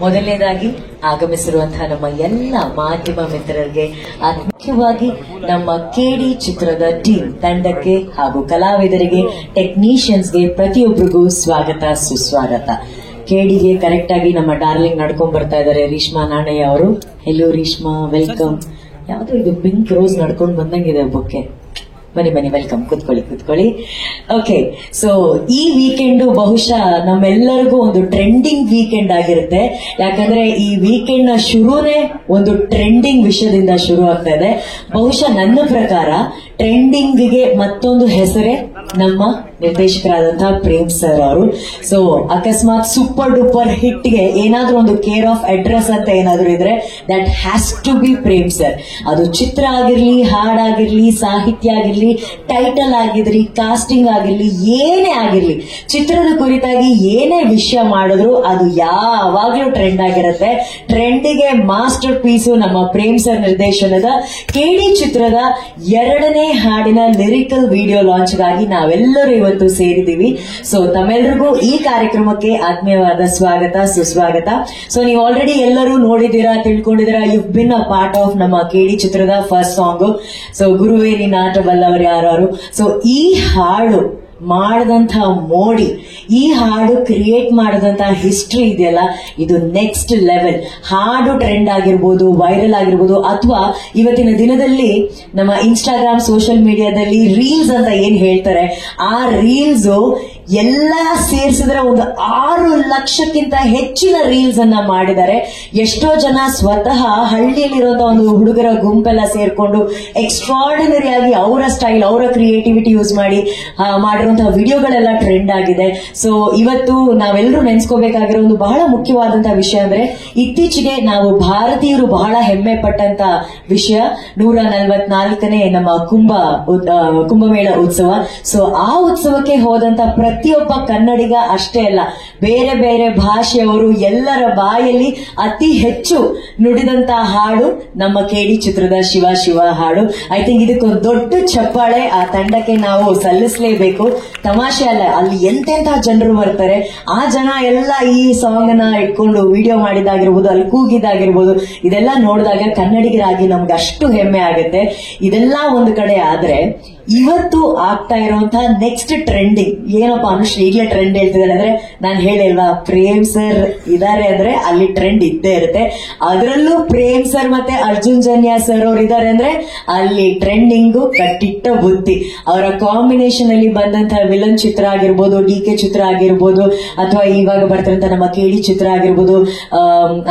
ಮೊದಲನೇದಾಗಿ ಆಗಮಿಸಿರುವಂತಹ ನಮ್ಮ ಎಲ್ಲ ಮಾಧ್ಯಮ ಮಿತ್ರರಿಗೆ, ಮುಖ್ಯವಾಗಿ ನಮ್ಮ ಕೆಡಿ ಚಿತ್ರದ ಟೀಮ್ ತಂಡಕ್ಕೆ ಹಾಗೂ ಕಲಾವಿದರಿಗೆ, ಟೆಕ್ನಿಷಿಯನ್ಸ್ಗೆ ಪ್ರತಿಯೊಬ್ಬರಿಗೂ ಸ್ವಾಗತ ಸುಸ್ವಾಗತ. ಕೆಡಿಗೆ ಕರೆಕ್ಟ್ ಆಗಿ ನಮ್ಮ ಡಾರ್ಲಿಂಗ್ ನಡ್ಕೊಂಡ್ ಬರ್ತಾ ಇದ್ದಾರೆ ರೀಷ್ಮಾ ನಾಣಯ್ಯ ಅವರು. Hello Reeshma, welcome. ಯಾವ್ದು ಇದು ಪಿಂಕ್ ರೋಸ್ ನಡ್ಕೊಂಡು ಬಂದಂಗಿದೆ ಒಬ್ಬಕ್ಕೆ. ಬನ್ನಿ ಬನ್ನಿ, ವೆಲ್ಕಮ್, ಕೂತ್ಕೊಳ್ಳಿ. ಓಕೆ, ಸೊ ಈ ವೀಕೆಂಡ್ ಬಹುಶಃ ನಮ್ಮೆಲ್ಲರಿಗೂ ಒಂದು ಟ್ರೆಂಡಿಂಗ್ ವೀಕೆಂಡ್ ಆಗಿರುತ್ತೆ. ಯಾಕಂದ್ರೆ ಈ ವೀಕೆಂಡ್ ನ ಶುರುನೇ ಒಂದು ಟ್ರೆಂಡಿಂಗ್ ವಿಷಯದಿಂದ ಶುರು ಆಗ್ತಾ ಇದೆ. ಬಹುಶಃ ನನ್ನ ಪ್ರಕಾರ ಟ್ರೆಂಡಿಂಗ್ಗೆ ಮತ್ತೊಂದು ಹೆಸರೇ ನಮ್ಮ ನಿರ್ದೇಶಕರಾದಂತಹ ಪ್ರೇಮ್ ಸರ್ ಅವರು. ಸೊ ಅಕಸ್ಮಾತ್ ಸೂಪರ್ ಡೂಪರ್ ಹಿಟ್ ಗೆ ಏನಾದ್ರೂ ಒಂದು ಕೇರ್ ಆಫ್ ಅಡ್ರೆಸ್ ಅಂತ ಏನಾದ್ರೂ ಇದ್ರೆ that has to be Prem sir. ಅದು ಚಿತ್ರ ಆಗಿರ್ಲಿ, ಹಾಡಾಗಿರ್ಲಿ, ಸಾಹಿತ್ಯ ಆಗಿರ್ಲಿ, ಟೈಟಲ್ ಆಗಿರ್ಲಿ, ಕಾಸ್ಟಿಂಗ್ ಆಗಿರ್ಲಿ, ಏನೇ ಆಗಿರ್ಲಿ, ಚಿತ್ರದ ಕುರಿತಾಗಿ ಏನೇ ವಿಷಯ ಮಾಡಿದ್ರು ಅದು ಯಾವಾಗ್ಲೂ ಟ್ರೆಂಡ್ ಆಗಿರುತ್ತೆ. ಟ್ರೆಂಡಿಗೆ ಮಾಸ್ಟರ್ ಪೀಸು ನಮ್ಮ ಪ್ರೇಮ್ ಸರ್ ನಿರ್ದೇಶನದ ಕೆಡಿ ಚಿತ್ರದ 2ನೇ ಹಾಡಿನ ಲಿರಿಕಲ್ ವಿಡಿಯೋ ಲಾಂಚ್ಗಾಗಿ ನಾವೆಲ್ಲರೂ ಇವತ್ತು ಸೇರಿದೀವಿ. ಸೊ ತಮ್ಮೆಲ್ಲರಿಗೂ ಈ ಕಾರ್ಯಕ್ರಮಕ್ಕೆ ಆತ್ಮೀಯವಾದ ಸ್ವಾಗತ ಸುಸ್ವಾಗತ. ಸೊ ನೀವು ಆಲ್ರೆಡಿ ಎಲ್ಲರೂ ನೋಡಿದ್ದೀರಾ, ತಿಳ್ಕೊಂಡಿದ್ದೀರಾ. You been a part of ನಮ್ಮ ಕೆಡಿ ಚಿತ್ರದ ಫಸ್ಟ್ ಸಾಂಗ್. ಸೊ ಗುರುವೇ ನೀನು ಆಟ ಬಲ್ಲವರು ಯಾರು. ಸೊ ಈ ಹಾಡು ಮಾಡದಂತಹ ಮೋಡಿ, ಈ ಹಾಡು ಕ್ರಿಯೇಟ್ ಮಾಡದಂತಹ ಹಿಸ್ಟ್ರಿ ಇದೆಯಲ್ಲ, ಇದು ನೆಕ್ಸ್ಟ್ ಲೆವೆಲ್. ಹಾಡು ಟ್ರೆಂಡ್ ಆಗಿರ್ಬೋದು, ವೈರಲ್ ಆಗಿರ್ಬೋದು, ಅಥವಾ ಇವತ್ತಿನ ದಿನದಲ್ಲಿ ನಮ್ಮ ಇನ್ಸ್ಟಾಗ್ರಾಮ್, ಸೋಷಿಯಲ್ ಮೀಡಿಯಾದಲ್ಲಿ ರೀಲ್ಸ್ ಅಂತ ಏನ್ ಹೇಳ್ತಾರೆ, ಆ ರೀಲ್ಸ್ ಎಲ್ಲ ಸೇರಿಸಿದ್ರೆ ಒಂದು 6 ಲಕ್ಷಕ್ಕಿಂತ ಹೆಚ್ಚಿನ ರೀಲ್ಸ್ ಅನ್ನ ಮಾಡಿದ್ದಾರೆ. ಎಷ್ಟೋ ಜನ ಸ್ವತಃ ಹಳ್ಳಿಯಲ್ಲಿರುವಂತಹ ಒಂದು ಹುಡುಗರ ಗುಂಪೆಲ್ಲ ಸೇರ್ಕೊಂಡು ಎಕ್ಸ್ಟ್ರಾರ್ಡಿನರಿ ಆಗಿ ಅವರ ಸ್ಟೈಲ್, ಅವರ ಕ್ರಿಯೇಟಿವಿಟಿ ಯೂಸ್ ಮಾಡಿ ಮಾಡಿರುವಂತಹ ವಿಡಿಯೋಗಳೆಲ್ಲ ಟ್ರೆಂಡ್ ಆಗಿದೆ. ಸೊ ಇವತ್ತು ನಾವೆಲ್ಲರೂ ನೆನೆಸ್ಕೋಬೇಕಾಗಿರೋ ಒಂದು ಬಹಳ ಮುಖ್ಯವಾದಂತಹ ವಿಷಯ ಅಂದ್ರೆ, ಇತ್ತೀಚೆಗೆ ನಾವು ಭಾರತೀಯರು ಬಹಳ ಹೆಮ್ಮೆ ಪಟ್ಟಂತ ವಿಷಯ 144ನೇ ನಮ್ಮ ಕುಂಭಮೇಳ ಉತ್ಸವ. ಸೊ ಆ ಉತ್ಸವಕ್ಕೆ ಹೋದಂತ ಪ್ರತಿಯೊಬ್ಬ ಕನ್ನಡಿಗ ಅಷ್ಟೇ ಅಲ್ಲ, ಬೇರೆ ಬೇರೆ ಭಾಷೆಯವರು ಎಲ್ಲರ ಬಾಯಲ್ಲಿ ಅತಿ ಹೆಚ್ಚು ನುಡಿದಂತಹ ಹಾಡು ನಮ್ಮ ಕೆಡಿ ಚಿತ್ರದ ಶಿವ ಶಿವ ಹಾಡು. ಐ ಥಿಂಕ್ ಇದಕ್ಕೊಂದು ದೊಡ್ಡ ಚಪ್ಪಾಳೆ ಆ ತಂಡಕ್ಕೆ ನಾವು ಸಲ್ಲಿಸಲೇಬೇಕು. ತಮಾಷೆ ಅಲ್ಲ, ಅಲ್ಲಿ ಎಂತೆಂತ ಜನರು ಬರ್ತಾರೆ. ಆ ಜನ ಎಲ್ಲ ಈ ಸಾಂಗ್ ಅನ್ನ ಇಟ್ಕೊಂಡು ವಿಡಿಯೋ ಮಾಡಿದಾಗಿರ್ಬೋದು, ಅಲ್ಲಿ ಕೂಗಿದಾಗಿರ್ಬೋದು, ಇದೆಲ್ಲ ನೋಡಿದಾಗ ಕನ್ನಡಿಗರಾಗಿ ನಮ್ಗೆ ಅಷ್ಟು ಹೆಮ್ಮೆ ಆಗುತ್ತೆ. ಇದೆಲ್ಲ ಒಂದು ಕಡೆ ಆದ್ರೆ, ಇವತ್ತು ಆಗ್ತಾ ಇರುವಂತಹ ನೆಕ್ಸ್ಟ್ ಟ್ರೆಂಡಿಂಗ್ ಏನಪ್ಪಾ ಅನುಶ್ರೀ ಈಗಲೇ ಟ್ರೆಂಡ್ ಹೇಳ್ತಿದ್ದಾರೆ ಅಂದ್ರೆ, ನಾನು ಹೇಳಿಲ್ವಾ ಪ್ರೇಮ್ ಸರ್ ಇದಾರೆ ಅಂದ್ರೆ ಅಲ್ಲಿ ಟ್ರೆಂಡ್ ಇದ್ದೇ ಇರುತ್ತೆ. ಅದರಲ್ಲೂ ಪ್ರೇಮ್ ಸರ್ ಮತ್ತೆ ಅರ್ಜುನ್ ಜನ್ಯ ಸರ್ ಅವ್ರು ಇದಾರೆ ಅಂದ್ರೆ ಅಲ್ಲಿ ಟ್ರೆಂಡಿಂಗು ಕಟ್ಟಿಟ್ಟ ಬುತ್ತಿ. ಅವರ ಕಾಂಬಿನೇಷನ್ ಅಲ್ಲಿ ಬಂದಂತಹ ವಿಲನ್ ಚಿತ್ರ ಆಗಿರ್ಬೋದು, DK ಚಿತ್ರ ಆಗಿರ್ಬೋದು, ಅಥವಾ ಇವಾಗ ಬರ್ತಿರಂತ ನಮ್ಮ ಕೆಡಿ ಚಿತ್ರ ಆಗಿರ್ಬೋದು,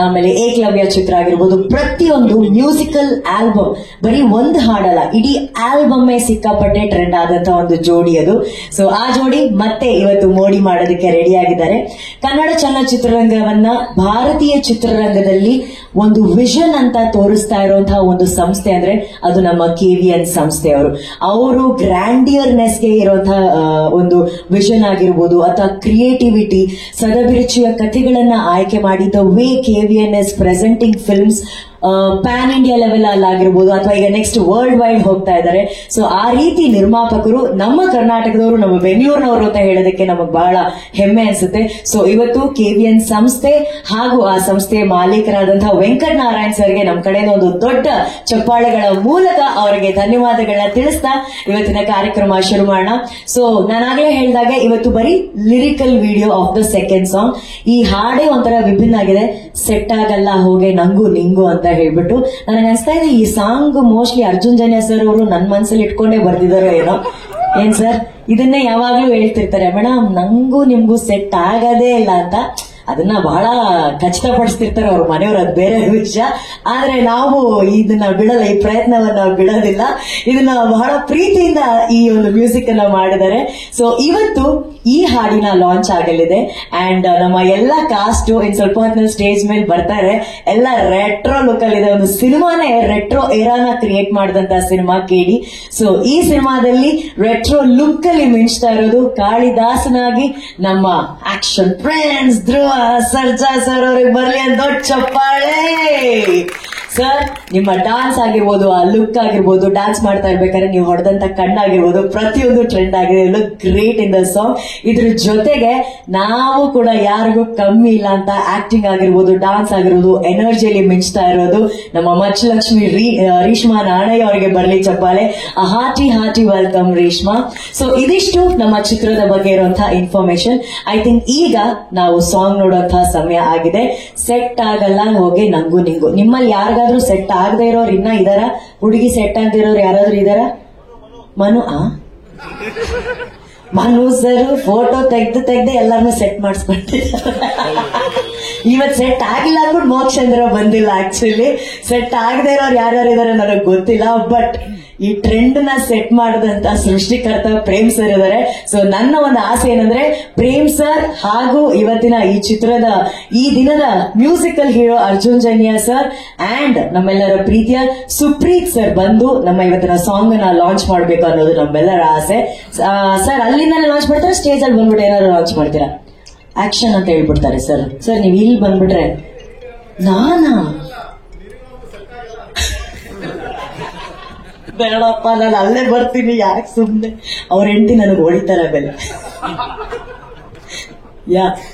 ಆಮೇಲೆ ಏಕಲವ್ಯ ಚಿತ್ರ ಆಗಿರ್ಬೋದು, ಪ್ರತಿಯೊಂದು ಮ್ಯೂಸಿಕಲ್ ಆಲ್ಬಮ್, ಬರೀ ಒಂದು ಹಾಡಲ್ಲ, ಇಡೀ ಆಲ್ಬಮ್ಮೇ ಸಿಕ್ಕಾಪಟ್ಟೆ ಟ್ರೆಂಡ್ ಆದಂತ ಒಂದು ಜೋಡಿ ಅದು. ಸೊ ಆ ಜೋಡಿ ಮತ್ತೆ ಇವತ್ತು ಮೋಡಿ ಮಾಡೋದಕ್ಕೆ ರೆಡಿ ಆಗಿದ್ದಾರೆ. ಕನ್ನಡ ಚಲನಚಿತ್ರರಂಗವನ್ನ ಭಾರತೀಯ ಚಿತ್ರರಂಗದಲ್ಲಿ ಒಂದು ವಿಷನ್ ಅಂತ ತೋರಿಸ್ತಾ ಇರುವಂತಹ ಒಂದು ಸಂಸ್ಥೆ ಅಂದ್ರೆ ಅದು ನಮ್ಮ KVN ಸಂಸ್ಥೆಯವರು. ಅವರು ಗ್ರ್ಯಾಂಡಿಯರ್ನೆಸ್ಗೆ ಇರುವಂತಹ ಒಂದು ವಿಷನ್ ಆಗಿರ್ಬೋದು, ಅಥವಾ ಕ್ರಿಯೇಟಿವಿಟಿ, ಸದಭಿರುಚಿಯ ಕಥೆಗಳನ್ನ ಆಯ್ಕೆ ಮಾಡಿ the way KVN is presenting films PAN India level ಅಲ್ಲಿ ಆಗಿರ್ಬೋದು, ಅಥವಾ ಈಗ ನೆಕ್ಸ್ಟ್ ವರ್ಲ್ಡ್ ವೈಡ್ ಹೋಗ್ತಾ ಇದ್ದಾರೆ. ಸೊ ಆ ರೀತಿ ನಿರ್ಮಾಪಕರು ನಮ್ಮ ಕರ್ನಾಟಕದವರು, ನಮ್ಮ ಬೆಂಗಳೂರಿನವರು ಅಂತ ಹೇಳೋದಕ್ಕೆ ನಮಗೆ ಬಹಳ ಹೆಮ್ಮೆ ಅನ್ಸುತ್ತೆ. ಸೊ ಇವತ್ತು KVN ಸಂಸ್ಥೆ ಹಾಗೂ ಆ ಸಂಸ್ಥೆಯ ಮಾಲೀಕರಾದಂತಹ ವೆಂಕಟ ನಾರಾಯಣ್ ಸರ್ಗೆ ನಮ್ಮ ಕಡೆಯಿಂದ ಒಂದು ದೊಡ್ಡ ಚಪ್ಪಾಳೆಗಳ ಮೂಲಕ ಅವರಿಗೆ ಧನ್ಯವಾದಗಳನ್ನ ತಿಳಿಸ್ತಾ ಇವತ್ತಿನ ಕಾರ್ಯಕ್ರಮ ಶುರು ಮಾಡೋಣ. ಸೊ ನಾನಾಗಲೇ ಹೇಳಿದಾಗ ಇವತ್ತು ಬರೀ lyrical video of the second song. ಈ ಹಾಡೇ ಒಂಥರ ವಿಭಿನ್ನ ಆಗಿದೆ. ಸೆಟ್ ಆಗಲ್ಲ ಹೋಗೆ ನಂಗು ನಿಂಗು ಅಂತ ಹೇಳ್ಬಿಟ್ಟು ನನಗೆ ಅನ್ಸ್ತಾ ಇದೆ ಈ song mostly Arjun Janya sir ಅವರು ನನ್ನ ಮನಸ್ಸಲ್ಲಿ ಇಟ್ಕೊಂಡೇ ಬರ್ದಿದಾರೋ ಏನೋ. ಏನ್ ಸರ್ ಇದನ್ನೇ ಯಾವಾಗ್ಲೂ ಹೇಳ್ತಿರ್ತಾರೆ, ಮೇಡಮ್ ನಂಗೂ ನಿಮ್ಗೂ ಸೆಟ್ ಆಗದೇ ಇಲ್ಲ ಅಂತ. ಅದನ್ನ ಬಹಳ ಖಚಿತಪಡಿಸ್ತಿರ್ತಾರೆ ಅವ್ರ ಮನೆಯವರು, ಅದು ಬೇರೆ ವಿಷಯ. ಆದ್ರೆ ನಾವು ಇದನ್ನ ಬಿಡಲ್ಲ, ಈ ಪ್ರಯತ್ನವನ್ನ ಬಿಡೋದಿಲ್ಲ. ಇದನ್ನ ಬಹಳ ಪ್ರೀತಿಯಿಂದ ಈ ಒಂದು ಮ್ಯೂಸಿಕ್ ಅನ್ನ ಮಾಡಿದ್ದಾರೆ. ಸೊ ಇವತ್ತು ಈ ಹಾಡಿನ ಲಾಂಚ್ ಆಗಲಿದೆ ಅಂಡ್ ನಮ್ಮ ಎಲ್ಲಾ ಕಾಸ್ಟ್ ಇನ್ ಸ್ವಲ್ಪ ಹೊತ್ತಿನ ಸ್ಟೇಜ್ ಮೇಲೆ ಬರ್ತಾರೆ. ಎಲ್ಲ ರೆಟ್ರೋ ಲುಕ್ ಅಲ್ಲಿ ಇದೆ. ಒಂದು ಸಿನಿಮಾನೇ ರೆಟ್ರೋ ಏರಾನ ಕ್ರಿಯೇಟ್ ಮಾಡಿದಂತ ಸಿನಿಮಾ ಕೆಡಿ. ಸೊ ಈ ಸಿನಿಮಾದಲ್ಲಿ ರೆಟ್ರೋ ಲುಕ್ ಅಲ್ಲಿ ಮಿಂಚ್ತಾ ಇರೋದು ಕಾಳಿದಾಸನಾಗಿ ನಮ್ಮ action friends Dhruva Sarja sir ಅವ್ರಿಗೆ ಬರ್ಲಿ ಅಂತ ದೊಡ್ಡ ಚಪ್ಪಾಳೆ. ಸರ್ ನಿಮ್ಮ ಡಾನ್ಸ್ ಆಗಿರ್ಬೋದು, ಆ ಲುಕ್ ಆಗಿರ್ಬೋದು, ಡಾನ್ಸ್ ಮಾಡ್ತಾ ಇರ್ಬೇಕಾದ್ರೆ ನೀವು ಹೊಡೆದಂತ ಕಣ್ಣಾಗಿರ್ಬೋದು, ಪ್ರತಿಯೊಂದು ಟ್ರೆಂಡ್ ಆಗಿದೆ. Look great in the song. ಇದ್ರ ಜೊತೆಗೆ ನಾವು ಕೂಡ ಯಾರಿಗೂ ಕಮ್ಮಿ ಇಲ್ಲ ಅಂತ ಆಕ್ಟಿಂಗ್ ಆಗಿರ್ಬೋದು, ಡಾನ್ಸ್ ಆಗಿರ್ಬೋದು, ಎನರ್ಜಿಯಲ್ಲಿ ಮಿಂಚ್ತಾ ಇರೋದು ನಮ್ಮ ಮಚ್ಚಲಕ್ಷ್ಮಿ ರೇಷ್ಮಾ ನಾಣಯ್ಯ ಅವರಿಗೆ ಬರಲಿ ಚಪ್ಪಾಳೆ. Hearty welcome Reshma. ಸೊ ಇದಿಷ್ಟು ನಮ್ಮ ಚಿತ್ರದ ಬಗ್ಗೆ ಇರುವಂತಹ ಇನ್ಫಾರ್ಮೇಶನ್. ಐ ಥಿಂಕ್ ಈಗ ನಾವು ಸಾಂಗ್ ನೋಡುವಂತಹ ಸಮಯ ಆಗಿದೆ. ಸೆಟ್ ಆಗಲ್ಲ ಹೋಗಿ ನಂಗೂ ನಿಂಗು. ನಿಮ್ಮಲ್ಲಿ ಯಾರಿಗಾದ್ರೂ ಸೆಟ್ ಆಗದೆ ಇರೋರು ಇನ್ನ ಇದಾರ? ಹುಡುಗಿ ಸೆಟ್ ಆಗದಿರೋರು ಯಾರಾದ್ರೂ ಇದಾರ? ಮನು ಸರ್ ಫೋಟೋ ತೆಗ್ದು ಎಲ್ಲಾರನ್ನೂ ಸೆಟ್ ಮಾಡಿಸ್ಕೊಂಡಿದ್ದಾರೆ. ಇವತ್ ಸೆಟ್ ಆಗಿಲ್ಲ ಅಂದ್ಬಿಟ್ಟು ಮೋಕ್ಷೇಂದ್ರ ಬಂದಿಲ್ಲ. ಆಕ್ಚುಲಿ ಸೆಟ್ ಆಗದೆ ಇರೋರು ಯಾರ್ಯಾರು ಇದಾರೆ ನನಗೆ ಗೊತ್ತಿಲ್ಲ. ಬಟ್ ಈ ಟ್ರೆಂಡ್ ನ ಸೆಟ್ ಮಾಡಿದಂತ ಸೃಷ್ಟಿಕರ್ತ ಪ್ರೇಮ್ ಸರ್ ಇದಾರೆ. ಸೊ ನನ್ನ ಒಂದು ಆಸೆ ಏನಂದ್ರೆ ಪ್ರೇಮ್ ಸರ್ ಹಾಗೂ ಇವತ್ತಿನ ಈ ಚಿತ್ರದ ಈ ದಿನದ musical hero Arjun Janya sir and ನಮ್ಮೆಲ್ಲರ ಪ್ರೀತಿಯ ಸುಪ್ರೀತ್ ಸರ್ ಬಂದು ನಮ್ಮ ಇವತ್ತಿನ ಸಾಂಗ್ ನ ಲಾಂಚ್ ಮಾಡ್ಬೇಕು ಅನ್ನೋದು ನಮ್ಮೆಲ್ಲರ ಆಸೆ. ಸರ್ ಅಲ್ಲಿಂದಾನೆ ಲಾಂಚ್ ಮಾಡ್ತಾರೆ, ಸ್ಟೇಜ್ ಅಲ್ಲಿ ಬಂದ್ಬಿಟ್ಟು ಏನಾದ್ರು ಲಾಂಚ್ ಮಾಡ್ತೀರಾ? ಆಕ್ಷನ್ ಅಂತ ಹೇಳ್ಬಿಡ್ತಾರೆ ಸರ್. ಸರ್ ನೀವು ಇಲ್ಲಿ ಬಂದ್ಬಿಟ್ರೆ ನಾನಾ ಬೇಡಪ್ಪ, ನಾನು ಅಲ್ಲೇ ಬರ್ತೀನಿ, ಯಾಕೆ ಸುಮ್ನೆ ಅವ್ರ ಹೆಂಡತಿ ನನಗೆ ಹೊಡಿತಾರ ಬೆಲೆ.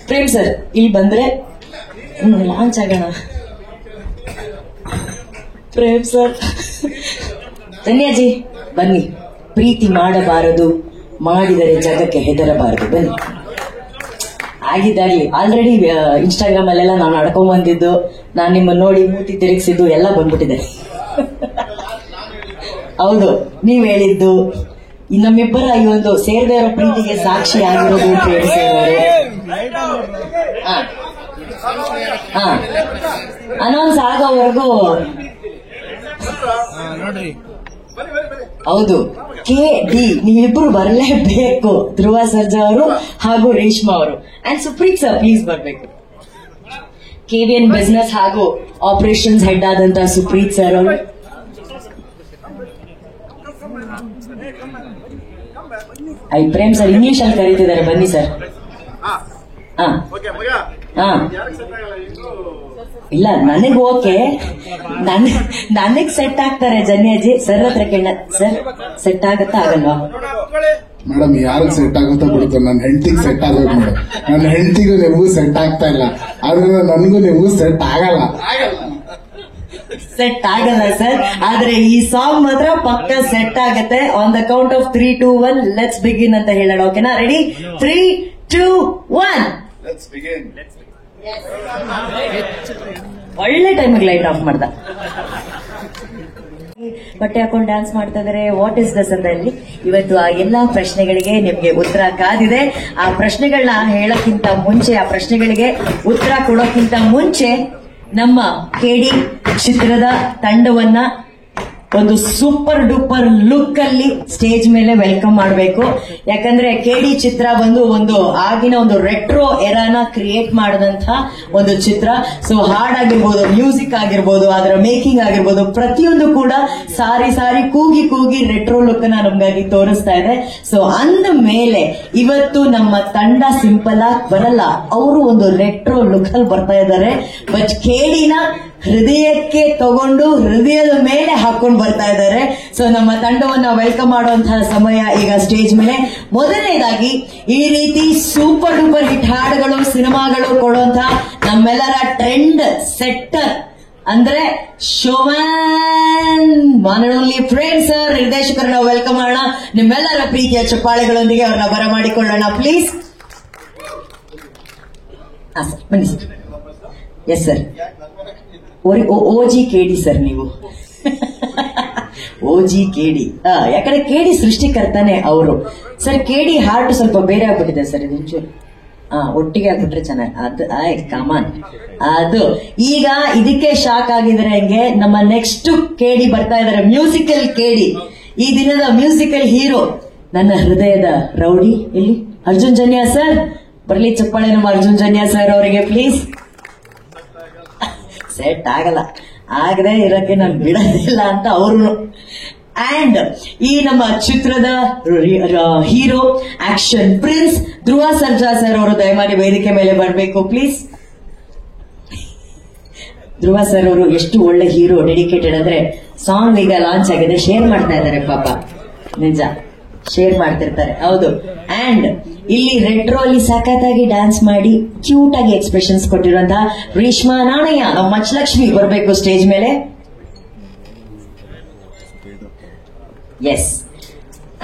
ಪ್ರೇಮ್ ಸರ್ ಇಲ್ಲಿ ಬಂದ್ರೆ ಲಾಂಚ್ ಆಗೋಣ. ಪ್ರೇಮ್ ಸರ್, ಧನ್ಯಾಜಿ ಬನ್ನಿ. ಪ್ರೀತಿ ಮಾಡಬಾರದು, ಮಾಡಿದರೆ ಜಗಕ್ಕೆ ಹೆದರಬಾರದು. ಬನ್ನಿ. ಆಗಿದ್ದಾಗ್ಲಿ ಆಲ್ರೆಡಿ ಇನ್ಸ್ಟಾಗ್ರಾಮ್ ಅಲ್ಲೆಲ್ಲ ನಾನು ನಡ್ಕೊಂಡ್ ಬಂದಿದ್ದು, ನಾನು ನಿಮ್ಮನ್ನ ನೋಡಿ ಮೂತಿ ತಿರುಗಿಸಿದ್ದು ಎಲ್ಲ ಬಂದ್ಬಿಟ್ಟಿದೆ. ಹೌದು, ನೀವ್ ಹೇಳಿದ್ದು ನಮ್ಮಿಬ್ಬರ ಈ ಒಂದು ಸೇರ್ದೇ ಇರೋ ಪ್ರೀತಿಗೆ ಸಾಕ್ಷಿ ಆಗಿರೋದು ಅನೌನ್ಸ್ ಆಗೋವರೆಗೂ. ಹೌದು, KD ನೀವಿಬ್ರು ಬರಲೇಬೇಕು. ಧ್ರುವ ಸರ್ಜಾ ಅವರು ಹಾಗೂ ರೇಷ್ಮಾ ಅವರು ಅಂಡ್ ಸುಪ್ರೀತ್ ಸರ್ ಪ್ಲೀಸ್ ಬರ್ಬೇಕು. KVN ಬಿಸ್ನೆಸ್ ಹಾಗೂ ಆಪರೇಷನ್ಸ್ ಹೆಡ್ ಆದಂತ ಸುಪ್ರೀತ್ ಸರ್ ಅವರು. ಪ್ರೇಮ್ ಸರ್ ಇಂಗ್ಲಿಷ್ ಅಲ್ಲಿ ಕರೀತಿದ್ದಾರೆ, ಬನ್ನಿ ಸರ್. ಇಲ್ಲ ನನಗ್ ಓಕೆ, ನನಗ್ ಸೆಟ್ ಆಗ್ತಾರೆ ಜನ್ಯಾಜಿ. ಸರ್ ಹತ್ರ ಕೇಳ, ಸರ್ ಸೆಟ್ ಆಗತ್ತಾ ಆಗಲ್ವಾ? ಮೇಡಮ್ ಯಾರಿಗೆ ಸೆಟ್ ಆಗುತ್ತಾ ಬಿಡುತ್ತೆ, ನನ್ನ ಹೆಂಡತಿಗೆ ಸೆಟ್ ಆಗೋದು ಮೇಡಮ್. ನನ್ನ ಹೆಂಡತಿಗೂ ನೀವು ಸೆಟ್ ಆಗ್ತಾ ಇಲ್ಲ, ಆದ್ರೆ ನನಗೂ ನೀವು ಸೆಟ್ ಆಗಲ್ಲ. ಸೆಟ್ ಆಗಲ್ಲ ಸರ್, ಆದ್ರೆ ಈ ಸಾಂಗ್ ಮಾತ್ರ ಪಕ್ಕ ಸೆಟ್ ಆಗತ್ತೆ. On the count of 3, 2, 1 let's begin ಅಂತ ಹೇಳೋಣ. ಓಕೆನಾ? ರೆಡಿ? 3, 2, 1 ಒಳ್ಳೆ ಟೈಮಿಗೆ ಲೈಟ್ ಆಫ್ ಮಾಡ್ದ. ಬಟ್ಟೆ ಹಾಕೊಂಡು ಡ್ಯಾನ್ಸ್ ಮಾಡ್ತಾ ಇದಾರೆ. ವಾಟ್ ಇಸ್ ದಸ್ ಅಂತ ಹೇಳಿ ಇವತ್ತು ಆ ಎಲ್ಲಾ ಪ್ರಶ್ನೆಗಳಿಗೆ ನಿಮ್ಗೆ ಉತ್ತರ ಕಾದಿದೆ. ಆ ಪ್ರಶ್ನೆಗಳನ್ನ ಹೇಳಕ್ಕಿಂತ ಮುಂಚೆ, ಆ ಪ್ರಶ್ನೆಗಳಿಗೆ ಉತ್ತರ ಕೊಡೋಕ್ಕಿಂತ ಮುಂಚೆ ನಮ್ಮ KD ಚಿತ್ರದ ತಂಡವನ್ನ ಒಂದು ಸೂಪರ್ ಡೂಪರ್ ಲುಕ್ ಅಲ್ಲಿ ಸ್ಟೇಜ್ ಮೇಲೆ ವೆಲ್ಕಮ್ ಮಾಡಬೇಕು. ಯಾಕಂದ್ರೆ KD ಚಿತ್ರ ಬಂದು ಒಂದು ಆಗಿನ ಒಂದು ರೆಟ್ರೋ ಎರಾನ ಕ್ರಿಯೇಟ್ ಮಾಡಿದಂತಹ ಒಂದು ಚಿತ್ರ. ಸೊ ಹಾಡ್ ಆಗಿರ್ಬೋದು, ಮ್ಯೂಸಿಕ್ ಆಗಿರ್ಬೋದು, ಅದರ ಮೇಕಿಂಗ್ ಆಗಿರ್ಬೋದು, ಪ್ರತಿಯೊಂದು ಕೂಡ ಸಾರಿ ಕೂಗಿ ರೆಟ್ರೋ ಲುಕ್ ನ ನಮ್ಗಾಗಿ ತೋರಿಸ್ತಾ ಇದೆ. ಸೊ ಅಂದ ಮೇಲೆ ಇವತ್ತು ನಮ್ಮ ತಂಡ ಸಿಂಪಲ್ ಆಗಿ ಬರಲ್ಲ, ಅವರು ಒಂದು ರೆಟ್ರೋ ಲುಕ್ ಅಲ್ಲಿ ಬರ್ತಾ ಇದ್ದಾರೆ. ಬಟ್ KDನ ಹೃದಯಕ್ಕೆ ತಗೊಂಡು ಹೃದಯದ ಮೇಲೆ ಹಾಕೊಂಡು ಬರ್ತಾ ಇದ್ದಾರೆ. ಸೊ ನಮ್ಮ ತಂಡವನ್ನ ವೆಲ್ಕಮ್ ಮಾಡುವಂತಹ ಸಮಯ ಈಗ ಸ್ಟೇಜ್ ಮೇಲೆ. ಮೊದಲನೇದಾಗಿ ಈ ರೀತಿ ಸೂಪರ್ ಡೂಪರ್ ಹಿಟ್ ಹಾಡುಗಳು, ಸಿನಿಮಾಗಳು ಕೊಡುವಂತಹ ನಮ್ಮೆಲ್ಲರ ಟ್ರೆಂಡ್ ಸೆಟ್ಟರ್ ಅಂದ್ರೆ showman one and only Prem sir ನಿರ್ದೇಶಕರನ್ನ ವೆಲ್ಕಮ್ ಮಾಡೋಣ. ನಿಮ್ಮೆಲ್ಲರ ಪ್ರೀತಿಯ ಚಪ್ಪಾಳೆಗಳೊಂದಿಗೆ ಅವ್ರನ್ನ ಬರಮಾಡಿಕೊಳ್ಳೋಣ ಪ್ಲೀಸ್. ಸರ್ ಬನ್ನಿ sir. Yes sir. OG KD sir ನೀವು. OG KD. ಯಾಕಂದ್ರೆ KD ಸೃಷ್ಟಿಕರ್ತಾನೆ ಅವರು. ಸರ್ KD ಹಾರ್ಟ್ ಸ್ವಲ್ಪ ಬೇರೆ ಆಗ್ಬಿಟ್ಟಿದೆ ಸರ್, ಇದು ಒಂಚೂರು ಒಟ್ಟಿಗೆ ಆಗ್ಬಿಟ್ರೆ ಚೆನ್ನಾಗಿ. ಅದು ಕಮಾನ್ ಅದು ಈಗ ಇದಕ್ಕೆ ಶಾಕ್ ಆಗಿದ್ರೆ ಹೆಂಗೆ. ನಮ್ಮ ನೆಕ್ಸ್ಟ್ KD ಬರ್ತಾ ಇದಾರೆ, ಮ್ಯೂಸಿಕಲ್ KD. ಈ ದಿನದ ಮ್ಯೂಸಿಕಲ್ ಹೀರೋ, ನನ್ನ ಹೃದಯದ ರೌಡಿ. ಇಲ್ಲಿ ಅರ್ಜುನ್ ಜನ್ಯ ಸರ್ ಬರ್ಲಿ ಚಪ್ಪಾಳೆ ನಮ್ಮ ಅರ್ಜುನ್ ಜನ್ಯ ಸರ್ ಅವರಿಗೆ ಪ್ಲೀಸ್. ಸೆಟ್ ಆಗದೆ ಇರಕ್ಕೆ ನಾನು ಬಿಡೋದಿಲ್ಲ ಅಂತ ಅವರು. ಅಂಡ್ ಈ ನಮ್ಮ ಚಿತ್ರದ hero action prince Dhruva Sarja sir ಅವರು ದಯಮಾಡಿ ವೇದಿಕೆ ಮೇಲೆ ಬರಬೇಕು ಪ್ಲೀಸ್. ಧ್ರುವ ಸರ್ ಅವರು ಎಷ್ಟು ಒಳ್ಳೆ ಹೀರೋ, ಡೆಡಿಕೇಟೆಡ್ ಅಂದ್ರೆ ಸಾಂಗ್ ಈಗ ಲಾಂಚ್ ಆಗಿದೆ, ಶೇರ್ ಮಾಡ್ತಾ ಇದ್ದಾರೆ ಪಾಪ, ನಿಜ ಶೇರ್ ಮಾಡ್ತಿರ್ತಾರೆ. ಹೌದು. ಅಂಡ್ ಇಲ್ಲಿ ರೆಟ್ರೋ ಅಲ್ಲಿ ಸಖತ್ತಾಗಿ ಡ್ಯಾನ್ಸ್ ಮಾಡಿ ಕ್ಯೂಟ್ ಆಗಿ ಎಕ್ಸ್ಪ್ರೆಷನ್ಸ್ ಕೊಟ್ಟಿರುವಂತಹ ರೇಷ್ಮಾ ನಾಣಯ್ಯ, ನಮ್ಮ ಮಚ್ಚಲಕ್ಷ್ಮಿ ಬರಬೇಕು ಸ್ಟೇಜ್ ಮೇಲೆ. Yes.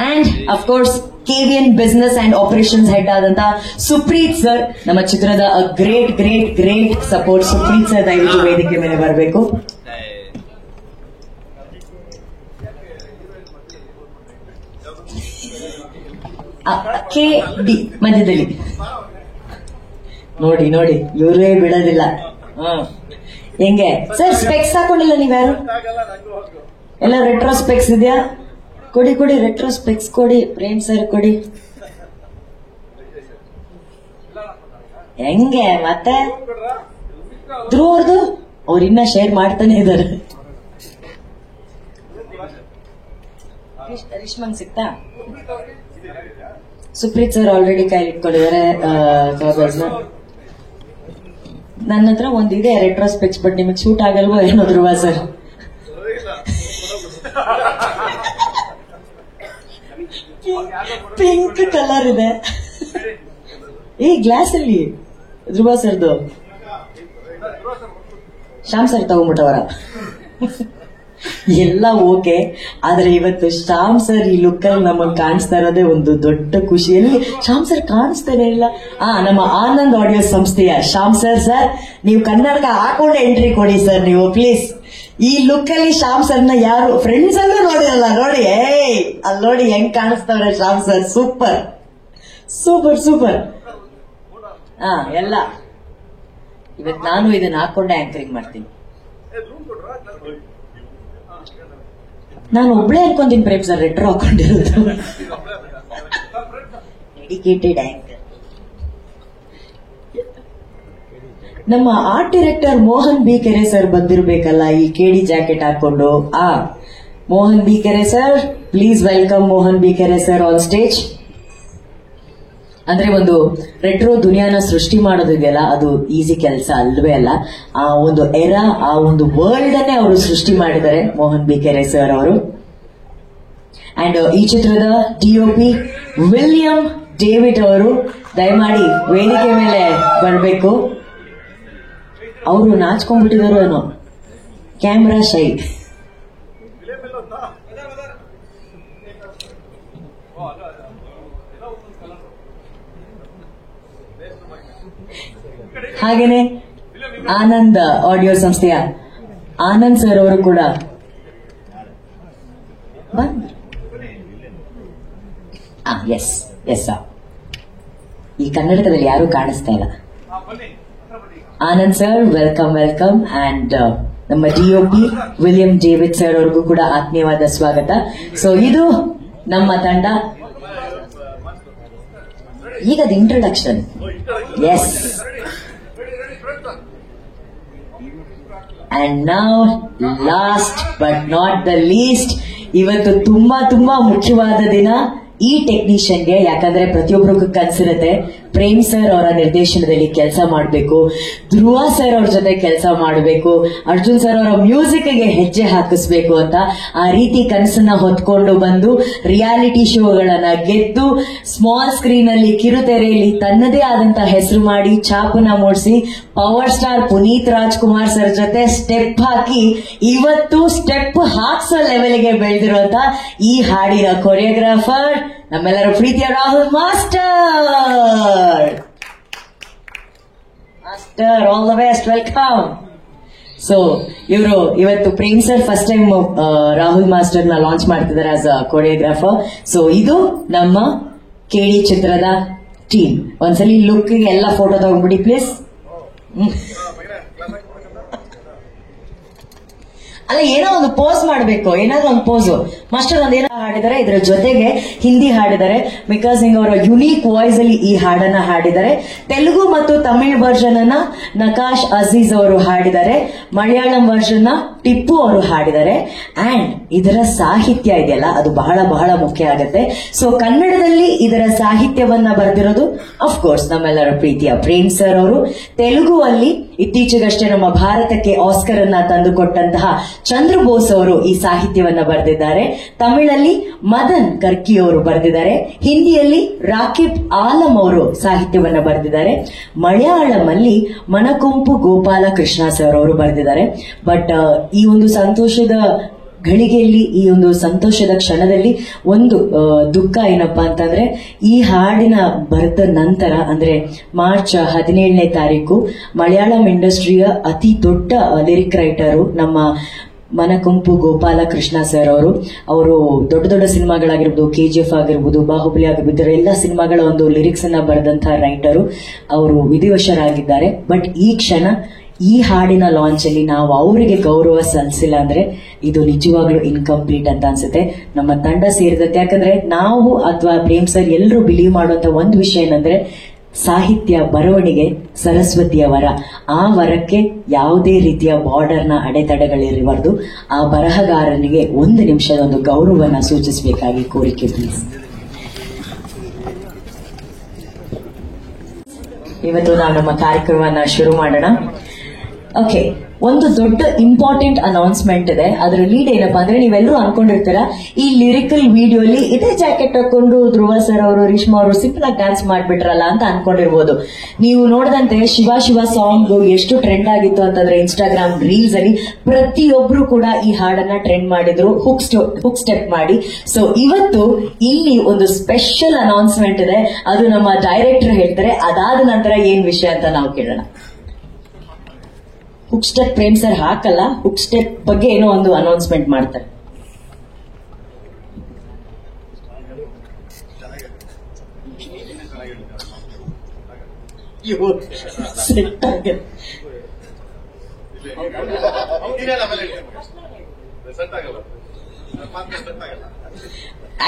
And of course KVN business and operations head ಆದಂತಹ ಸುಪ್ರೀತ್ ಸರ್, ನಮ್ಮ ಚಿತ್ರದ great great great support. Supreet sir ದಯವಿಟ್ಟು ವೇದಿಕೆ ಮೇಲೆ ಬರಬೇಕು. KD ಮಧ್ಯದಲ್ಲಿ ನೋಡಿ ನೋಡಿ, ಇವರೇ ಬಿಡೋದಿಲ್ಲ. ಹೆಂಗೆ ಸರ್ ಸ್ಪೆಕ್ಸ್ ಹಾಕೊಂಡಿಲ್ಲ ನೀವ್ಯಾರು? ಎಲ್ಲ ರೆಟ್ರೋ ಸ್ಪೆಕ್ಸ್ ಇದೆಯಾ? ಕೊಡಿ ಕೊಡಿ, ರೆಟ್ರೋ ಸ್ಪೆಕ್ಸ್ ಕೊಡಿ, ಪ್ರೇಮ್ ಸರ್ ಕೊಡಿ. ಹೆಂಗೆ ಮತ್ತೆ ಧ್ರುವರ್ದು ಅವ್ರು ಇನ್ನ ಶೇರ್ ಮಾಡ್ತಾನೆ ಇದ್ದಾರೆ. ರಿಷ್ಮಂಗ್ ಸಿಕ್ತಾ? ಸುಪ್ರೀತ್ ಸರ್ ಆಲ್ರೆಡಿ ಕೈಲಿ ಇಟ್ಕೊಂಡಿದ್ದಾರೆ ನ. ನನ್ನ ಹತ್ರ ಒಂದಿದೆ ರೆಟ್ರೋ ಸ್ಪೆಕ್ಸ್, ಬಟ್ ನಿಮಗೆ ಶೂಟ್ ಆಗಲ್ವೋ ಏನೋ ಧ್ರುವ ಸರ್. ಪಿಂಕ್ ಕಲರ್ ಇದೆ ಈ ಗ್ಲಾಸ್ ಅಲ್ಲಿ. ಧ್ರುವ ಸರ್ದು ಶ್ಯಾಮ್ ಸರ್ ತಗೊಂಡ್ಬಿಟ್ಟವರ ಎಲ್ಲ ಓಕೆ, ಆದ್ರೆ ಇವತ್ತು ಶ್ಯಾಮ್ ಸರ್ ಈ ಲುಕ್ ಅಲ್ಲಿ ನಮಗ್ ಕಾಣಿಸ್ತಾ ಇರೋದೇ ಒಂದು ದೊಡ್ಡ ಖುಷಿಯಲ್ಲಿ. ಶ್ಯಾಮ್ ಸರ್ ಕಾಣಿಸ್ತಾನೆ ಇಲ್ಲ. ನಮ್ಮ ಆನಂದ್ ಆಡಿಯೋ ಸಂಸ್ಥೆಯ ಶ್ಯಾಮ್ ಸರ್, ಸರ್ ನೀವು ಕನ್ನಡಕ ಹಾಕೊಂಡೆ ಎಂಟ್ರಿ ಕೊಡಿ ಸರ್ ನೀವು ಪ್ಲೀಸ್. ಈ ಲುಕ್ ಅಲ್ಲಿ ಶ್ಯಾಮ್ ಸರ್ನ ಯಾರು ಫ್ರೆಂಡ್ಸ್ ಅಲ್ಲೂ ನೋಡಿರಲ್ಲ, ನೋಡಿ ಅಲ್ಲಿ ನೋಡಿ ಹೆಂಗ್ ಕಾಣಿಸ್ತಾವ್ರೆ Shyam sir. Super super super. ಎಲ್ಲ ಇವತ್ತು ನಾನು ಇದನ್ನ ಹಾಕೊಂಡೆ ಆಂಕರಿಂಗ್ ಮಾಡ್ತೀನಿ. ನಾನು ಒಬ್ಳೆ ಅನ್ಕೊಂತೀನಿ ಪ್ರೇಮ್ ಸರ್ ರೆಟ್ರೋ ಹಾಕೊಂಡಿರೋದು. Dedicated anchor. ನಮ್ಮ art director Mohan B Kere sir ಬಂದಿರ್ಬೇಕಲ್ಲ ಈ KD ಜಾಕೆಟ್ ಹಾಕೊಂಡು. Mohan B Kere sir, please welcome Mohan B Kere sir on stage. ಅಂದ್ರೆ ಒಂದು ರೆಟ್ರೋ ದುನಿಯಾನ ಸೃಷ್ಟಿ ಮಾಡೋದಿದೆಯಲ್ಲ, ಅದು ಈಸಿ ಕೆಲಸ ಅಲ್ವೇ ಅಲ್ಲ. ಆ ಒಂದು ಎರಾ, ಆ ಒಂದು ವರ್ಲ್ಡ್ ಅನ್ನೇ ಅವರು ಸೃಷ್ಟಿ ಮಾಡಿದ್ದಾರೆ ಮೋಹನ್ ಬಿ ಕೆರೆ ಸರ್ ಅವರು. ಅಂಡ್ ಈ ಚಿತ್ರದ DOP ವಿಲಿಯಂ ಡೇವಿಡ್ ಅವರು ದಯಮಾಡಿ ವೇದಿಕೆ ಮೇಲೆ ಬರಬೇಕು. ಅವರು ನಾಚ್ಕೊಂಡ್ಬಿಟ್ಟಿದ್ರು ಏನೋ, ಕ್ಯಾಮ್ರಾ ಶೈ. ಹಾಗೇನೆ ಆನಂದ್ ಆಡಿಯೋ ಸಂಸ್ಥೆಯ ಆನಂದ್ ಸರ್ ಅವರು ಕೂಡ ಎಸ್ ಎಸ್. ಈ ಕನ್ನಡಕದಲ್ಲಿ ಯಾರು ಕಾಣಿಸ್ತಾ ಇಲ್ಲ. Anand sir welcome welcome. And ನಮ್ಮ DOP ವಿಲಿಯಂ ಡೇವಿಡ್ ಸರ್ ಅವ್ರಿಗೂ ಕೂಡ ಆತ್ಮೀಯವಾದ ಸ್ವಾಗತ. ಸೊ ಇದು ನಮ್ಮ ತಂಡ. ಈಗದ introduction. Yes. And now last but not the least, ಇವತ್ತು ತುಂಬಾ ತುಂಬಾ ಮುಖ್ಯವಾದ ದಿನ ಈ ಟೆಕ್ನಿಷಿಯನ್ಗೆ. ಯಾಕಂದ್ರೆ ಪ್ರತಿಯೊಬ್ಬರಿಗೂ ಕನ್ಸಿರುತ್ತೆ ಪ್ರೇಮ್ ಸರ್ ಅವರ ನಿರ್ದೇಶನದಲ್ಲಿ ಕೆಲಸ ಮಾಡಬೇಕು, ಧ್ರುವ ಸರ್ ಅವ್ರ ಜೊತೆ ಕೆಲಸ ಮಾಡಬೇಕು, ಅರ್ಜುನ್ ಸರ್ ಅವರ ಮ್ಯೂಸಿಕ್ಗೆ ಹೆಜ್ಜೆ ಹಾಕಿಸ್ಬೇಕು ಅಂತ. ಆ ರೀತಿ ಕನಸನ್ನ ಹೊತ್ಕೊಂಡು ಬಂದು ರಿಯಾಲಿಟಿ ಶೋಗಳನ್ನ ಗೆದ್ದು ಸ್ಮಾಲ್ ಸ್ಕ್ರೀನ್ ಅಲ್ಲಿ ಕಿರುತೆರೆಯಲ್ಲಿ ತನ್ನದೇ ಆದಂತಹ ಹೆಸರು ಮಾಡಿ ಛಾಪನ್ನ ಮೂಡಿಸಿ power star Puneeth Rajkumar sir ಜೊತೆ ಸ್ಟೆಪ್ ಹಾಕಿ ಇವತ್ತು ಸ್ಟೆಪ್ ಹಾಕ್ಸೋ ಲೆವೆಲ್ಗೆ ಬೆಳೆದಿರುವಂತ ಈ ಹಾಡಿನ ಕೊರಿಯೋಗ್ರಾಫರ್ ನಮ್ಮೆಲ್ಲರ ಪ್ರೀತಿಯ Rahul master. All the best, welcome. So ಇವರು ಇವತ್ತು Prem sir first time Rahul master ನ ಲಾಂಚ್ ಮಾಡ್ತಿದ್ದಾರೆ ಆಸ್ ಅ ಕೊರಿಯೋಗ್ರಾಫರ್. ಸೊ ಇದು ನಮ್ಮ KD ಚಿತ್ರದ ಟೀಮ್. ಒಂದ್ಸಲಿ ಲುಕ್ ಎಲ್ಲ ಫೋಟೋ ತಗೊಂಡ್ಬಿಡಿ ಪ್ಲೀಸ್. ಅಲ್ಲ ಏನೋ ಒಂದು ಪೋಸ್ ಮಾಡ್ಬೇಕು, ಏನಾದ್ರೂ ಒಂದು ಪೋಸು. ಮಾಸ್ಟರ್ ಒಂದ್ ಏನೋ ಹಾಡಿದ್ದಾರೆ, ಇದರ ಜೊತೆಗೆ ಹಿಂದಿ ಹಾಡಿದ್ದಾರೆ. ಮಿಕಾ ಸಿಂಗ್ ಅವರ ಯುನೀಕ್ ವಾಯ್ಸ್ ಅಲ್ಲಿ ಈ ಹಾಡನ್ನ ಹಾಡಿದ್ದಾರೆ. ತೆಲುಗು ಮತ್ತು ತಮಿಳ್ ವರ್ಷನ್ ಅನ್ನ ನಕಾಶ್ ಅಜೀಜ್ ಅವರು ಹಾಡಿದ್ದಾರೆ. ಮಲಯಾಳಂ ವರ್ಷನ್ ನ ಟಿಪ್ಪು ಅವರು ಹಾಡಿದ್ದಾರೆ. ಅಂಡ್ ಇದರ ಸಾಹಿತ್ಯ ಇದೆಯಲ್ಲ, ಅದು ಬಹಳ ಬಹಳ ಮುಖ್ಯ ಆಗುತ್ತೆ. ಸೊ ಕನ್ನಡದಲ್ಲಿ ಇದರ ಸಾಹಿತ್ಯವನ್ನ ಬರೆದಿರೋದು ಅಫ್ಕೋರ್ಸ್ ನಮ್ಮೆಲ್ಲರ ಪ್ರೀತಿಯ ಪ್ರೇಮ್ ಸರ್ ಅವರು. ತೆಲುಗು ಅಲ್ಲಿ ಇತ್ತೀಚೆಗಷ್ಟೇ ನಮ್ಮ ಭಾರತಕ್ಕೆ ಆಸ್ಕರ್ ಅನ್ನ ತಂದುಕೊಟ್ಟಂತಹ ಚಂದ್ರ ಬೋಸ್ ಅವರು ಈ ಸಾಹಿತ್ಯವನ್ನ ಬರೆದಿದ್ದಾರೆ. ತಮಿಳಲ್ಲಿ ಮದನ್ ಕರ್ಕಿ ಅವರು ಬರೆದಿದ್ದಾರೆ. ಹಿಂದಿಯಲ್ಲಿ ರಾಕಿಬ್ ಆಲಂ ಅವರು ಸಾಹಿತ್ಯವನ್ನ ಬರೆದಿದ್ದಾರೆ. ಮಲಯಾಳಂ ಅಲ್ಲಿ ಮನಕೊಂಪು ಗೋಪಾಲ ಕೃಷ್ಣ ಸರ್ ಅವರು ಬರೆದಿದ್ದಾರೆ. ಬಟ್ ಈ ಒಂದು ಸಂತೋಷದ ಘಳಿಗೆಯಲ್ಲಿ, ಈ ಒಂದು ಸಂತೋಷದ ಕ್ಷಣದಲ್ಲಿ ಒಂದು ದುಃಖ ಏನಪ್ಪಾ ಅಂತಂದ್ರೆ, ಈ ಹಾಡಿನ ಬರೆದ ನಂತರ ಅಂದ್ರೆ ಮಾರ್ಚ್ 17ನೇ ತಾರೀಕು ಮಲಯಾಳಂ ಇಂಡಸ್ಟ್ರಿಯ ಅತಿ ದೊಡ್ಡ ಲಿರಿಕ್ ರೈಟರು ನಮ್ಮ ಮನಕೊಂಪು ಗೋಪಾಲ ಕೃಷ್ಣ ಸರ್ ಅವರು ದೊಡ್ಡ ದೊಡ್ಡ ಸಿನಿಮಾಗಳಾಗಿರ್ಬೋದು, KGF ಆಗಿರ್ಬೋದು, ಬಾಹುಬಲಿ ಆಗಿರ್ಬೋದು, ಎಲ್ಲ ಸಿನಿಮಾಗಳ ಒಂದು ಲಿರಿಕ್ಸ್ ಅನ್ನ ಬರೆದಂತಹ ರೈಟರು ಅವರು ವಿಧಿವಶರಾಗಿದ್ದಾರೆ. ಬಟ್ ಈ ಕ್ಷಣ ಈ ಹಾಡಿನ ಲಾಂಚ್ ಅಲ್ಲಿ ನಾವು ಅವರಿಗೆ ಗೌರವ ಸಲ್ಲಿಸಿಲ್ಲ ಅಂದ್ರೆ ಇದು ನಿಜವಾಗ್ಲೂ ಇನ್ಕಂಪ್ಲೀಟ್ ಅಂತ ಅನ್ಸುತ್ತೆ. ನಮ್ಮ ತಂಡ ಸೇರಿದಂತೆ, ಯಾಕಂದ್ರೆ ನಾವು ಅಥವಾ ಪ್ರೇಮ್ ಸರ್ ಎಲ್ಲರೂ ಬಿಲೀವ್ ಮಾಡುವಂತ ಒಂದು ವಿಷಯ ಏನಂದ್ರೆ, ಸಾಹಿತ್ಯ ಬರವಣಿಗೆ ಸರಸ್ವತಿಯ ವರ. ಆ ವರಕ್ಕೆ ಯಾವುದೇ ರೀತಿಯ ಬಾರ್ಡರ್ನ ಅಡೆತಡೆಗಳಿರಬಾರ್ದು. ಆ ಬರಹಗಾರನಿಗೆ ಒಂದು ನಿಮಿಷದ ಒಂದು ಗೌರವನ ಸೂಚಿಸಬೇಕಾಗಿ ಕೋರಿಕೆ ಪ್ಲೀಸ್. ಇವತ್ತು ನಾವು ನಮ್ಮ ಕಾರ್ಯಕ್ರಮವನ್ನ ಶುರು ಮಾಡೋಣ. ಓಕೆ, ಒಂದು ದೊಡ್ಡ ಇಂಪಾರ್ಟೆಂಟ್ ಅನೌನ್ಸ್ಮೆಂಟ್ ಇದೆ. ಅದರ ಲೀಡ್ ಏನಪ್ಪಾ ಅಂದ್ರೆ, ನೀವೆಲ್ಲರೂ ಅನ್ಕೊಂಡಿರ್ತೀರ ಈ ಲಿರಿಕಲ್ ವಿಡಿಯೋಲಿ ಇದೇ ಜಾಕೆಟ್ ಹಾಕೊಂಡು ಧ್ರುವ ಸರ್ ಅವರು, ರೇಷ್ಮಾ ಅವರು ಸಿಂಪಲ್ ಆಗಿ ಡ್ಯಾನ್ಸ್ ಮಾಡ್ಬಿಟ್ರಲ್ಲ ಅಂತ ಅನ್ಕೊಂಡಿರ್ಬೋದು. ನೀವು ನೋಡಿದಂತೆ ಶಿವ ಶಿವ ಸಾಂಗ್ ಎಷ್ಟು ಟ್ರೆಂಡ್ ಆಗಿತ್ತು ಅಂತಂದ್ರೆ ಇನ್ಸ್ಟಾಗ್ರಾಮ್ ರೀಲ್ಸ್ ಅಲ್ಲಿ ಪ್ರತಿಯೊಬ್ರು ಕೂಡ ಈ ಹಾಡನ್ನ ಟ್ರೆಂಡ್ ಮಾಡಿದ್ರು, ಹುಕ್ ಸ್ಟೆಪ್ ಮಾಡಿ. ಸೊ ಇವತ್ತು ಇಲ್ಲಿ ಒಂದು ಸ್ಪೆಷಲ್ ಅನೌನ್ಸ್ಮೆಂಟ್ ಇದೆ. ಅದು ನಮ್ಮ ಡೈರೆಕ್ಟರ್ ಹೇಳ್ತಾರೆ. ಅದಾದ ನಂತರ ಏನ್ ವಿಷಯ ಅಂತ ನಾವು ಕೇಳೋಣ. ಹುಕ್ ಸ್ಟೆಪ್ ಪ್ರೇಮ್ ಸರ್ ಹಾಕಲ್ಲ, ಹುಕ್ ಸ್ಟೆಪ್ ಬಗ್ಗೆ ಏನೋ ಒಂದು ಅನೌನ್ಸ್ಮೆಂಟ್ ಮಾಡ್ತಾರೆ.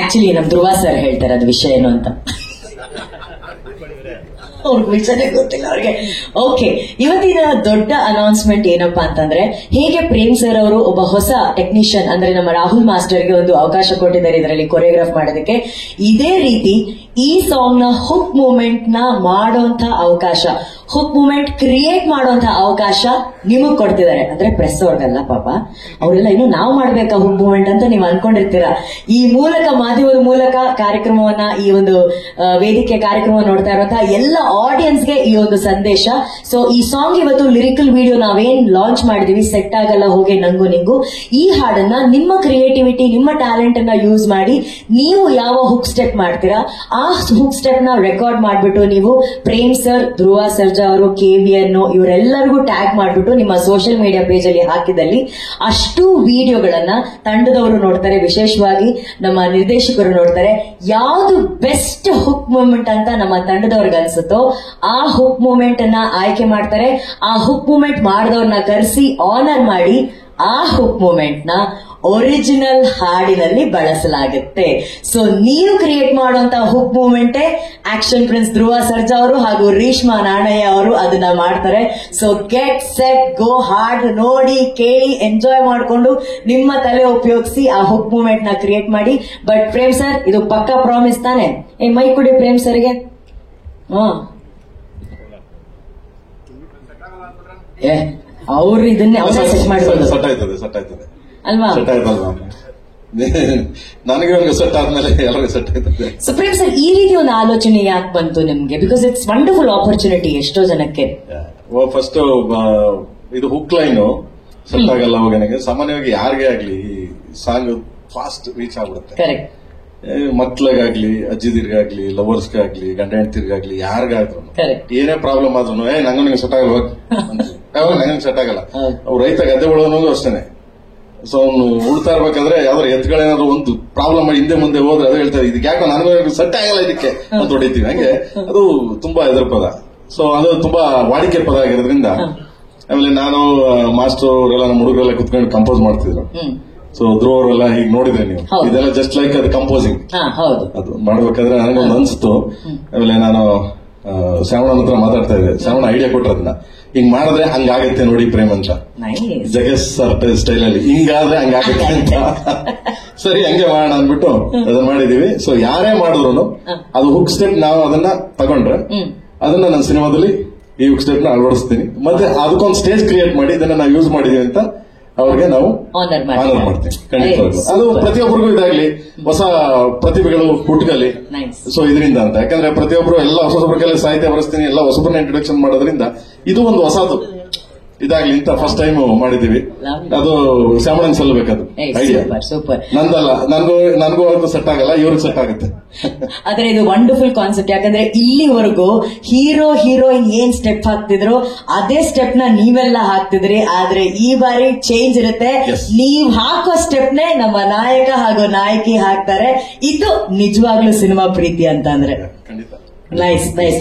ಆಕ್ಚುಲಿ ನಮ್ ಧ್ರುವ ಸರ್ ಹೇಳ್ತಾರೆ ಅದು ವಿಷಯ ಏನು ಅಂತ. ಅವ್ರಿಗೆ ವಿಷಯನೇ ಗೊತ್ತಿಲ್ಲ ಅವ್ರಿಗೆ. ಓಕೆ, ಇವತ್ತಿನ ದೊಡ್ಡ ಅನೌನ್ಸ್ಮೆಂಟ್ ಏನಪ್ಪಾ ಅಂತಂದ್ರೆ, ಹೇಗೆ ಪ್ರೇಮ್ ಸರ್ ಅವರು ಒಬ್ಬ ಹೊಸ ಟೆಕ್ನಿಷಿಯನ್ ಅಂದ್ರೆ ನಮ್ಮ ರಾಹುಲ್ ಮಾಸ್ಟರ್ಗೆ ಒಂದು ಅವಕಾಶ ಕೊಟ್ಟಿದ್ದಾರೆ ಇದರಲ್ಲಿ ಕೊರಿಯೋಗ್ರಾಫ್ ಮಾಡೋದಕ್ಕೆ, ಇದೇ ರೀತಿ ಈ ಸಾಂಗ್ ನ ಹುಕ್ ಮೂವ್ಮೆಂಟ್ ನ ಮಾಡುವಂತ ಅವಕಾಶ, ಹುಕ್ ಮೂವ್ಮೆಂಟ್ ಕ್ರಿಯೇಟ್ ಮಾಡುವಂತ ಅವಕಾಶ ನಿಮಗ್ ಕೊಡ್ತಿದ್ದಾರೆ. ಅಂದ್ರೆ ಪ್ರೆಸ್ ಅವ್ರಿಗಲ್ಲ ಪಾಪ, ಅವರೆಲ್ಲ ಇನ್ನು ನಾವು ಮಾಡ್ಬೇಕಾ ಹುಕ್ ಮೂವ್ಮೆಂಟ್ ಅಂತ ನೀವು ಅನ್ಕೊಂಡಿರ್ತೀರಾ. ಈ ಮೂಲಕ, ಮಾಧ್ಯಮದ ಮೂಲಕ ಕಾರ್ಯಕ್ರಮವನ್ನ, ಈ ಒಂದು ವೇದಿಕೆ ಕಾರ್ಯಕ್ರಮ ನೋಡ್ತಾ ಇರುವಂತಹ ಎಲ್ಲ ಆಡಿಯನ್ಸ್ಗೆ ಈ ಒಂದು ಸಂದೇಶ. ಸೊ ಈ ಸಾಂಗ್ ಇವತ್ತು ಲಿರಿಕಲ್ ವಿಡಿಯೋ ನಾವೇನ್ ಲಾಂಚ್ ಮಾಡಿದೀವಿ, ಸೆಟ್ ಆಗಲ್ಲ ಹೋಗಿ ನಂಗು ನಿಂಗು, ಈ ಹಾಡನ್ನ ನಿಮ್ಮ ಕ್ರಿಯೇಟಿವಿಟಿ, ನಿಮ್ಮ ಟ್ಯಾಲೆಂಟ್ ಅನ್ನ ಯೂಸ್ ಮಾಡಿ ನೀವು ಯಾವ ಹುಕ್ ಸ್ಟೆಪ್ ಮಾಡ್ತೀರಾ ಆ ಹುಕ್ ಸ್ಟೆಪ್ ನ ರೆಕಾರ್ಡ್ ಮಾಡ್ಬಿಟ್ಟು ನೀವು ಪ್ರೇಮ್ ಸರ್, ಧ್ರುವ ಸರ್ಜಾ ಅವರು, KVN ಇವರೆಲ್ಲರಿಗೂ ಟ್ಯಾಗ್ ಮಾಡ್ಬಿಟ್ಟು ನಿಮ್ಮ ಸೋಷಿಯಲ್ ಮೀಡಿಯಾ ಪೇಜ್ ಅಲ್ಲಿ ಹಾಕಿದಲ್ಲಿ ಅಷ್ಟು ವಿಡಿಯೋಗಳನ್ನ ತಂಡದವರು ನೋಡ್ತಾರೆ, ವಿಶೇಷವಾಗಿ ನಮ್ಮ ನಿರ್ದೇಶಕರು ನೋಡ್ತಾರೆ. ಯಾವ್ದು ಬೆಸ್ಟ್ ಹುಕ್ ಮೂವ್ಮೆಂಟ್ ಅಂತ ನಮ್ಮ ತಂಡದವ್ರಿಗೆ ಅನ್ಸುತ್ತೋ ಆ ಹುಕ್ ಮೂವ್ಮೆಂಟ್ ಅನ್ನ ಆಯ್ಕೆ ಮಾಡ್ತಾರೆ. ಆ ಹುಕ್ ಮೂವ್ಮೆಂಟ್ ಮಾಡಿದವ್ರನ್ನ ಕರೆಸಿ ಆನರ್ ಮಾಡಿ ಆ ಹುಕ್ ಮೂವ್ಮೆಂಟ್ ನ ಒರಿಜಿನಲ್ ಹಾಡಿನಲ್ಲಿ ಬಳಸಲಾಗುತ್ತೆ. ಸೊ ನೀವು ಕ್ರಿಯೇಟ್ ಮಾಡುವಂತ hook ಮೂವ್ಮೆಂಟೇ action prince Dhruva Sarja ಅವರು ಹಾಗೂ ರೇಷ್ಮಾ ನಾಣಯ್ಯ ಅವರು ಅದನ್ನ ಮಾಡ್ತಾರೆ. ಸೊ ಗೆಟ್ ಸೆಟ್ ಗೋ, ಹಾಡ್ ನೋಡಿ, ಕೇಳಿ, ಎಂಜಾಯ್ ಮಾಡ್ಕೊಂಡು ನಿಮ್ಮ ತಲೆ ಉಪಯೋಗಿಸಿ ಆ ಹುಕ್ ಮೂವ್ಮೆಂಟ್ ನ ಕ್ರಿಯೇಟ್ ಮಾಡಿ. ಬಟ್ ಪ್ರೇಮ್ ಸರ್, ಇದು ಪಕ್ಕಾ ಪ್ರಾಮಿಸ್ ತಾನೆ? ಮೈ ಕೊಡಿ ಪ್ರೇಮ್ ಸರ್ಗೆ. ಅವ್ರು ಇದನ್ನೇ ಅವರ ಸೆಟ್ ಮಾಡ್ಬೋದು ಅಲ್ವಾ? ನನಗೆ ಒಂದು ಸೆಟ್ ಆದ್ಮೇಲೆ ಎಲ್ಲರಿಗೂ ಸೆಟ್ ಆಯ್ತದೆ. ಸೊ ಪ್ರೇಮ್ ಸರ್, ಈ ರೀತಿ ಒಂದು ಆಲೋಚನೆ ಯಾಕೆ ಬಂತು ನಿಮ್ಗೆ? ಬಿಕಾಸ್ ಇಟ್ಸ್ ವಂಡರ್ಫುಲ್ ಆಪರ್ಚುನಿಟಿ ಎಷ್ಟೋ ಜನಕ್ಕೆ. ಫಸ್ಟ್ ಇದು ಹುಕ್ ಲೈನ್ ಸೆಟ್ ಆಗಲ್ಲ ನನಗೆ. ಸಾಮಾನ್ಯವಾಗಿ ಯಾರಿಗೇ ಆಗ್ಲಿ ಸಾಂಗ್ ಫಾಸ್ಟ್ ರೀಚ್ ಆಗ್ಬಿಡುತ್ತೆ. ಕರೆಕ್ಟ್. ಮಕ್ಳಿಗಾಗ್ಲಿ, ಅಜ್ಜಿದಿರ್ಗಾಗ್ಲಿ, ಲವರ್ಸ್ಗಾಗ್ಲಿ, ಗಂಡ ಹೆಂಡತಿರ್ಗಾಗ್ಲಿ, ಯಾರಿಗಾದ್ರು ಏನೇ ಪ್ರಾಬ್ಲಮ್ ಆದ್ರೂ ನಂಗೂ ನಿಂಗೆ ಸೆಟ್ ಆಗಲ್ಲ, ನಂಗೆ ಸೆಟ್ ಆಗಲ್ಲ. ಅವ್ರು ರೈತ ಗದ್ದೆ ಉಳೋನೂ ಅಷ್ಟೇನೆ. ಸೊ ಅವ್ನು ಉಳ್ತಾ ಇರ್ಬೇಕಾದ್ರೆ ಯಾವ್ದಾರು ಎತ್ಗಳೇನಾದ್ರು ಒಂದು ಪ್ರಾಬ್ಲಮ್ ಮಾಡಿ ಹಿಂದೆ ಮುಂದೆ ಹೋದ್ರೆ ಅದು ಹೇಳ್ತಾರೆ, ಇದಕ್ಕೆ ಯಾಕೋ ನನಗೂ ಸೆಟ್ ಆಗಲ್ಲ ಇದಕ್ಕೆ ಅಂತ ಹೊಡಿತೀವಿ. ಹಂಗೆ ಅದು ತುಂಬಾ ಎದುರು ಪದ. ಸೊ ಅದು ತುಂಬಾ ವಾಡಿಕೆ ಪದ ಆಗಿರೋದ್ರಿಂದ ಆಮೇಲೆ ನಾನು ಮಾಸ್ಟರ್ ಅವರೆಲ್ಲ ನಮ್ಮ ಹುಡುಗರೆಲ್ಲ ಕುತ್ಕೊಂಡು ಕಂಪೋಸ್ ಮಾಡ್ತಿದ್ರು. ಸೊ ಧ್ರುವ ಅವರೆಲ್ಲ ಈಗ ನೋಡಿದ್ರೆ ನೀವು ಇದೆಲ್ಲ ಜಸ್ಟ್ ಲೈಕ್ ಅದು ಕಂಪೋಸಿಂಗ್. ಅದು ಮಾಡ್ಬೇಕಾದ್ರೆ ನನಗೊಂದು ಅನ್ಸುತ್ತು. ಆಮೇಲೆ ನಾನು ಶ್ರಾವಣನ ಹತ್ರ ಮಾತಾಡ್ತಾ ಇದ್ದೆ. ಶ್ರಾವಣ ಐಡಿಯಾ ಕೊಟ್ರದನ್ನ ಹಿಂಗ್ ಮಾಡಿದ್ರೆ ಹಂಗಾಗತ್ತೆ ನೋಡಿ ಪ್ರೇಮ್ ಅಂತ, ಜಗಸ್ ಸ್ಟೈಲ್ ಅಲ್ಲಿ ಹಿಂಗಾದ್ರೆ ಹಂಗಾಗತ್ತೆ ಅಂತ. ಸರಿ ಹಂಗೆ ಮಾಡೋಣ ಅಂದ್ಬಿಟ್ಟು ಅದನ್ನ ಮಾಡಿದೀವಿ. ಸೊ ಯಾರೇ ಮಾಡಿದ್ರು ಅದು ಹುಕ್ ಸ್ಟೆಪ್ ನಾವು ಅದನ್ನ ತಗೊಂಡ್ರೆ ಅದನ್ನ ನನ್ನ ಸಿನಿಮಾದಲ್ಲಿ ಈ ಹುಕ್ ಸ್ಟೆಪ್ ನ ಅಳವಡಿಸ್ತೀನಿ. ಮತ್ತೆ ಅದಕ್ಕೊಂದು ಸ್ಟೇಜ್ ಕ್ರಿಯೇಟ್ ಮಾಡಿ ಇದನ್ನ ನಾವು ಯೂಸ್ ಮಾಡಿದೀವಿ ಅಂತ ಅವ್ರಿಗೆ ನಾವು ಆನರ್ ಮಾಡ್ತೀವಿ. ಖಂಡಿತವಾಗ್ಲು ಅದು ಪ್ರತಿಯೊಬ್ಬರಿಗೂ ಇದಾಗ್ಲಿ, ಹೊಸ ಪ್ರತಿಭೆಗಳು ಹುಟ್ಟುಗಲಿ. ಸೊ ಇದರಿಂದ ಅಂತ ಯಾಕಂದ್ರೆ ಪ್ರತಿಯೊಬ್ಬರು ಎಲ್ಲ ಹೊಸೊಬ್ಬರ ಕೈಲಿ ಸಾಹಿತ್ಯ ಬರೆಸ್ತೀನಿ, ಎಲ್ಲ ಹೊಸೊಬ್ಬರನ್ನ ಇಂಟ್ರೊಡಕ್ಷನ್ ಮಾಡೋದ್ರಿಂದ ಇದು ಒಂದು ಹೊಸದು ಇದಾಗ್ಲಿ ಅಂತ ಫಸ್ಟ್ ಟೈಮ್ ಮಾಡಿದೀವಿ. ಅದು ಶ್ಯಾಮಳನ್ ಸಲ್ಲಬೇಕದು ಐಡಿಯಾ, ನಂದಲ್ಲ. ನನಗೂ ಅದು ಸೆಟ್ ಆಗಲ್ಲ, ಇವ್ರಿಗೆ ಸೆಟ್ ಆಗುತ್ತೆ. ಆದ್ರೆ ಇದು ವಂಡರ್ಫುಲ್ ಕಾನ್ಸೆಪ್ಟ್. ಯಾಕಂದ್ರೆ ಇಲ್ಲಿವರೆಗೂ ಹೀರೋಯಿನ್ ಏನ್ ಸ್ಟೆಪ್ ಹಾಕ್ತಿದ್ರು ಅದೇ ಸ್ಟೆಪ್ ನ ನೀವೆಲ್ಲ ಹಾಕ್ತಿದ್ರಿ. ಆದ್ರೆ ಈ ಬಾರಿ ಚೇಂಜ್ ಇರುತ್ತೆ. ನೀವ್ ಹಾಕೋ ಸ್ಟೆಪ್ ನೇ ನಮ್ಮ ನಾಯಕ ಹಾಗೂ ನಾಯಕಿ ಹಾಕ್ತಾರೆ. ಇದು ನಿಜವಾಗ್ಲೂ ಸಿನಿಮಾ ಪ್ರೀತಿ ಅಂತ ಅಂದ್ರೆ. ನೈಸ್.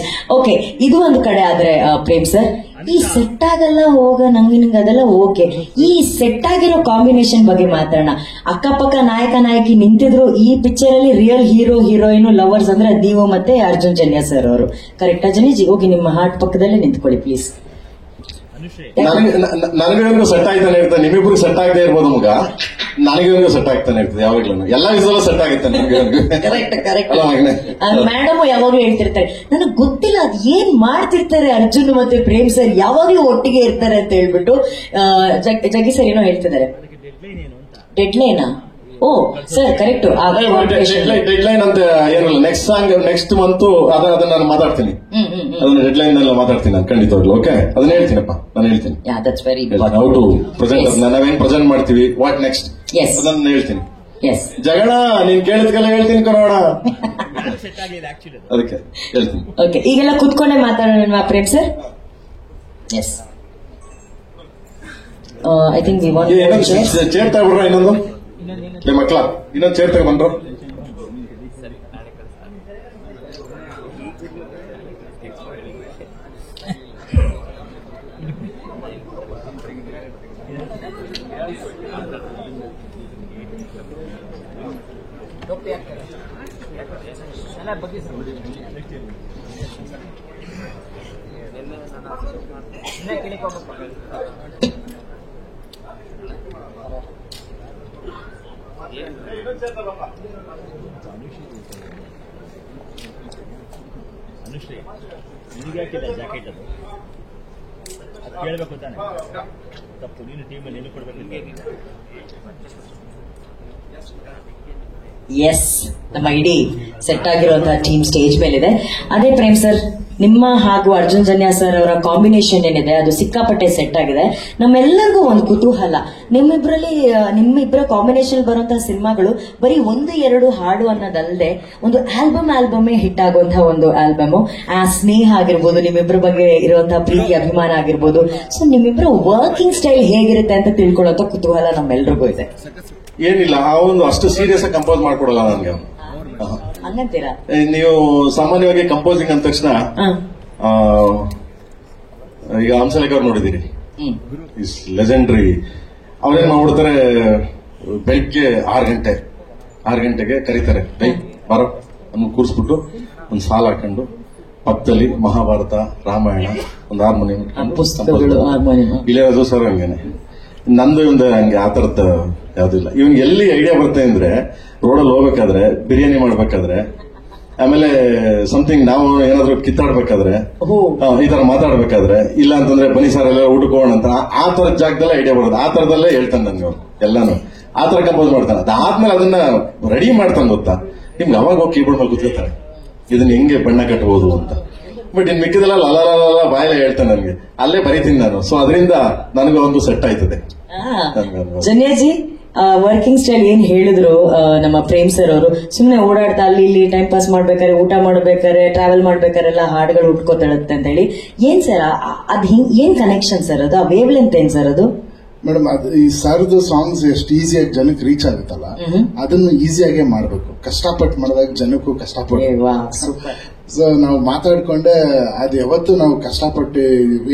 ಓಕೆ, ಇದು ಒಂದು ಕಡೆ. ಆದ್ರೆ ಪ್ರೇಮ್ ಸರ್, ಈ ಸೆಟ್ ಆಗಲ್ಲ ಹೋಗ ನಂಗೆ ಅದೆಲ್ಲ ಓಕೆ. ಈ ಸೆಟ್ ಆಗಿರೋ ಕಾಂಬಿನೇಷನ್ ಬಗ್ಗೆ ಮಾತಾಡೋಣ. ಅಕ್ಕಪಕ್ಕ ನಾಯಕ ನಾಯಕಿ ನಿಂತಿದ್ರು. ಈ ಪಿಕ್ಚರ್ ಅಲ್ಲಿ ರಿಯಲ್ ಹೀರೋಯಿನ್ ಲವರ್ಸ್ ಅಂದ್ರೆ ನೀವು ಮತ್ತೆ ಅರ್ಜುನ್ ಜನ್ಯ ಸರ್ ಅವರು. ಕರೆಕ್ಟಾ ಜನೇಜಿ? ಹೋಗಿ ನಿಮ್ಮ ಹಾರ್ಟ್ ಪಕ್ಕದಲ್ಲೇ ನಿಂತ್ಕೊಳ್ಳಿ ಪ್ಲೀಸ್. ನನಗೆ ಸೆಟ್ ಆಗ್ತಾನೆ ಇರ್ತದೆ, ನಿಮ್ಮಿಬ್ರು ಸೆಟ್ ಆಗದೆ ಇರ್ಬೋದು ಮಗ, ನನಗೆ ಸೆಟ್ ಆಗ್ತಾನೆ ಇರ್ತದೆ ಯಾವಾಗ್ಲೂ. ಎಲ್ಲ ವಿಷಯದಲ್ಲೂ ಸೆಟ್ ಆಗುತ್ತೆ ನನಗೆ. ಮೇಡಮ್ ಯಾವಾಗ್ಲೂ ಹೇಳ್ತಿರ್ತಾರೆ, ನನಗೆ ಗೊತ್ತಿಲ್ಲ ಅದ್ ಏನ್ ಮಾಡ್ತಿರ್ತಾರೆ ಅರ್ಜುನ್ ಮತ್ತೆ ಪ್ರೇಮ್ ಸರ್ ಯಾವಾಗ್ಲೂ ಒಟ್ಟಿಗೆ ಇರ್ತಾರೆ ಅಂತ ಹೇಳ್ಬಿಟ್ಟು. ಜಗ್ಗಿ ಸರ್ ಏನೋ ಹೇಳ್ತಿದ್ದಾರೆ, ಡೆಡ್ಲೈನಾ? ಓ ಸರ್ ಕರೆಕ್ಟ್. ಡೆಡ್ಲೈನ್ ಅಂತ ಏನಲ್ಲ, ನೆಕ್ಸ್ಟ್ ಸಾಂಗ್ ನೆಕ್ಸ್ಟ್ ಮಂತ್ ಅದನ್ನ ನಾನು ಮಾತಾಡ್ತೀನಿ. ಅದನ್ನ ಡೆಡ್ಲೈನ್ ಎಲ್ಲ ಮಾತಾಡ್ತೀನಿ ನಾನು ಖಂಡಿತವಾಗ್ಲು. ಓಕೆ, ಅದನ್ನ ಹೇಳ್ತೀನಪ್ಪ, ನಾನು ಹೇಳ್ತೀನಿ. ಹೌ ಟು ಪ್ರೆಸೆಂಟ್, ನಾವೇನ್ ಪ್ರೆಸೆಂಟ್ ಮಾಡ್ತೀವಿ, ವಾಟ್ ನೆಕ್ಸ್ಟ್ ಅದನ್ನ ಹೇಳ್ತೀನಿ. ಜಗಳ ನೀನ್ ಕೇಳಿದ್ಕೆಲ್ಲ ಹೇಳ್ತೀನಿ ಕಣೋಣ, ಅದಕ್ಕೆ ಹೇಳ್ತೀನಿ. ಓಕೆ, ಈಗೆಲ್ಲ ಕುತ್ಕೊಂಡೆ ಮಾತಾಡೋಣ Prem sir. Yes, I think we want chair ತಗೊಳ್ರ. ಇನ್ನೊಂದು ಮಕ್ಳ ಇನ್ನೊಂದು ಚೇರ್ ತಗೊಂಡ್ರು. ಅನುಶ್ರೀ ನಿನಗೆ ಹಾಕಿದ ಜಾಕೆಟ್ ಅದು ಕೇಳಬೇಕು ತಾನೆ, ತಪ್ಪು ನೀನು ಟೀಮಲ್ಲಿ ನೀನು ಕೊಡ್ಬೇಕು. ಎಸ್, ನಮ್ಮ ಇಡೀ ಸೆಟ್ ಆಗಿರುವಂತಹ ಟೀಮ್ ಸ್ಟೇಜ್ ಮೇಲಿದೆ. ಅದೇ ಪ್ರೇಮ್ ಸರ್, ನಿಮ್ಮ ಹಾಗೂ ಅರ್ಜುನ್ ಜನ್ಯ ಸರ್ ಅವರ ಕಾಂಬಿನೇಷನ್ ಏನಿದೆ ಅದು ಸಿಕ್ಕಾಪಟ್ಟೆ ಸೆಟ್ ಆಗಿದೆ. ನಮ್ಮೆಲ್ಲರಿಗೂ ಒಂದು ಕುತೂಹಲ, ನಿಮ್ಮಿಬ್ಬರ ಕಾಂಬಿನೇಷನ್ ಬರುವಂತಹ ಸಿನಿಮಾಗಳು ಬರೀ 1-2 ಹಾಡು ಅನ್ನೋದಲ್ಲದೆ ಒಂದು ಆಲ್ಬಮೇ ಹಿಟ್ ಆಗುವಂತಹ ಒಂದು ಆಲ್ಬಮ್. ಆ ಸ್ನೇಹ ಆಗಿರ್ಬೋದು, ನಿಮ್ಮಿಬ್ಬರ ಬಗ್ಗೆ ಇರುವಂತಹ ಪ್ರೀತಿ ಅಭಿಮಾನ ಆಗಿರ್ಬೋದು. ಸೊ ನಿಮ್ಮಿಬ್ಬರ ವರ್ಕಿಂಗ್ ಸ್ಟೈಲ್ ಹೇಗಿರುತ್ತೆ ಅಂತ ತಿಳ್ಕೊಳ್ಳೋ ಕುತೂಹಲ ನಮ್ಮೆಲ್ರಿಗೂ ಇದೆ. ಏನಿಲ್ಲ, ಆ ಒಂದು ಅಷ್ಟು ಸೀರಿಯಸ್ ಆಗಿ ಕಂಪೋಸ್ ಮಾಡ್ಕೊಡಲ್ಲ ನನ್ಗೆ. ಹಂಗಂತೀರಾ? ನೀವು ಸಾಮಾನ್ಯವಾಗಿ ಕಂಪೋಸಿಂಗ್ ಅಂದ ತಕ್ಷಣ ಈಗ ಹಂಸಲೇಖ ಅವ್ರು ನೋಡಿದ್ದೀರಿ, ಇಸ್ ಲೆಜೆಂಡ್ರಿ. ಅವ್ರೇನ್ ಮಾಡ್ಬಿಡ್ತಾರೆ, ಬೆಳಿಗ್ಗೆ 6 ಗಂಟೆಗೆ ಕರೀತಾರೆ, ಬಾರೋ ನಮ್ಗೆ ಕೂರಿಸ್ಬಿಟ್ಟು ಒಂದು ಸಾಲ ಹಾಕೊಂಡು ಪಕ್ಕದಲ್ಲಿ ಮಹಾಭಾರತ, ರಾಮಾಯಣ, ಒಂದು ಹಾರ್ಮೋನಿಯಂ ಇಳಿಯೋದು ಸರ್. ಹಂಗೇನೆ ನಂದು ಒಂದು ಹಂಗೆ ಆ ತರದ ಯಾವ್ದಿಲ್ಲ. ಇವನ್ ಎಲ್ಲಿ ಐಡಿಯಾ ಬರುತ್ತೆ ಅಂದ್ರೆ, ರೋಡಲ್ಲಿ ಹೋಗ್ಬೇಕಾದ್ರೆ, ಬಿರಿಯಾನಿ ಮಾಡ್ಬೇಕಾದ್ರೆ, ಆಮೇಲೆ ಸಮಥಿಂಗ್ ನಾವು ಏನಾದ್ರು ಕಿತ್ತಾಡ್ಬೇಕಾದ್ರೆ, ಈ ತರ ಮಾತಾಡ್ಬೇಕಾದ್ರೆ, ಇಲ್ಲ ಅಂತಂದ್ರೆ ಬನ್ನಿ ಸರ್ ಎಲ್ಲ ಊಟಕೋಣ ಅಂತ, ಆ ತರದ ಜಾಗದಲ್ಲೇ ಐಡಿಯಾ ಬರೋದು. ಆ ತರದಲ್ಲೇ ಹೇಳ್ತಾನೆ ನನ್ಗೆ ಅವ್ರು ಎಲ್ಲಾನು. ಆ ತರ ಕಂಪೋಸ್ ಮಾಡ್ತಾನೆ. ಅದಾದ್ಮೇಲೆ ಅದನ್ನ ರೆಡಿ ಮಾಡ್ತಾನೆ ಗೊತ್ತಾ, ನಿಮ್ಗೆ ಅವಾಗ ಹೋಗಿ ಕೀಬೋರ್ಡ್ ಮೇಲೆ ಕೂತ್ಕೊತಾರೆ, ಇದನ್ನ ಹೆಂಗೆ ಬಣ್ಣ ಕಟ್ಬೋದು ಅಂತ. ಬಟ್ ಇನ್ ಮಿಕ್ಕಿದೆಲ್ಲ ಲಲ ಬಾಯಲ್ಲೇ ಹೇಳ್ತಾನೆ ನನಗೆ, ಅಲ್ಲೇ ಬರೀತೀನಿ ನಾನು. ಸೊ ಅದರಿಂದ ನನಗೆ ಒಂದು ಸೆಟ್ ಆಯ್ತದೆ. ಜನ್ಯಾಜಿ ವರ್ಕಿಂಗ್ ಸ್ಟೈಲ್ ಏನ್ ಹೇಳಿದ್ರು ನಮ್ಮ ಪ್ರೇಮ್ ಸರ್ ಅವರು, ಸುಮ್ನೆ ಓಡಾಡ್ತಾ ಅಲ್ಲಿ ಇಲ್ಲಿ ಟೈಮ್ ಪಾಸ್ ಮಾಡ್ಬೇಕಾದ್ರೆ, ಊಟ ಮಾಡ್ಬೇಕಾದ್ರೆ, ಟ್ರಾವೆಲ್ ಮಾಡ್ಬೇಕಾರೆಲ್ಲ ಹಾಡುಗಳು ಉಟ್ಕೋತಾಳತ್ತೆ ಅಂತ ಹೇಳಿ, ಏನ್ ಸರ್ ಅದ್ ಏನ್ ಕನೆಕ್ಷನ್ ಸರ್ ಅದು? ಆ ವೇವ್ ಲೆಂತ್ ಏನ್ ಸರ್ ಅದು? ಮೇಡಮ್, ಅದು ಈ ಸರ್ದು ಸಾಂಗ್ಸ್ ಎಷ್ಟು ಈಸಿಯಾಗಿ ಜನಕ್ಕೆ ರೀಚ್ ಆಗುತ್ತಲ್ಲ, ಅದನ್ನು ಈಸಿಯಾಗೆ ಮಾಡ್ಬೇಕು. ಕಷ್ಟಪಟ್ಟು ಮಾಡಿದಾಗ ಜನಕ್ಕೂ ಕಷ್ಟಪಟ್ಟು ಸೊ ನಾವು ಮಾತಾಡ್ಕೊಂಡೆ ಅದು ಯಾವತ್ತು ನಾವು ಕಷ್ಟಪಟ್ಟು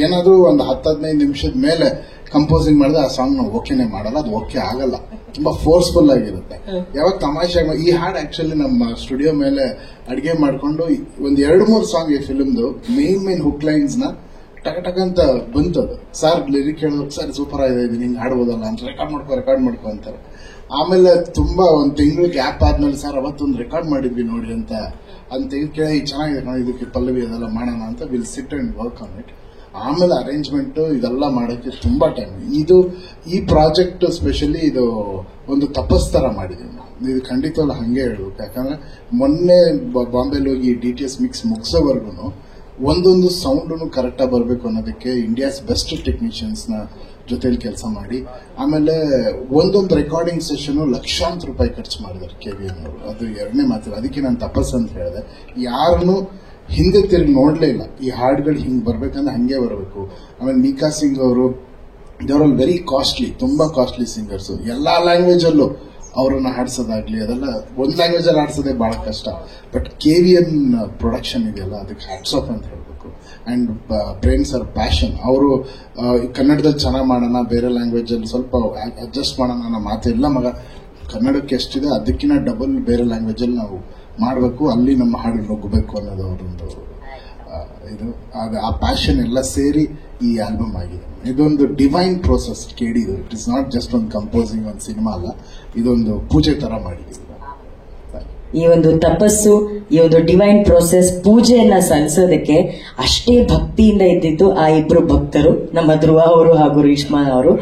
ಏನಾದ್ರೂ ಒಂದು 10-15 ನಿಮಿಷದ ಮೇಲೆ ಕಂಪೋಸಿಂಗ್ ಮಾಡಿದ್ರೆ ಆ ಸಾಂಗ್ ನಾವು ಓಕೆನೆ ಮಾಡಲ್ಲ, ಅದು ಓಕೆ ಆಗಲ್ಲ, ತುಂಬಾ ಫೋರ್ಸ್ಫುಲ್ ಆಗಿರುತ್ತೆ. ಯಾವಾಗ ತಮಾಷೆ ಈ ಹಾಡು ಆಕ್ಚುಲಿ ನಮ್ಮ ಸ್ಟುಡಿಯೋ ಮೇಲೆ ಅಡಿಗೆ ಮಾಡ್ಕೊಂಡು ಒಂದು 2-3 ಸಾಂಗ್ ಈ ಫಿಲ್ಮ್ದು ಮೇನ್ ಹುಕ್ ಲೈನ್ಸ್ ನ ಟಕ ಅಂತ ಬಂತದು. ಸರ್ ಲಿರಿಕ್ ಹೇಳೋದು, ಸರ್ ಸೂಪರ್ ಆಗಿದೆ, ಹಿಂಗೆ ಹಾಡ್ಬೋದಲ್ಲ ಅಂತ ರೆಕಾರ್ಡ್ ಮಾಡ್ಕೊ ಅಂತಾರೆ. ಆಮೇಲೆ ತುಂಬಾ ಒಂದು ತಿಂಗಳು ಗ್ಯಾಪ್ ಆದ್ಮೇಲೆ ಸರ್ ಅವತ್ತೊಂದು ರೆಕಾರ್ಡ್ ಮಾಡಿದ್ವಿ ನೋಡಿ ಅಂತ ಕೇಳಿ ಚೆನ್ನಾಗಿದೆ ಕಣ, ಇದಕ್ಕೆ ಪಲ್ಲವಿ ಅದೆಲ್ಲ ಮಾಡೋಣ ಅಂತ will sit and work on it. ಆಮೇಲೆ ಅರೇಂಜ್ಮೆಂಟ್ ಇದೆಲ್ಲ ಮಾಡೋಕ್ಕೆ ತುಂಬಾ ಟೈಮ್. ಈ ಪ್ರಾಜೆಕ್ಟ್ ಸ್ಪೆಷಲಿ ಇದು ಒಂದು ತಪಸ್ತರ ಮಾಡಿದೀವಿ ನಾವು. ಇದು ಖಂಡಿತವಲ್ಲ ಹಂಗೆ ಹೇಳ್ಬೇಕು, ಯಾಕಂದ್ರೆ ಮೊನ್ನೆ ಬಾಂಬೆಲಿ ಹೋಗಿ DTS ಮಿಕ್ಸ್ ಮುಗಿಸೋವರೆಗೂ ಒಂದೊಂದು ಸೌಂಡ್ ಕರೆಕ್ಟ್ ಆಗಿ ಬರಬೇಕು ಅನ್ನೋದಕ್ಕೆ ಇಂಡಿಯಾಸ್ ಬೆಸ್ಟ್ ಟೆಕ್ನಿಷಿಯನ್ಸ್ ನ ಜೊತೆಲಿ ಕೆಲಸ ಮಾಡಿ, ಆಮೇಲೆ ಒಂದೊಂದು ರೆಕಾರ್ಡಿಂಗ್ ಸೆಷನ್ ಲಕ್ಷಾಂತರ ರೂಪಾಯಿ ಖರ್ಚು ಮಾಡಿದ್ದಾರೆ KVN ಅವರು. ಅದು ಎರಡನೇ ಮಾತು. ಅದಕ್ಕೆ ನಾನು ತಪಸ್ಸು ಅಂತ ಹೇಳಿದೆ. ಯಾರನ್ನು ಹಿಂದೆ ತಿರುಗಿ ನೋಡ್ಲೇ ಇಲ್ಲ. ಈ ಹಾಡುಗಳು ಹಿಂಗ್ ಬರ್ಬೇಕಂದ್ರೆ ಹಂಗೆ ಬರಬೇಕು. ಆಮೇಲೆ ಮೀಕಾ ಸಿಂಗ್ ಅವರು ದೇವರಲ್ಲಿ ವೆರಿ ಕಾಸ್ಟ್ಲಿ, ತುಂಬಾ ಕಾಸ್ಟ್ಲಿ ಸಿಂಗರ್ಸ್. ಎಲ್ಲಾ ಲ್ಯಾಂಗ್ವೇಜ್ ಅಲ್ಲೂ ಅವರನ್ನ ಹಾಡ್ಸೋದಾಗ್ಲಿ ಅದೆಲ್ಲ ಒಂದ್ ಲ್ಯಾಂಗ್ವೇಜ್ ಅಲ್ಲಿ ಹಾಡ್ಸೋದೇ ಬಹಳ ಕಷ್ಟ. ಬಟ್ KVN ಪ್ರೊಡಕ್ಷನ್ ಇದೆಯಲ್ಲ ಅದಕ್ಕೆ ಹ್ಯಾಟ್ಸ್ ಆಫ್ ಅಂತ ಹೇಳ್ಬೇಕು. ಅಂಡ್ ಪ್ರೇಮ್ ಸರ್ ಪ್ಯಾಷನ್, ಅವರು ಕನ್ನಡದಲ್ಲಿ ಚೆನ್ನಾಗಿ ಮಾಡೋಣ, ಬೇರೆ ಲ್ಯಾಂಗ್ವೇಜ್ ಅಲ್ಲಿ ಸ್ವಲ್ಪ ಅಡ್ಜಸ್ಟ್ ಮಾಡೋಣ ಅನ್ನೋ ಮಾತೆಲ್ಲ ಮಗ ಕನ್ನಡಕ್ಕೆ ಎಷ್ಟಿದೆ ಅದಕ್ಕಿಂತ ಡಬಲ್ ಬೇರೆ ಲ್ಯಾಂಗ್ವೇಜ್ ಅಲ್ಲಿ ನಾವು ಮಾಡಬೇಕು, ಅಲ್ಲಿ ನಮ್ಮ ಹಾಡು ನುಗ್ಗಬೇಕು ಅನ್ನೋದು ಅವರೊಂದು ಇದು. ಆ ಪ್ಯಾಷನ್ ಎಲ್ಲ ಸೇರಿ ಈ ಆಲ್ಬಮ್ ಆಗಿದೆ. ಇದೊಂದು ಡಿವೈನ್ ಪ್ರೋಸೆಸ್ ಕೇಳಿದ್ದು. ಇಟ್ ಇಸ್ ನಾಟ್ ಜಸ್ಟ್ ಒಂದು ಕಂಪೋಸಿಂಗ್ ಒಂದು ಸಿನಿಮಾ ಅಲ್ಲ, ಇದೊಂದು ಪೂಜೆ ತರ ಮಾಡಿದ್ದೀವಿ. ಈ ಒಂದು ತಪಸ್ಸು, ಈ ಒಂದು ಡಿವೈನ್ ಪ್ರೋಸೆಸ್, ಪೂಜೆಯನ್ನ ಸಲ್ಲಿಸೋದಕ್ಕೆ ಅಷ್ಟೇ ಭಕ್ತಿಯಿಂದ ಇದ್ದಿದ್ದು ಆ ಇಬ್ರು ಭಕ್ತರು, ನಮ್ಮ ಧ್ರುವ ಅವರು ಹಾಗೂ ರೇಷ್ಮಾ ಅವರು.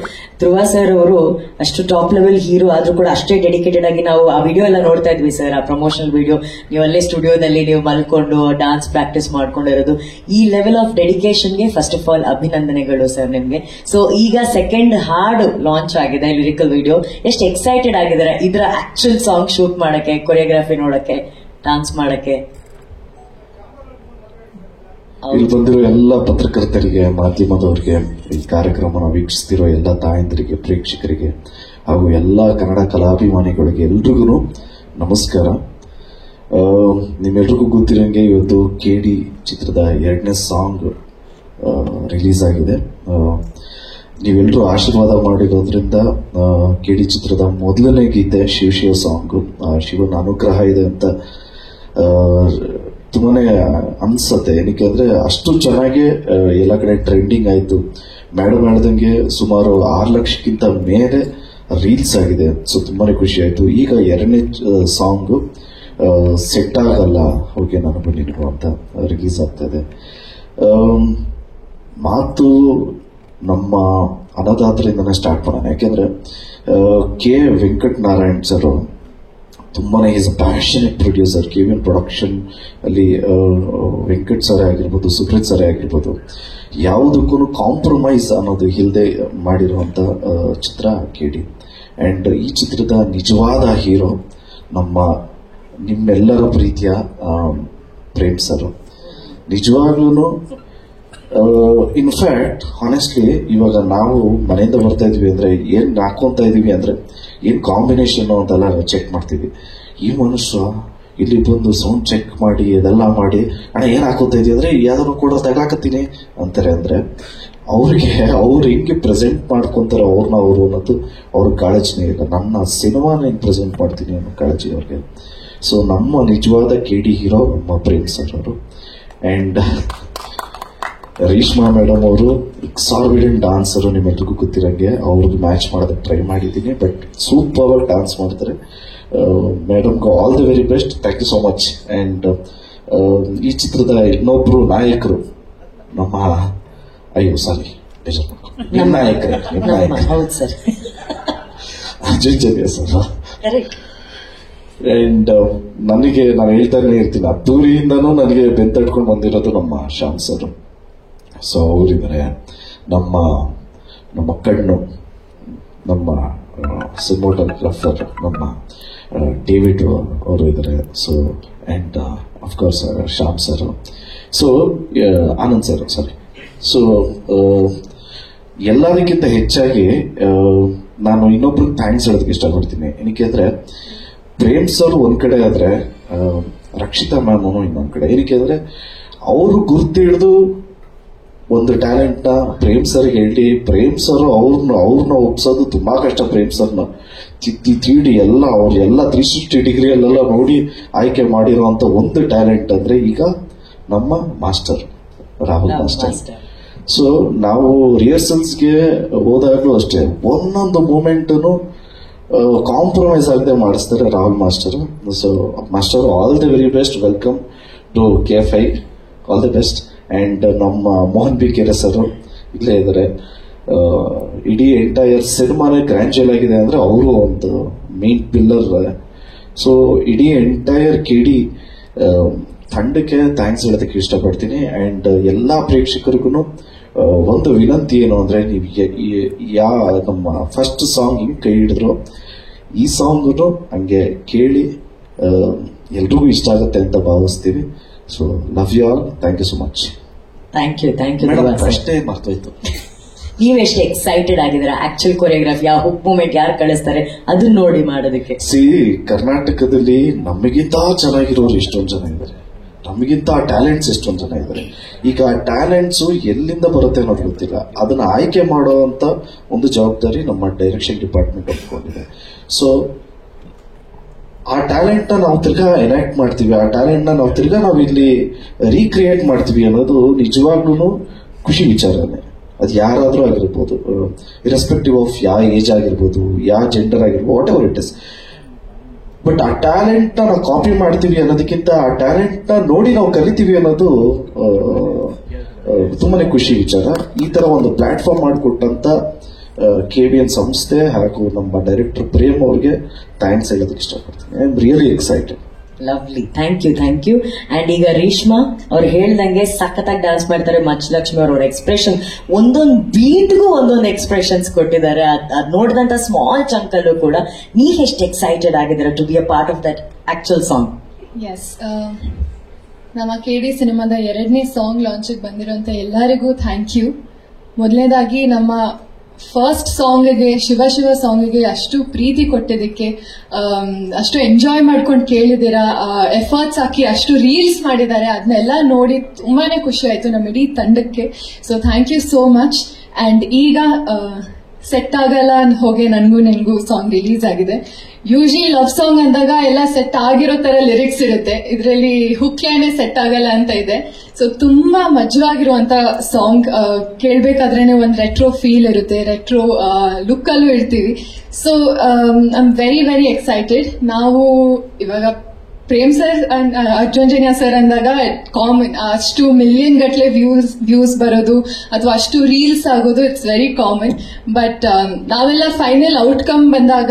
ಧ್ರುವ ಸರ್ ಅವರು ಅಷ್ಟು ಟಾಪ್ ಲೆವೆಲ್ ಹೀರೋ ಆದ್ರೂ ಕೂಡ ಅಷ್ಟೇ ಡೆಡಿಕೇಟೆಡ್ ಆಗಿ ನಾವು ಆ ವಿಡಿಯೋ ಎಲ್ಲ ನೋಡ್ತಾ ಇದ್ವಿ ಸರ್, ಆ ಪ್ರಮೋಷನಲ್ ವಿಡಿಯೋ. ನೀವು ಅಲ್ಲೇ ಸ್ಟುಡಿಯೋದಲ್ಲಿ ನೀವು ಮಲ್ಕೊಂಡು ಡಾನ್ಸ್ ಪ್ರಾಕ್ಟೀಸ್ ಮಾಡ್ಕೊಂಡಿರೋದು. ಈ ಲೆವೆಲ್ ಆಫ್ ಡೆಡಿಕೇಶನ್ಗೆ ಫಸ್ಟ್ ಆಫ್ ಆಲ್ ಅಭಿನಂದನೆಗಳು ಸರ್ ನಿಮ್ಗೆ. ಸೊ ಈಗ ಸೆಕೆಂಡ್ ಹಾಡು ಲಾಂಚ್ ಆಗಿದೆ, ಲಿರಿಕಲ್ ವಿಡಿಯೋ. ಎಷ್ಟು ಎಕ್ಸೈಟೆಡ್ ಆಗಿದ್ದಾರೆ ಇದರ ಆಕ್ಚುಲ್ ಸಾಂಗ್ ಶೂಟ್ ಮಾಡಕ್ಕೆ, ಕೊರಿಯೋಗ್ರಫಿ ನೋಡಕ್ಕೆ, ಡಾನ್ಸ್ ಮಾಡಕ್ಕೆ? ಇಲ್ಲಿ ಬಂದಿರೋ ಎಲ್ಲ ಪತ್ರಕರ್ತರಿಗೆ, ಮಾಧ್ಯಮದವರಿಗೆ, ಈ ಕಾರ್ಯಕ್ರಮನ ವೀಕ್ಷಿಸ್ತಿರೋ ಎಲ್ಲ ತಾಯಂದಿರಿಗೆ, ಪ್ರೇಕ್ಷಕರಿಗೆ ಹಾಗೂ ಎಲ್ಲ ಕನ್ನಡ ಕಲಾಭಿಮಾನಿಗಳಿಗೆ ಎಲ್ರಿಗೂ ನಮಸ್ಕಾರ. ನಿಮ್ಮೆಲ್ರಿಗೂ ಗೊತ್ತಿರೋಂಗೆ ಇವತ್ತು KD ಚಿತ್ರದ 2ನೇ ಸಾಂಗ್ ರಿಲೀಸ್ ಆಗಿದೆ. ನೀವೆಲ್ಲರೂ ಆಶೀರ್ವಾದ ಮಾಡಿರೋದ್ರಿಂದ KD ಚಿತ್ರದ ಮೊದಲನೇ ಗೀತೆ ಶಿವ ಸಾಂಗ್, ಶಿವನ ಅನುಗ್ರಹ ಇದೆ ಅಂತ ತುಂಬಾನೇ ಅನ್ಸತ್ತೆ. ಏನಕ್ಕೆ ಅಂದ್ರೆ ಅಷ್ಟು ಚೆನ್ನಾಗಿ ಎಲ್ಲ ಕಡೆ ಟ್ರೆಂಡಿಂಗ್ ಆಯ್ತು. ಮೇಡಮ್ ಹೇಳ್ದಂಗೆ ಸುಮಾರು 6 ಲಕ್ಷಕ್ಕಿಂತ ಮೇಲೆ ರೀಲ್ಸ್ ಆಗಿದೆ. ಸೊ ತುಂಬಾನೇ ಖುಷಿ ಆಯ್ತು. ಈಗ 2ನೇ ಸಾಂಗ್ ಸೆಟ್ ಆಗಲ್ಲ ಹೋಗಿ ನಾನು ಬಂದಿರುವ ಅಂತ ರಿಲೀಸ್ ಆಗ್ತಾ ಇದೆ. ಮಾತು ನಮ್ಮ ಅನ್ನದಾತರಿಂದನೇ ಸ್ಟಾರ್ಟ್ ಮಾಡೋಣ. ಯಾಕೆಂದ್ರೆ K. ವೆಂಕಟನಾರಾಯಣ್ ಸರ್ ತುಂಬಾನೇ is a passionate producer. KVN production ಅಲ್ಲಿ ವೆಂಕಟ್ ಸರ್ ಆಗಿರ್ಬೋದು, ಸುಪ್ರೀತ್ ಸರ್ ಆಗಿರ್ಬೋದು, ಯಾವುದಕ್ಕೂ ಕಾಂಪ್ರಮೈಸ್ ಅನ್ನೋದು ಇಲ್ಲದೆ ಮಾಡಿರುವಂತ ಚಿತ್ರ KD. ಅಂಡ್ ಈ ಚಿತ್ರದ ನಿಜವಾದ ಹೀರೋ ನಿಮ್ಮೆಲ್ಲರ ಪ್ರೀತಿಯ ಪ್ರೇಮ್ ಸರ್. ನಿಜವಾಗ್ಲೂ ಇನ್ಫ್ಯಾಕ್ಟ್ ಹಾನೆಸ್ಟ್ಲಿ ಇವಾಗ ನಾವು ಮನೆಯಿಂದ ಬರ್ತಾ ಇದೀವಿ ಅಂದ್ರೆ ಏನ್ ಹಾಕೊಂತ ಇದೀವಿ ಅಂದ್ರೆ ಏನ್ ಕಾಂಬಿನೇಷನ್ ಅಂತೆಲ್ಲ ಚೆಕ್ ಮಾಡ್ತೀವಿ. ಈ ಮನುಷ್ಯ ಇಲ್ಲಿ ಬಂದು ಸೌಂಡ್ ಚೆಕ್ ಮಾಡಿ ಇದೆಲ್ಲ ಮಾಡಿ ಅಣ್ಣ ಏನ್ ಹಾಕೋತಾ ಇದೀವಿ ಅಂದ್ರೆ ಯಾವ್ದನ್ನು ಕೂಡ ತಗಾಕತ್ತೀನಿ ಅಂತಾರೆ. ಅಂದ್ರೆ ಅವ್ರು ಹೆಂಗೆ ಪ್ರೆಸೆಂಟ್ ಮಾಡ್ಕೊಂತಾರೆ ಅವ್ರನ್ನ ಅನ್ನೋದು ಅವ್ರ ಕಾಳಜಿನೇ ಇಲ್ಲ. ನನ್ನ ಸಿನಿಮಾನ ಹೆಂಗ್ ಪ್ರೆಸೆಂಟ್ ಮಾಡ್ತೀನಿ ಅನ್ನೋ ಕಾಳಜಿ ಅವ್ರಿಗೆ. ಸೊ ನಮ್ಮ ನಿಜವಾದ KD ಹೀರೋ ನಮ್ಮ ಪ್ರೇಮ್ ಸರ್ ಅವರು. ಅಂಡ್ ರೇಷ್ಮಾ ಮೇಡಮ್ ಅವರು ಎಕ್ಸಾರ್ಬಿಡೆಂಟ್ ಡಾನ್ಸರು, ನಿಮ್ಮೆಲ್ರಿಗೂ ಗೊತ್ತಿರಂಗೆ. ಅವ್ರಿಗೆ ಮ್ಯಾಚ್ ಮಾಡೋದಕ್ಕೆ ಟ್ರೈ ಮಾಡಿದ್ದೀನಿ, ಬಟ್ ಸೂಪರ್ ಆಗಿ ಡಾನ್ಸ್ ಮಾಡ್ತಾರೆ. ಮೇಡಮ್ಗೆ all the very best. Thank you so much. And ಈ ಚಿತ್ರದ ಇನ್ನೊಬ್ರು ನಾಯಕರು ನಮ್ಮ ನಿಮ್ಮ ನಾಯಕರೇ ಅಜಯ್ ಜನ್ಯ ಸರ್. ಅಂಡ್ ನನಗೆ ನಾನು ಹೇಳ್ತಾನೆ ಇರ್ತೀನಿ, ಅದ್ದೂರಿಯಿಂದನೂ ನನಗೆ ಬೆಂತಟ್ಕೊಂಡು ಬಂದಿರೋದು ನಮ್ಮ ಶ್ಯಾಮ್ ಸರ್. ಸೊ ಅವರಿದ್ದಾರೆ ನಮ್ಮ ಕಣ್ಣು, ನಮ್ಮ ಸಿನಿಮಾಟೋಗ್ರಾಫರ್ ನಮ್ಮ ಡೇವಿಡ್ ಅವರು ಇದ್ದಾರೆ. So and of course Shyam sir. So Anand sir, sorry. So ಎಲ್ಲದಕ್ಕಿಂತ ಹೆಚ್ಚಾಗಿ ನಾನು ಇನ್ನೊಬ್ರಿಗೆ ಥ್ಯಾಂಕ್ಸ್ ಹೇಳೋದಕ್ಕೆ ಇಷ್ಟಪಡ್ತೀನಿ. ಏನಕ್ಕೆ ಅಂದ್ರೆ ಪ್ರೇಮ್ ಸರ್ ಒಂದ್ ಕಡೆ ಆದ್ರೆ ರಕ್ಷಿತಾ ಮ್ಯಾಮ್ ಇನ್ನೊಂದ್ ಕಡೆ. ಏನಕ್ಕೆ ಅಂದ್ರೆ ಅವರು ಗುರ್ತು ಹಿಡಿದು ಒಂದು ಟ್ಯಾಲೆಂಟ್ ನ ಪ್ರೇಮ್ ಸರ್ ಹೇಳಿ, ಪ್ರೇಮ್ ಸರ್ ಅವ್ರನ್ನ ಒಪ್ಸೋದು ತುಂಬಾ ಕಷ್ಟ. ಪ್ರೇಮ್ ಸರ್ನ ತಿಡಿ ಎಲ್ಲ ಅವ್ರೆಲ್ಲ 360 ಡಿಗ್ರಿಯಲ್ಲೆಲ್ಲ ನೋಡಿ ಆಯ್ಕೆ ಮಾಡಿರುವಂತ ಒಂದು ಟ್ಯಾಲೆಂಟ್ ಅಂದ್ರೆ ಈಗ ನಮ್ಮ ಮಾಸ್ಟರ್ ರಾಹುಲ್ ಮಾಸ್ಟರ್. ಸೊ ನಾವು ರಿಹರ್ಸಲ್ಸ್ಗೆ ಹೋದಾಗ್ಲೂ ಅಷ್ಟೇ ಒಂದೊಂದು ಮೂಮೆಂಟ್ನು ಕಾಂಪ್ರಮೈಸ್ ಆಗದೆ ಮಾಡಿಸ್ತಾರೆ Rahul master. So master, all the very best, welcome to KFI, all the best. And ನಮ್ಮ ಮೋಹನ್ ಬಿ ಕೆರೆ ಸರ್ ಇಲ್ಲೇ ಇದ್ದಾರೆ. ಇಡೀ ಎಂಟೈರ್ ಸಿನಿಮಾನೇ ಗ್ರ್ಯಾಂಜುಯಲ್ ಆಗಿದೆ ಅಂದ್ರೆ ಅವರು ಒಂದು ಮೇನ್ ಪಿಲ್ಲರ್. ಸೊ ಇಡೀ ಎಂಟೈರ್ KD ತಂಡಕ್ಕೆ ಥ್ಯಾಂಕ್ಸ್ ಹೇಳೋದಕ್ಕೆ ಇಷ್ಟಪಡ್ತೀನಿ. ಅಂಡ್ ಎಲ್ಲಾ ಪ್ರೇಕ್ಷಕರಿಗೂ ಒಂದು ವಿನಂತಿ ಏನು ಅಂದ್ರೆ, ನೀವು ನಮ್ಮ ಫಸ್ಟ್ ಸಾಂಗ್ ಹಿಂಗ್ ಕೈ ಹಿಡಿದ್ರು, ಈ ಸಾಂಗ್ ಹಂಗೆ ಕೇಳಿ ಎಲ್ರಿಗೂ ಇಷ್ಟ ಆಗುತ್ತೆ ಅಂತ ಭಾವಿಸ್ತೀವಿ. So love you all, thank you so much. Thank you ಅಷ್ಟೇ ಮರ್ತೋಯ್ತು. ನೀವೆಷ್ಟು ಎಕ್ಸೈಟೆಡ್ ಆಗಿದ್ದೀರಾ ಆಕ್ಚುಲ್ ಕೊರಿಯೋಗ್ರಾಫಿ, ಆ ಹುಕ್ ಮೂಮೆಂಟ್ ಯಾರು ಕಳಿಸ್ತಾರೆ ಅದನ್ನ ನೋಡಿ ಮಾಡೋದಕ್ಕೆ? ಕರ್ನಾಟಕದಲ್ಲಿ ನಮಗಿಂತ ಚೆನ್ನಾಗಿರೋರು ಎಷ್ಟೊಂದು ಜನ ಇದ್ದಾರೆ, ನಮಗಿಂತ ಟ್ಯಾಲೆಂಟ್ಸ್ ಎಷ್ಟೊಂದು ಜನ ಇದ್ದಾರೆ. ಈಗ ಆ ಟ್ಯಾಲೆಂಟ್ಸ್ ಎಲ್ಲಿಂದ ಬರುತ್ತೆ ಅನ್ನೋದು ಗೊತ್ತಿಲ್ಲ. ಅದನ್ನ ಆಯ್ಕೆ ಮಾಡುವಂತ ಒಂದು ಜವಾಬ್ದಾರಿ ನಮ್ಮ ಡೈರೆಕ್ಷನ್ ಡಿಪಾರ್ಟ್ಮೆಂಟ್ ಒಪ್ಕೊಂಡಿದೆ. ಸೊ ಆ ಟ್ಯಾಲೆಂಟ್ ನ ನಾವು ತಿರ್ಗಾ ಎನಾಕ್ಟ್ ಮಾಡ್ತೀವಿ, ಆ ಟ್ಯಾಲೆಂಟ್ ನ ನಾವು ಇಲ್ಲಿ ರೀಕ್ರಿಯೇಟ್ ಮಾಡ್ತೀವಿ ಅನ್ನೋದು ನಿಜವಾಗ್ಲೂ ಖುಷಿ ವಿಚಾರನೆ. ಅದು ಯಾರಾದ್ರೂ ಆಗಿರ್ಬೋದು, ಇರೆಸ್ಪೆಕ್ಟಿವ್ ಆಫ್ ಯಾವ ಏಜ್ ಆಗಿರ್ಬೋದು, ಯಾವ ಜೆಂಡರ್ ಆಗಿರ್ಬೋದು, what ever it is. But ಆ ಟ್ಯಾಲೆಂಟ್ ನಾವು ಕಾಪಿ ಮಾಡ್ತೀವಿ ಅನ್ನೋದಕ್ಕಿಂತ ಆ ಟ್ಯಾಲೆಂಟ್ ನೋಡಿ ನಾವು ಕಲಿತೀವಿ ಅನ್ನೋದು ತುಂಬಾನೇ ಖುಷಿ ವಿಚಾರ. ಈ ತರ ಒಂದು ಪ್ಲಾಟ್ಫಾರ್ಮ್ ಮಾಡಿಕೊಟ್ಟಂತ KBN ಸಂಸ್ಥೆ ಹಾಗೂ ನಮ್ಮ ಡೈರೆಕ್ಟರ್ ಪ್ರೇಮ್ ಅವ್ರಿಗೆ ಥ್ಯಾಂಕ್ಸ್ ಹೇಳೋದಕ್ಕೆ ಇಷ್ಟಪಡ್ತೀನಿ. I am really excited. Lovely, thank you. And ಈಗ ರೇಷ್ಮಾ ಅವ್ರು ಹೇಳ್ದಂಗೆ ಸಖತ್ತಾಗಿ ಡಾನ್ಸ್ ಮಾಡ್ತಾರೆ. ಮಚ್ಚಲಕ್ಷ್ಮಿ ಅವ್ರ ಎಕ್ಸ್ಪ್ರೆಷನ್, ಒಂದೊಂದು ಬೀಟ್ಗೂ ಒಂದೊಂದು ಎಕ್ಸ್ಪ್ರೆಷನ್ಸ್ ಕೊಟ್ಟಿದ್ದಾರೆ. ಅದ್ ನೋಡಿದಂತ ಸ್ಮಾಲ್ ಚಂಕ್ ಅಲ್ಲೂ ಕೂಡ ನೀವ್ ಎಷ್ಟು ಎಕ್ಸೈಟೆಡ್ ಆಗಿದ್ದೀರಾ to be a part of that actual song? Yes, ನಮ್ಮ KD ಸಿನಿಮಾದ 2ನೇ ಸಾಂಗ್ ಲಾಂಚಿಗೆ ಬಂದಿರುವಂತ ಎಲ್ಲರಿಗೂ ಥ್ಯಾಂಕ್ ಯು. ಮೊದಲನೇದಾಗಿ ನಮ್ಮ ಫಸ್ಟ್ ಸಾಂಗ್ಗೆ, ಶಿವ ಸಾಂಗ್ಗೆ ಅಷ್ಟು ಪ್ರೀತಿ ಕೊಟ್ಟಿದ್ದಕ್ಕೆ, ಅಷ್ಟು ಎಂಜಾಯ್ ಮಾಡ್ಕೊಂಡು ಕೇಳಿದಿರಾ, ಎಫರ್ಟ್ಸ್ ಹಾಕಿ ಅಷ್ಟು ರೀಲ್ಸ್ ಮಾಡಿದ್ದಾರೆ, ಅದನ್ನೆಲ್ಲ ನೋಡಿ ತುಂಬಾನೇ ಖುಷಿ ಆಯ್ತು ನಮ್ಮ ಇಡೀ ತಂಡಕ್ಕೆ. So thank you so much. And ಈಗ ಸೆಟ್ ಆಗಲ್ಲ ಅಂತ ಹೋಗಿ ನಿನ್ಗೂ ಸಾಂಗ್ ರಿಲೀಸ್ ಆಗಿದೆ. ಯೂಶಲಿ ಲವ್ ಸಾಂಗ್ ಅಂದಾಗ ಎಲ್ಲ ಸೆಟ್ ಆಗಿರೋ ತರ ಲಿರಿಕ್ಸ್ ಇರುತ್ತೆ, ಇದರಲ್ಲಿ ಹುಕ್ ಲೈನೇ ಸೆಟ್ ಆಗಲ್ಲ ಅಂತ ಇದೆ. ಸೊ ತುಂಬಾ ಮಜವಾಗಿರುವಂತ ಸಾಂಗ್, ಕೇಳ್ಬೇಕಾದ್ರೇನೆ ಒಂದು ರೆಟ್ರೋ ಫೀಲ್ ಇರುತ್ತೆ, ರೆಟ್ರೋ ಲುಕ್ ಅಲ್ಲೂ ಇರ್ತೀವಿ. So I am very very excited. ನಾವು ಇವಾಗ ಪ್ರೇಮ್ ಸರ್ ಅರ್ಜುನ್ ಸರ್ ಅಂದಾಗ ಕಾಮನ್, ಅಷ್ಟು ಮಿಲಿಯನ್ ಗಟ್ಲೆ ವ್ಯೂಸ್ ಬರೋದು ಅಥವಾ ಅಷ್ಟು ರೀಲ್ಸ್ ಆಗೋದು ಇಟ್ಸ್ ವೆರಿ ಕಾಮನ್. ಬಟ್ ನಾವೆಲ್ಲ ಫೈನಲ್ ಔಟ್ಕಮ್ ಬಂದಾಗ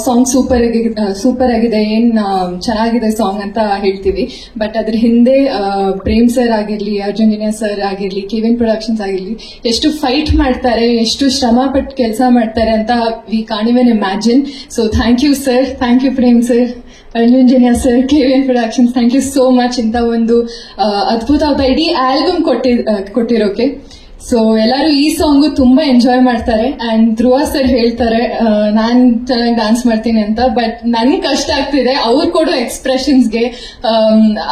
ಸಾಂಗ್ ಸೂಪರ್ ಆಗಿದೆ, ಏನ್ ಚೆನ್ನಾಗಿದೆ ಸಾಂಗ್ ಅಂತ ಹೇಳ್ತೀವಿ. ಬಟ್ ಅದ್ರ ಹಿಂದೆ ಪ್ರೇಮ್ ಸರ್ ಆಗಿರ್ಲಿ, ಅರ್ಜುನ್ ಸರ್ ಆಗಿರ್ಲಿ, KBN ಪ್ರೊಡಕ್ಷನ್ಸ್ ಆಗಿರ್ಲಿ, ಎಷ್ಟು ಫೈಟ್ ಮಾಡ್ತಾರೆ, ಎಷ್ಟು ಶ್ರಮ ಪಟ್ಟು ಕೆಲಸ ಮಾಡ್ತಾರೆ ಅಂತ we can't even imagine. So thank you sir, thank you Prem sir, Arjun sir, KBN productions, thank you so much ಇಂತ ಒಂದು ಅದ್ಭುತವಾದ ಇಡೀ ಆಲ್ಬಮ್ ಕೊಟ್ಟಿರೋಕೆ. ಸೊ ಎಲ್ಲರೂ ಈ ಸಾಂಗು ತುಂಬಾ ಎಂಜಾಯ್ ಮಾಡ್ತಾರೆ. ಅಂಡ್ ಧ್ರುವ ಸರ್ ಹೇಳ್ತಾರೆ ನಾನ್ ಚೆನ್ನಾಗಿ ಡಾನ್ಸ್ ಮಾಡ್ತೀನಿ ಅಂತ, ಬಟ್ ನನ್ಗೆ ಕಷ್ಟ ಆಗ್ತಿದೆ. ಅವ್ರು ಕೊಡೋ ಎಕ್ಸ್ಪ್ರೆಷನ್ಸ್ಗೆ,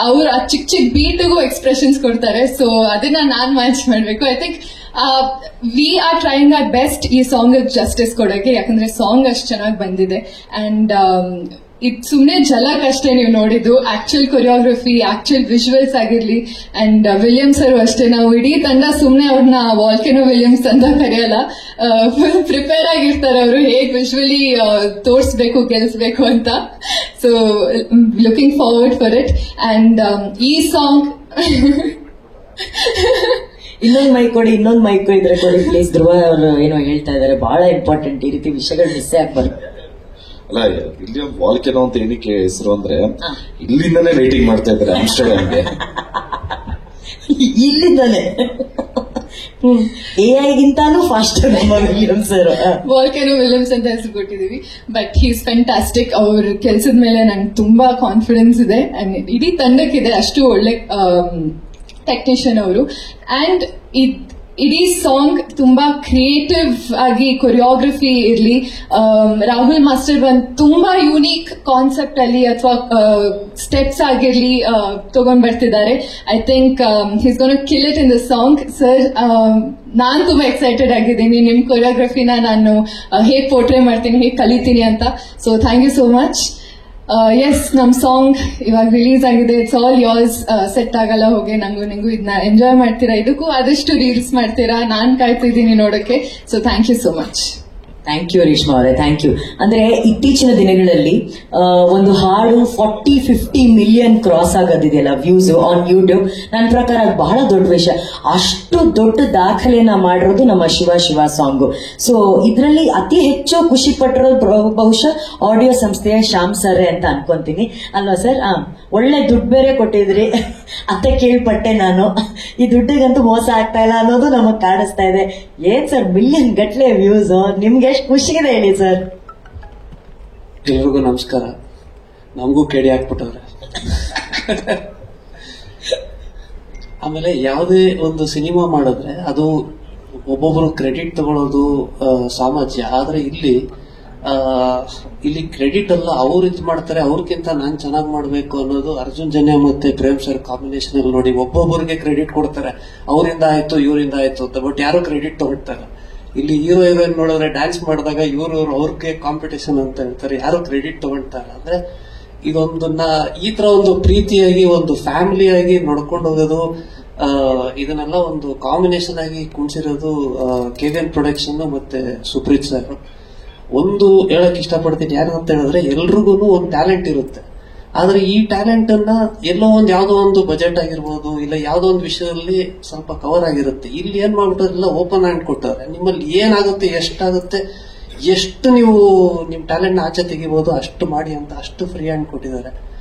ಅವ್ರು ಆ ಚಿಕ್ಕ ಬೀಟ್ಗೂ ಎಕ್ಸ್ಪ್ರೆಷನ್ಸ್ ಕೊಡ್ತಾರೆ. ಸೊ ಅದನ್ನ ನಾನ್ ಮ್ಯಾಚ್ ಮಾಡ್ಬೇಕು. I think we are trying our best ಈ ಸಾಂಗ್ ಜಸ್ಟಿಸ್ ಕೊಡೋಕೆ, ಯಾಕಂದ್ರೆ ಸಾಂಗ್ ಅಷ್ಟು ಚೆನ್ನಾಗಿ ಬಂದಿದೆ. ಅಂಡ್ ಇದು ಸುಮ್ನೆ ಝಲಕ್ ಅಷ್ಟೇ ನೀವು ನೋಡಿದ್ದು, ಆಕ್ಚುಯಲ್ ಕೊರಿಯೋಗ್ರಫಿ, ಆಕ್ಚುಯಲ್ ವಿಜುವಲ್ಸ್ ಆಗಿರ್ಲಿ. ಅಂಡ್ ವಿಲಿಯಮ್ಸ್ ಅವರು ಅಷ್ಟೇ, ನಾವು ಇಡೀ ತಂಡ ಸುಮ್ನೆ ಅವ್ರನ್ನ ವಾಲ್ಕೆನೋ ವಿಲಿಯಮ್ಸ್ ಅಂತ ಕರೆಯಲ್ಲ, ಫುಲ್ ಪ್ರಿಪೇರ್ ಆಗಿರ್ತಾರೆ ಅವರು, ಹೇಗ್ ವಿಜುವಲಿ ತೋರಿಸ್ಬೇಕು, ಗೆಲ್ಸ್ಬೇಕು ಅಂತ. So looking forward for it. And ಈ ಸಾಂಗ್ ಇನ್ನೊಂದು ಮೈಕ್ ಇದ್ರೆ ಕೊಡಿ ಪ್ಲೀಸ್. ಧ್ರುವ ಅವರು ಏನೋ ಹೇಳ್ತಾ ಇದಾರೆ, ಬಹಳ ಇಂಪಾರ್ಟೆಂಟ್, ಈ ರೀತಿ ವಿಷಯಗಳು ಮಿಸ್ ಆಗ್ಬಾರ್ದು. ಅಲ್ಲ, ಇಲ್ಲಿ ವಾಲ್ಕೆನೋ ಅಂತ ಏನಕ್ಕೆ ಹೆಸರು ಅಂದ್ರೆ ಇಲ್ಲಿಂದಾನೇ ರೈಟಿಂಗ್ ಮಾಡ್ತಾ ಇದ್ದಾರೆ ಆಮ್ಸ್ಟರ್ಡ್ಯಾಮ್ಗೆ. ಇಲ್ಲಿಂದಾನೆ AI fast Williams sir, volcano Williams ಅಂತ ಹೆಸರು ಕೊಟ್ಟಿದೀವಿ. But he is fantastic. ಅವ್ರ ಕೆಲಸದ ಮೇಲೆ ನಂಗೆ ತುಂಬಾ ಕಾನ್ಫಿಡೆನ್ಸ್ ಇದೆ, ಅಂಡ್ ಇಡೀ ತಂಡಕ್ಕಿದೆ, ಅಷ್ಟು ಒಳ್ಳೆ ಟೆಕ್ನಿಷಿಯನ್ ಅವರು. ಅಂಡ್ ಇಡೀ ಸಾಂಗ್ ತುಂಬಾ ಕ್ರಿಯೇಟಿವ್ ಆಗಿ ಕೊರಿಯೋಗ್ರಫಿ ಇರ್ಲಿ, ರಾಹುಲ್ ಮಾಸ್ಟರ್ ಒಂದು ತುಂಬಾ ಯೂನಿಕ್ ಕಾನ್ಸೆಪ್ಟ್ ಅಲ್ಲಿ ಅಥವಾ ಸ್ಟೆಪ್ಸ್ ಆಗಿರ್ಲಿ ತಗೊಂಡ್ ಬರ್ತಿದ್ದಾರೆ. I think his gone kill it in the song. Sir, ನಾನ್ ತುಂಬಾ ಎಕ್ಸೈಟೆಡ್ ಆಗಿದ್ದೀನಿ ನಿಮ್ ಕೊರಿಯೋಗ್ರಫಿನ ನಾನು ಹೇಗ್ ಪೋರ್ಟ್ರೇ ಮಾಡ್ತೀನಿ, ಹೇಗ್ ಕಲಿತೀನಿ ಅಂತ. So thank you so much. Yes, ನಮ್ ಸಾಂಗ್ ಇವಾಗ ರಿಲೀಸ್ ಆಗಿದೆ. It's all yours. ಸೆಟ್ ಆಗಲ್ಲ ಹೋಗಿ ನಿಂಗೂ ಇದನ್ನ ಎಂಜಾಯ್ ಮಾಡ್ತೀರಾ, ಇದಕ್ಕೂ ಆದಷ್ಟು ರೀಲ್ಸ್ ಮಾಡ್ತೀರಾ, ನಾನ್ ಕಾಯ್ತಿದ್ದೀನಿ ನೋಡೋಕೆ. So thank you so much. Thank you Reshma ಅವರೇ, ಥ್ಯಾಂಕ್ ಯು. ಅಂದ್ರೆ ಇತ್ತೀಚಿನ ದಿನಗಳಲ್ಲಿ ಒಂದು ಹಾಡು 40-50 ಮಿಲಿಯನ್ ಕ್ರಾಸ್ ಆಗೋದಿದೆಯಲ್ಲ ವ್ಯೂಸ್ ಆನ್ ಯೂಟ್ಯೂಬ್. ನನ್ನ ಪ್ರಕಾರ ಅದು ಬಹಳ ದೊಡ್ಡ ವಿಷಯ. ಅಷ್ಟು ದೊಡ್ಡ ದಾಖಲೆನ ಮಾಡಿರೋದು ನಮ್ಮ ಶಿವ ಶಿವ ಸಾಂಗು. ಸೊ ಇದರಲ್ಲಿ ಅತಿ ಹೆಚ್ಚು ಖುಷಿ ಪಟ್ಟಿರೋದು ಬಹುಶಃ ಆಡಿಯೋ ಸಂಸ್ಥೆಯ ಶ್ಯಾಮ್ ಸರ್ ಅಂತ ಅನ್ಕೊಂತೀನಿ, ಅಲ್ವಾ ಸರ್? ಒಳ್ಳೆ ದುಡ್ಡು ಬೇರೆ ಕೊಟ್ಟಿದ್ರಿ ಅಂತ ಕೇಳ್ಪಟ್ಟೆ ನಾನು. ಈ ದುಡ್ಡಿಗಂತೂ ಮೋಸ ಆಗ್ತಾ ಇಲ್ಲ ಅನ್ನೋದು ನಮಗ್ ಕಾಣಿಸ್ತಾ ಇದೆ. ಏನ್ ಸರ್, ಮಿಲಿಯನ್ ಗಟ್ಲೆ ವ್ಯೂಸ್, ನಿಮ್ಗೆ ಎಷ್ಟು ಖುಷಿಗಿದೆ ಹೇಳಿ ಸರ್? ಎಲ್ರಿಗೂ ನಮಸ್ಕಾರ. ನಮಗೂ ಕೇಳಿ ಹಾಕ್ಬಿಟ್ಟವ್ರೆ. ಆಮೇಲೆ ಯಾವುದೇ ಒಂದು ಸಿನಿಮಾ ಮಾಡಿದ್ರೆ ಅದು ಒಬ್ಬೊಬ್ರು ಕ್ರೆಡಿಟ್ ತಗೊಳ್ಳೋದು ಸಾಮಾಜ್ಯ. ಆದ್ರೆ ಇಲ್ಲಿ ಕ್ರೆಡಿಟ್ ಅಲ್ಲ, ಅವ್ರು ಇದು ಮಾಡ್ತಾರೆ, ಅವ್ರಿಗಿಂತ ನಾನ್ ಚೆನ್ನಾಗಿ ಮಾಡ್ಬೇಕು ಅನ್ನೋದು. ಅರ್ಜುನ್ ಜನ್ಯ ಮತ್ತೆ ಪ್ರೇಮ್ ಸರ್ ಕಾಂಬಿನೇಷನ್ ಅಲ್ಲಿ ನೋಡಿ, ಒಬ್ಬೊಬ್ಬರಿಗೆ ಕ್ರೆಡಿಟ್ ಕೊಡ್ತಾರೆ, ಅವರಿಂದ ಆಯ್ತು ಇವರಿಂದ ಆಯ್ತು ಅಂತ. ಬಟ್ ಯಾರು ಕ್ರೆಡಿಟ್ ತಗೊಳ್ತಾರೆ. ಇಲ್ಲಿ ಹೀರೋ ಹೀರೋಯಿನ್ ನೋಡಿದ್ರೆ ಡ್ಯಾನ್ಸ್ ಮಾಡಿದಾಗ ಇವ್ರು ಅವ್ರಿಗೆ ಕಾಂಪಿಟೇಷನ್ ಅಂತ ಹೇಳ್ತಾರೆ, ಯಾರು ಕ್ರೆಡಿಟ್ ತಗೊಳ್ತಾರೆ. ಅಂದ್ರೆ ಇದೊಂದನ್ನ ಈ ತರ ಒಂದು ಪ್ರೀತಿಯಾಗಿ ಒಂದು ಫ್ಯಾಮಿಲಿಯಾಗಿ ನಡ್ಕೊಂಡು ಹೋಗೋದು, ಇದನ್ನೆಲ್ಲ ಒಂದು ಕಾಂಬಿನೇಷನ್ ಆಗಿ ಕುಣಿಸಿರೋದು KVN ಪ್ರೊಡಕ್ಷನ್ ಮತ್ತೆ ಸುಪ್ರೀತ್ ಸರ್. ಒಂದು ಹೇಳಕ್ ಇಷ್ಟಪಡ್ತೀನಿ, ಯಾರು ಅಂತ ಹೇಳಿದ್ರೆ ಎಲ್ರಿಗೂ ಒಂದು ಟ್ಯಾಲೆಂಟ್ ಇರುತ್ತೆ. ಆದ್ರೆ ಈ ಟ್ಯಾಲೆಂಟ್ ಅನ್ನ ಎಲ್ಲೋ ಯಾವ್ದೋ ಒಂದು ಬಜೆಟ್ ಆಗಿರ್ಬೋದು, ಇಲ್ಲ ಯಾವ್ದೋ ಒಂದು ವಿಷಯದಲ್ಲಿ ಸ್ವಲ್ಪ ಕವರ್ ಆಗಿರುತ್ತೆ. ಇಲ್ಲಿ ಏನ್ ಮಾಡ್ಬಿಟ್ಟಲ್ಲ, ಓಪನ್ ಹ್ಯಾಂಡ್ ಕೊಟ್ಟವ್ರೆ. ನಿಮ್ಮಲ್ಲಿ ಏನಾಗುತ್ತೆ, ಎಷ್ಟಾಗುತ್ತೆ, ಎಷ್ಟು ನೀವು ನಿಮ್ ಟ್ಯಾಲೆಂಟ್ ನ ಆಚೆ ತೆಗಿಬಹುದು ಅಷ್ಟು ಮಾಡಿ ಅಂತ, ಅಷ್ಟು ಫ್ರೀ ಹ್ಯಾಂಡ್ ಕೊಟ್ಟಿದ್ದಾರೆ.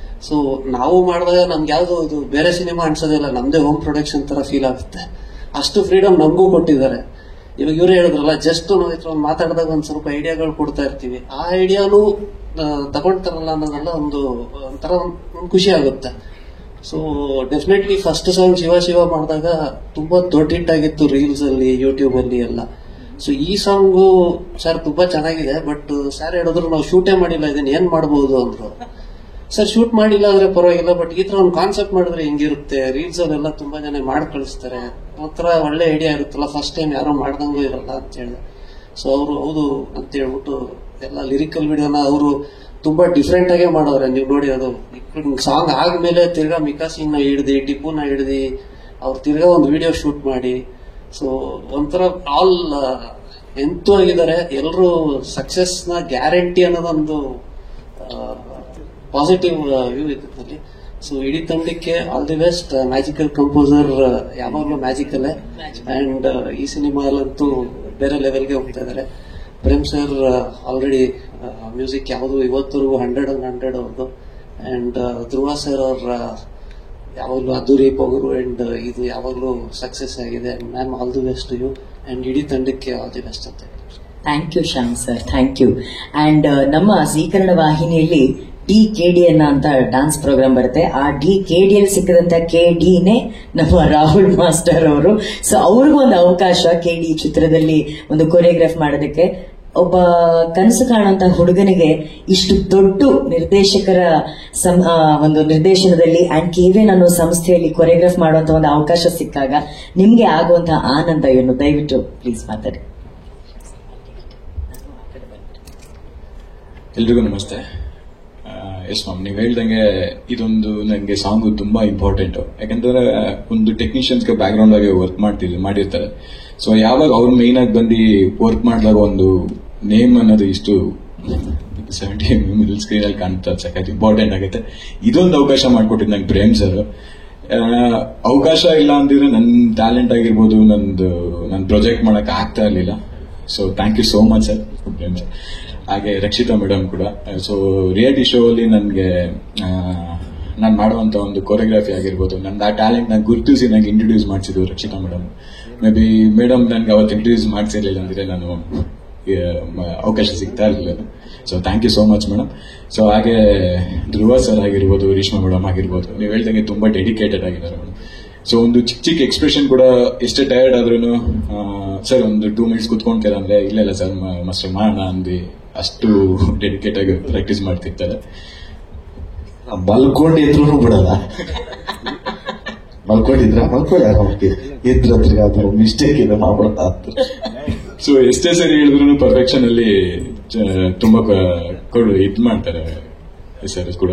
ಸೊ ನಾವು ಮಾಡಿದಾಗ ನಮ್ಗೆ ಯಾವ್ದು ಇದು ಬೇರೆ ಸಿನಿಮಾ ಅನ್ಸೋದಿಲ್ಲ, ನಮ್ದೇ ಹೋಮ್ ಪ್ರೊಡಕ್ಷನ್ ತರ ಫೀಲ್ ಆಗುತ್ತೆ. ಅಷ್ಟು ಫ್ರೀಡಮ್ ನಮಗೂ ಕೊಟ್ಟಿದ್ದಾರೆ. ಇವಾಗ ಇವರೇ ಹೇಳಿದ್ರಲ್ಲ, ಜಸ್ಟ್ ನಾವು ಮಾತಾಡಿದಾಗ ಒಂದ್ ಸ್ವಲ್ಪ ಐಡಿಯಾಗಳು ಕೊಡ್ತಾ ಇರ್ತೀವಿ, ಆ ಐಡಿಯಾನು ತಗೊಳ್ತಾರಲ್ಲ ಅನ್ನೋದೆಲ್ಲ ಒಂಥರ ಖುಷಿ ಆಗುತ್ತೆ. So definitely first song Shiva Shiva ಮಾಡಿದಾಗ ತುಂಬಾ ದೊಡ್ಡ ಹಿಟ್ ಆಗಿತ್ತು ರೀಲ್ಸ್ ಅಲ್ಲಿ, ಯೂಟ್ಯೂಬ್ ಅಲ್ಲಿ ಎಲ್ಲ. ಸೊ ಈ ಸಾಂಗು ಸರ್ ತುಂಬಾ ಚೆನ್ನಾಗಿದೆ. ಬಟ್ ಸರ್ ಹೇಳಿದ್ರು ನಾವು ಶೂಟೇ ಮಾಡಿಲ್ಲ, ಇದನ್ನ ಏನ್ ಮಾಡಬಹುದು ಅಂದ್ರು. ಸರ್ ಶೂಟ್ ಮಾಡಿಲ್ಲ ಅಂದ್ರೆ ಪರವಾಗಿಲ್ಲ, ಬಟ್ ಈ ತರ ಒಂದು ಕಾನ್ಸೆಪ್ಟ್ ಮಾಡಿದ್ರೆ ಹೆಂಗಿರುತ್ತೆ, ರೀಲ್ಸ್ ಅಲ್ಲೆಲ್ಲ ತುಂಬಾ ಜನ ಮಾಡಿ ಕಳಿಸ್ತಾರೆ, ಒಂಥರ ಒಳ್ಳೆ ಐಡಿಯಾ ಇರುತ್ತಲ್ಲ, ಫಸ್ಟ್ ಟೈಮ್ ಯಾರೋ ಮಾಡ್ದಂಗೂ ಇರಲ್ಲ ಅಂತ ಹೇಳಿದೆ. ಸೊ ಅವರು ಹೌದು ಅಂತ ಹೇಳ್ಬಿಟ್ಟು ಎಲ್ಲ ಲಿರಿಕಲ್ ವಿಡಿಯೋನ ಅವರು ತುಂಬಾ ಡಿಫ್ರೆಂಟ್ ಆಗೇ ಮಾಡೋರೆ. ನೀವು ನೋಡಿ, ಅದು ಸಾಂಗ್ ಆದ್ಮೇಲೆ ತಿರ್ಗಾ ಮಿಕಾ ಸಿಂಗ್ ನ ಹಿಡ್ದಿ, ಟಿಪ್ಪುನ ಹಿಡ್ದಿ ಅವ್ರು ತಿರ್ಗಾ ಒಂದು ವಿಡಿಯೋ ಶೂಟ್ ಮಾಡಿ, ಸೊ ಒಂಥರ ಆಲ್ ಎಂತೂ ಆಗಿದ್ದಾರೆ. ಎಲ್ಲರೂ ಸಕ್ಸಸ್ ನ ಗ್ಯಾರಂಟಿ ಅನ್ನೋದೊಂದು ಪಾಸಿಟಿವ್ ವ್ಯೂ ಇದ್ರಲ್ಲಿ. ಸೊ ಇಡೀ ತಂಡಕ್ಕೆ all the best. Magical composer ಯಾವಾಗ್ಲೂ ಮ್ಯಾಜಿಕಲ್ ಅಂಡ್ ಈ ಸಿನಿಮಾಲಂತೂ ಬೇರೆ ಲೆವೆಲ್ಗೆ ಹೋಗ್ತಾ ಇದ್ದಾರೆ. ಪ್ರೇಮ್ ಸರ್ ಆಲ್ರೆಡಿ ಮ್ಯೂಸಿಕ್ ಯಾವುದು ಇವತ್ತರೆಗೂ 100 ಅವ್ರದ್ದು. ಅಂಡ್ ಧ್ರುವ ಸರ್ ಅವ್ರ ಯಾವಾಗ್ಲೂ ಅದ್ದೂರಿ ಪೊಗರು ಅಂಡ್ ಇದು ಯಾವಾಗ್ಲೂ ಸಕ್ಸಸ್ ಆಗಿದೆ. Ma'am all the best you and ಇಡೀ ತಂಡಕ್ಕೆ ಆಲ್ ಡಿ ಬೆಸ್ಟ್ ಅಂತ. Thank you Shyam sir, thank you. And ನಮ್ಮ ಜೀ ಕನ್ನಡ ವಾಹಿನಿಯಲ್ಲಿ DKD ಅಂತ ಡಾನ್ಸ್ ಪ್ರೋಗ್ರಾಮ್ ಬರುತ್ತೆ. ಆ DKDಯಲ್ಲಿ ಸಿಕ್ಕದಂತ KDನೇ ನಮ್ಮ ರಾಹುಲ್ ಮಾಸ್ಟರ್ ಅವರು. ಸೊ ಅವ್ರಿಗೂ ಒಂದು ಅವಕಾಶ KD ಚಿತ್ರದಲ್ಲಿ ಒಂದು ಕೊರಿಯೋಗ್ರಾಫ್ ಮಾಡೋದಕ್ಕೆ. ಒಬ್ಬ ಕನಸು ಕಾಣುವಂತ ಹುಡುಗನಿಗೆ ಇಷ್ಟು ದೊಡ್ಡ ನಿರ್ದೇಶಕರ ಒಂದು ನಿರ್ದೇಶನದಲ್ಲಿ ಅಂಡ್ KVN ಅನ್ನೋ ಸಂಸ್ಥೆಯಲ್ಲಿ ಕೊರಿಯೋಗ್ರಾಫ್ ಮಾಡುವಂತ ಒಂದು ಅವಕಾಶ ಸಿಕ್ಕಾಗ ನಿಮ್ಗೆ ಆಗುವಂತಹ ಆನಂದ ಏನು? ದಯವಿಟ್ಟು ಪ್ಲೀಸ್ ಮಾತಾಡಿ. ಎಲ್ರಿಗೂ ನಮಸ್ತೆ. ಎಸ್ ಮ್ಯಾಮ್, ನೀವು ಹೇಳ್ದಂಗೆ ಇದೊಂದು ನನಗೆ ಸಾಂಗು ತುಂಬಾ ಇಂಪಾರ್ಟೆಂಟ್. ಯಾಕಂದ್ರೆ ಒಂದು ಟೆಕ್ನಿಷಿಯನ್ಸ್ಗೆ ಬ್ಯಾಕ್ ಗ್ರೌಂಡ್ ಆಗಿ ವರ್ಕ್ ಮಾಡಿರ್ತಾರೆ. ಸೊ ಯಾವಾಗ ಅವ್ರು ಮೇನ್ ಆಗಿ ಬಂದು ವರ್ಕ್ ಮಾಡಿದಾಗ ಒಂದು ನೇಮ್ ಅನ್ನೋದು ಇಷ್ಟು 70 ಮಿಡಲ್ ಸ್ಕ್ರೀನ್ ಅಲ್ಲಿ ಕಾಣ್ತಾ ಸಾಕಾಯ್ತು, ಇಂಪಾರ್ಟೆಂಟ್ ಆಗುತ್ತೆ. ಇದೊಂದು ಅವಕಾಶ ಮಾಡಿಕೊಟ್ಟಿದ್ದು ನಂಗೆ ಪ್ರೇಮ್ ಸರ್. ಅವಕಾಶ ಇಲ್ಲ ಅಂದಿದ್ರೆ ನನ್ನ ಟ್ಯಾಲೆಂಟ್ ಆಗಿರ್ಬೋದು, ನನ್ನ ಪ್ರಾಜೆಕ್ಟ್ ಮಾಡಕ್ ಆಗ್ತಾ ಇರ್ಲಿಲ್ಲ. So thank you so much sir, Prem sir. ಹಾಗೆ ರಕ್ಷಿತಾ ಮೇಡಮ್ ಕೂಡ. ಸೊ ರಿಯಾಲಿಟಿ ಶೋ ಅಲ್ಲಿ ನನಗೆ ನಾನು ಮಾಡುವಂತ ಒಂದು ಕೊರಿಯೋಗ್ರಫಿ ಆಗಿರ್ಬೋದು, ನನ್ನ ಆ ಟ್ಯಾಲೆಂಟ್ ನಾನು ಗುರುತಿಸಿ ನನಗೆ ಇಂಟ್ರೊಡ್ಯೂಸ್ ಮಾಡಿಸಿದ್ರು Rakshita madam. May be madam ನನಗೆ ಅವತ್ತು ಇಂಟ್ರೊಡ್ಯೂಸ್ ಮಾಡಿಸಿರ್ಲಿಲ್ಲ ಅಂದ್ರೆ ನಾನು ಅವಕಾಶ ಸಿಗ್ತಾ ಇರಲಿಲ್ಲ. So thank you so much madam. So ಹಾಗೆ ಧ್ರುವ ಸರ್ ಆಗಿರ್ಬೋದು, ರೇಷ್ಮಾ ಮೇಡಮ್ ಆಗಿರ್ಬೋದು, ನೀವು ಹೇಳ್ದಂಗೆ ತುಂಬಾ ಡೆಡಿಕೇಟೆಡ್ ಆಗಿದ್ದಾರೆ ಮೇಡಮ್. ಸೊ ಒಂದು ಚಿಕ್ಕ ಚಿಕ್ಕ ಎಕ್ಸ್ಪ್ರೆಷನ್ ಕೂಡ ಎಷ್ಟೇ ಟಯರ್ಡ್ ಆದ್ರೂ ಸರ್ ಒಂದು 2 minutes ಕುತ್ಕೊಂಡ್ತೀರ ಅಂದ್ರೆ ಇಲ್ಲ ಸರ್ ಮಾಸ್ಟರ್ ಮಾಡೋಣ ಅಂದು ಅಷ್ಟು ಡೆಡಿಕೇಟ್ ಆಗಿ ಪ್ರಾಕ್ಟೀಸ್ ಮಾಡ್ತಿರ್ತಾರೆ. ಮಲ್ಕೊಂಡು ಎದ್ರು ಬಿಡಲ್ಲ, ಮಲ್ಕೊಂಡಿದ್ರ ಎದ್ರತ್ರ ಅದು ಮಿಸ್ಟೇಕ್ ಇದೆ ಮಾಡ್ಬಿಡ. ಸೊ ಎಷ್ಟೇ ಸರಿ ಹೇಳಿದ್ರು ಪರ್ಫೆಕ್ಷನ್ ಅಲ್ಲಿ ತುಂಬಾ ಇದ್ ಮಾಡ್ತಾರೆ ಸರ್ ಕೂಡ.